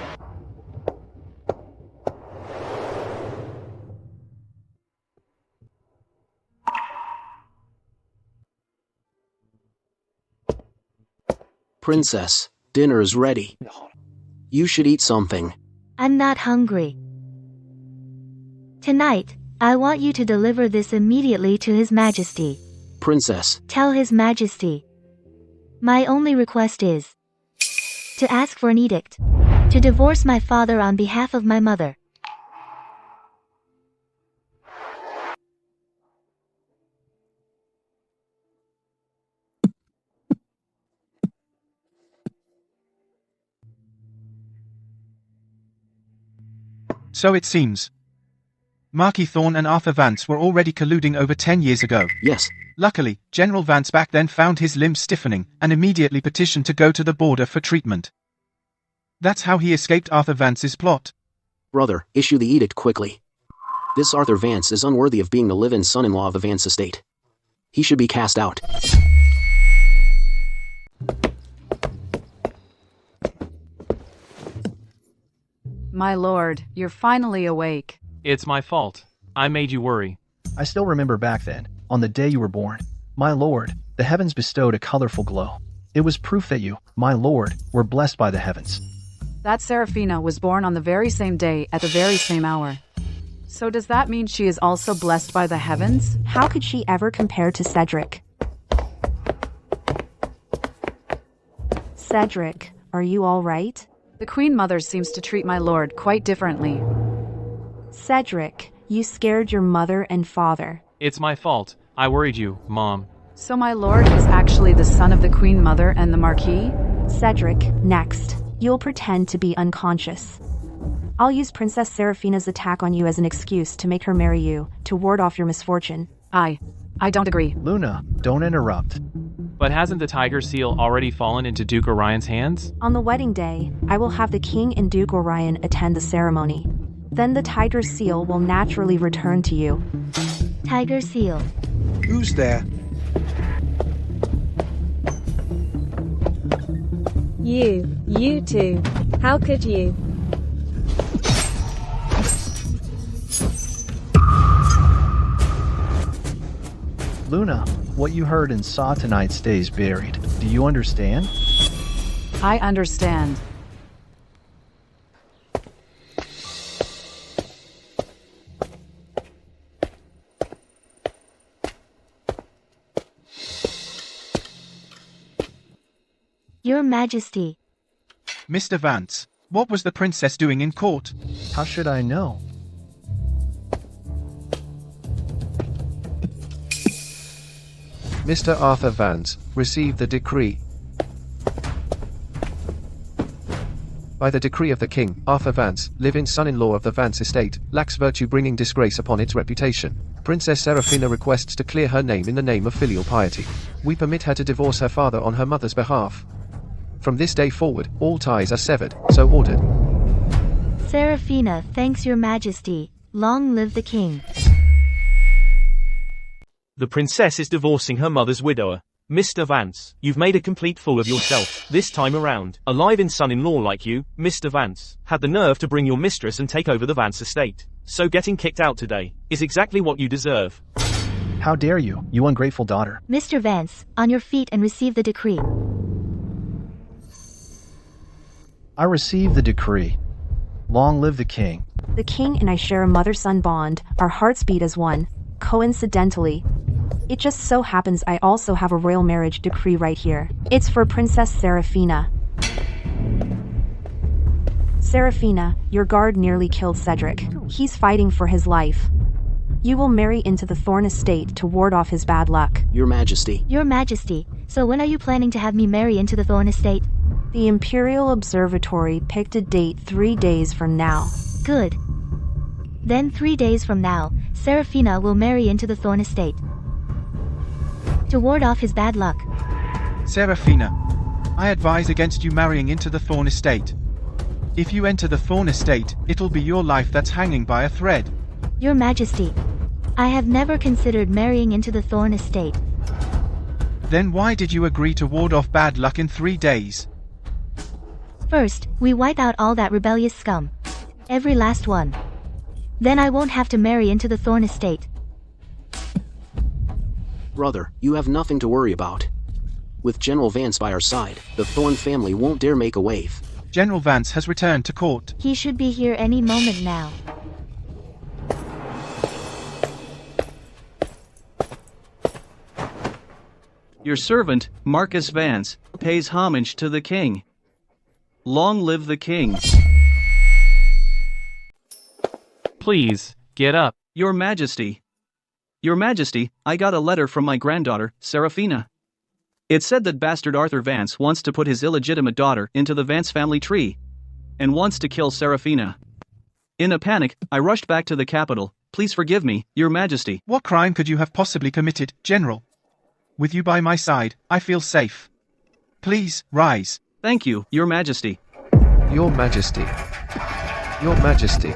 Princess, dinner is ready. You should eat something. I'm not hungry. Tonight, I want you to deliver this immediately to His Majesty. Princess. Tell His Majesty. My only request is to ask for an edict. To divorce my father on behalf of my mother. So it seems. Marquis Thorn and Arthur Vance were already colluding over 10 years ago. Yes. Luckily, General Vance back then found his limbs stiffening and immediately petitioned to go to the border for treatment. That's how he escaped Arthur Vance's plot. Brother, issue the edict quickly. This Arthur Vance is unworthy of being the live-in son-in-law of the Vance estate. He should be cast out. My lord, you're finally awake. It's my fault. I made you worry. I still remember back then, on the day you were born. My lord, the heavens bestowed a colorful glow. It was proof that you, my lord, were blessed by the heavens. That Seraphina was born on the very same day at the very same hour. So does that mean she is also blessed by the heavens? How could she ever compare to Cedric? Cedric, are you all right? The Queen Mother seems to treat my lord quite differently. Cedric, you scared your mother and father. It's my fault. I worried you, Mom. So my lord is actually the son of the Queen Mother and the Marquis? Cedric, next. You'll pretend to be unconscious. I'll use Princess Seraphina's attack on you as an excuse to make her marry you, to ward off your misfortune. I don't agree. Luna, don't interrupt. But hasn't the tiger seal already fallen into Duke Orion's hands? On the wedding day, I will have the king and Duke Orion attend the ceremony. Then the tiger seal will naturally return to you. Tiger seal. Who's there? You two. How could you? Luna, what you heard and saw tonight stays buried. Do you understand? I understand. Your Majesty. Mr. Vance, what was the princess doing in court? How should I know? Mr. Arthur Vance, receive the decree. By the decree of the king, Arthur Vance, living son-in-law of the Vance estate, lacks virtue, bringing disgrace upon its reputation. Princess Seraphina requests to clear her name in the name of filial piety. We permit her to divorce her father on her mother's behalf. From this day forward, all ties are severed, so ordered. Seraphina thanks your majesty. Long live the king. The princess is divorcing her mother's widower. Mr. Vance, you've made a complete fool of yourself, this time around. A live-in son-in-law like you, Mr. Vance, had the nerve to bring your mistress and take over the Vance estate. So getting kicked out today is exactly what you deserve. How dare you, you ungrateful daughter. Mr. Vance, on your feet and receive the decree. I receive the decree. Long live the king. The king and I share a mother-son bond, our hearts beat as one. Coincidentally, it just so happens I also have a royal marriage decree right here. It's for Princess Seraphina. Seraphina, your guard nearly killed Cedric. He's fighting for his life. You will marry into the Thorn estate to ward off his bad luck. Your Majesty. Your Majesty, so when are you planning to have me marry into the Thorn estate? The Imperial Observatory picked a date 3 days from now. Good. Then 3 days from now, Seraphina will marry into the Thorn estate. To ward off his bad luck. Seraphina, I advise against you marrying into the Thorn estate. If you enter the Thorn estate, it'll be your life that's hanging by a thread. Your Majesty, I have never considered marrying into the Thorn estate. Then why did you agree to ward off bad luck in 3 days? First, we wipe out all that rebellious scum. Every last one. Then I won't have to marry into the Thorn estate. Brother, you have nothing to worry about. With General Vance by our side, the Thorn family won't dare make a wave. General Vance has returned to court. He should be here any moment now. Your servant, Marcus Vance, pays homage to the king. Long live the king. Please, get up. Your Majesty. Your Majesty, I got a letter from my granddaughter, Seraphina. It said that bastard Arthur Vance wants to put his illegitimate daughter into the Vance family tree, and wants to kill Seraphina. In a panic, I rushed back to the capital. Please forgive me, Your Majesty. What crime could you have possibly committed, General? With you by my side, I feel safe. Please, rise. Thank you, Your Majesty. Your Majesty. Your Majesty.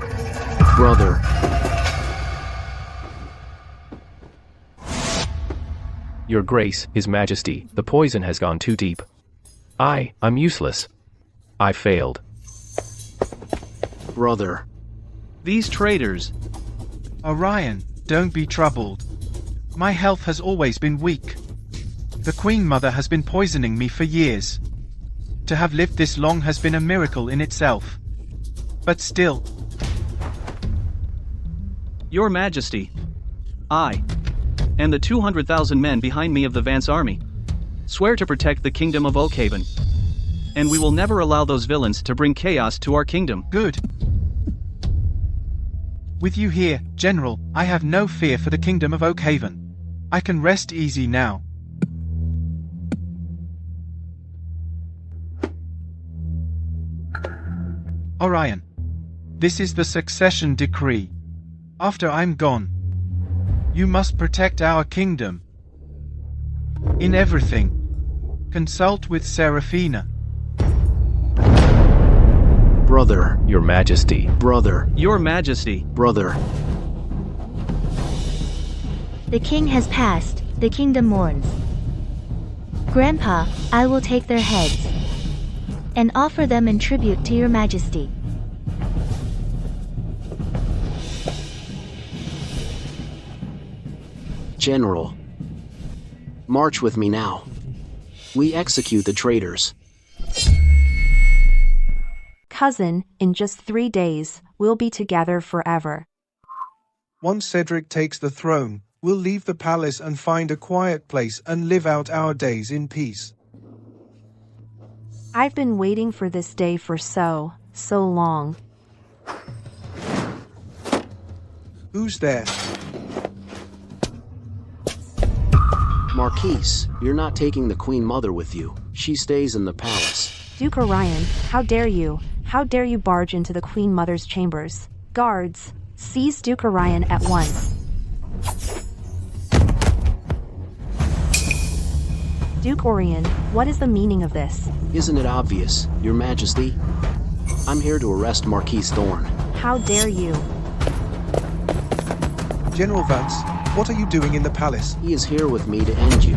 Brother. Your Grace, His Majesty, the poison has gone too deep. I'm useless. I failed. Brother. These traitors. Orion, don't be troubled. My health has always been weak. The Queen Mother has been poisoning me for years. To have lived this long has been a miracle in itself. But still. Your Majesty. I, and the 200,000 men behind me of the Vance army, swear to protect the kingdom of Oakhaven. And we will never allow those villains to bring chaos to our kingdom. Good. With you here, General, I have no fear for the kingdom of Oakhaven. I can rest easy now. Orion, this is the succession decree. After I'm gone, you must protect our kingdom. In everything, consult with Seraphina. Brother. Your Majesty. Brother. Your Majesty. Brother. The king has passed, the kingdom mourns. Grandpa, I will take their heads and offer them in tribute to your Majesty. General. March with me now. We execute the traitors. Cousin, in just 3 days, we'll be together forever. Once Cedric takes the throne, we'll leave the palace and find a quiet place and live out our days in peace. I've been waiting for this day for so long. Who's there? Marquise, you're not taking the Queen Mother with you. She stays in the palace. Duke Orion, how dare you? How dare you barge into the Queen Mother's chambers? Guards, seize Duke Orion at once. Duke Orion, what is the meaning of this? Isn't it obvious, Your Majesty? I'm here to arrest Marquise Thorn. How dare you? General Vance, what are you doing in the palace? He is here with me to end you.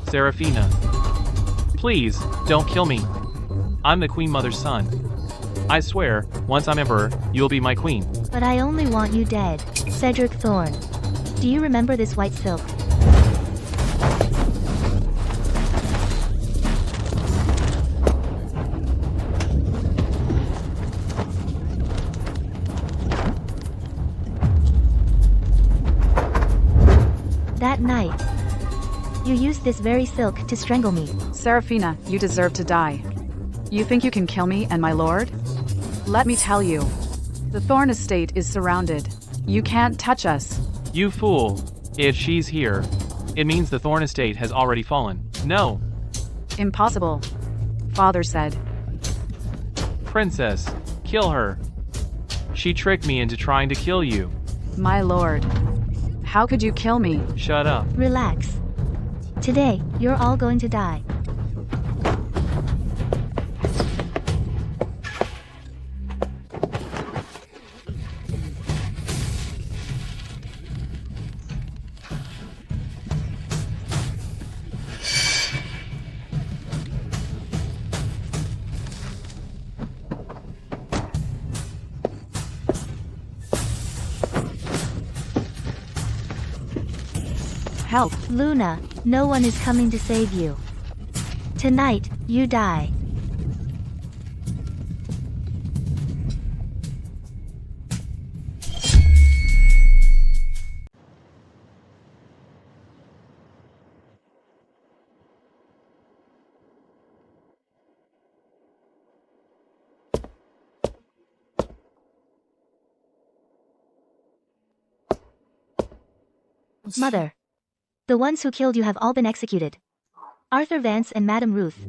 Seraphina. Please, don't kill me. I'm the Queen Mother's son. I swear, once I'm Emperor, you'll be my queen. But I only want you dead, Cedric Thorn. Do you remember this white silk? That night, you used this very silk to strangle me. Seraphina, you deserve to die. You think you can kill me and my lord? Let me tell you. The Thorn estate is surrounded. You can't touch us. You fool. If she's here, it means the Thorn estate has already fallen. No. Impossible. Father said. Princess, kill her. She tricked me into trying to kill you. My lord. How could you kill me? Shut up. Relax. Today, you're all going to die. Help! Luna, no one is coming to save you. Tonight, you die. Mother. The ones who killed you have all been executed. Arthur Vance and Madame Ruth.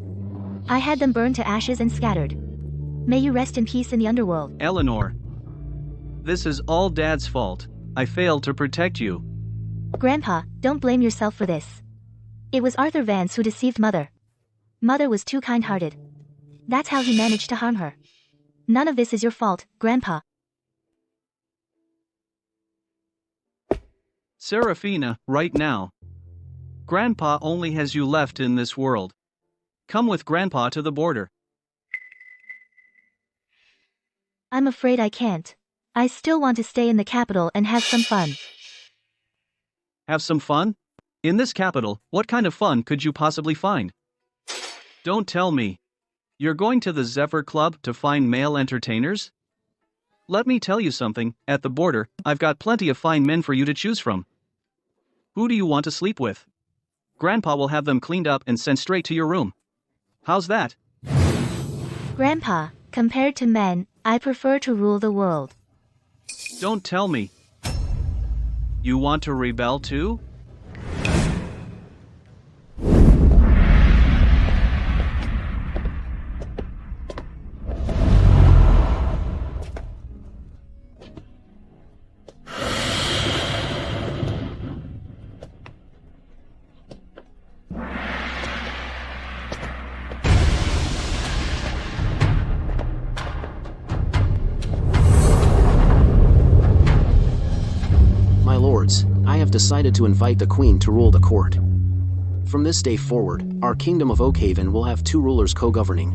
I had them burned to ashes and scattered. May you rest in peace in the underworld. Eleanor. This is all Dad's fault. I failed to protect you. Grandpa, don't blame yourself for this. It was Arthur Vance who deceived Mother. Mother was too kind-hearted. That's how he managed to harm her. None of this is your fault, Grandpa. Seraphina, right now. Grandpa only has you left in this world. Come with Grandpa to the border. I'm afraid I can't. I still want to stay in the capital and have some fun. Have some fun? In this capital, what kind of fun could you possibly find? Don't tell me. You're going to the Zephyr Club to find male entertainers? Let me tell you something, at the border, I've got plenty of fine men for you to choose from. Who do you want to sleep with? Grandpa will have them cleaned up and sent straight to your room. How's that? Grandpa, compared to men, I prefer to rule the world. Don't tell me. You want to rebel too? I have decided to invite the Queen to rule the court. From this day forward, our kingdom of Oakhaven will have 2 rulers co-governing.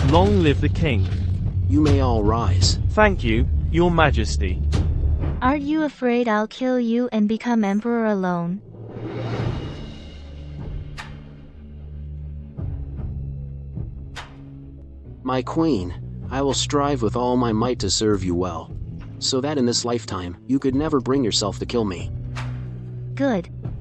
Long live the king. You may all rise. Thank you, your majesty. Aren't you afraid I'll kill you and become emperor alone? My queen, I will strive with all my might to serve you well, so that in this lifetime, you could never bring yourself to kill me. Good.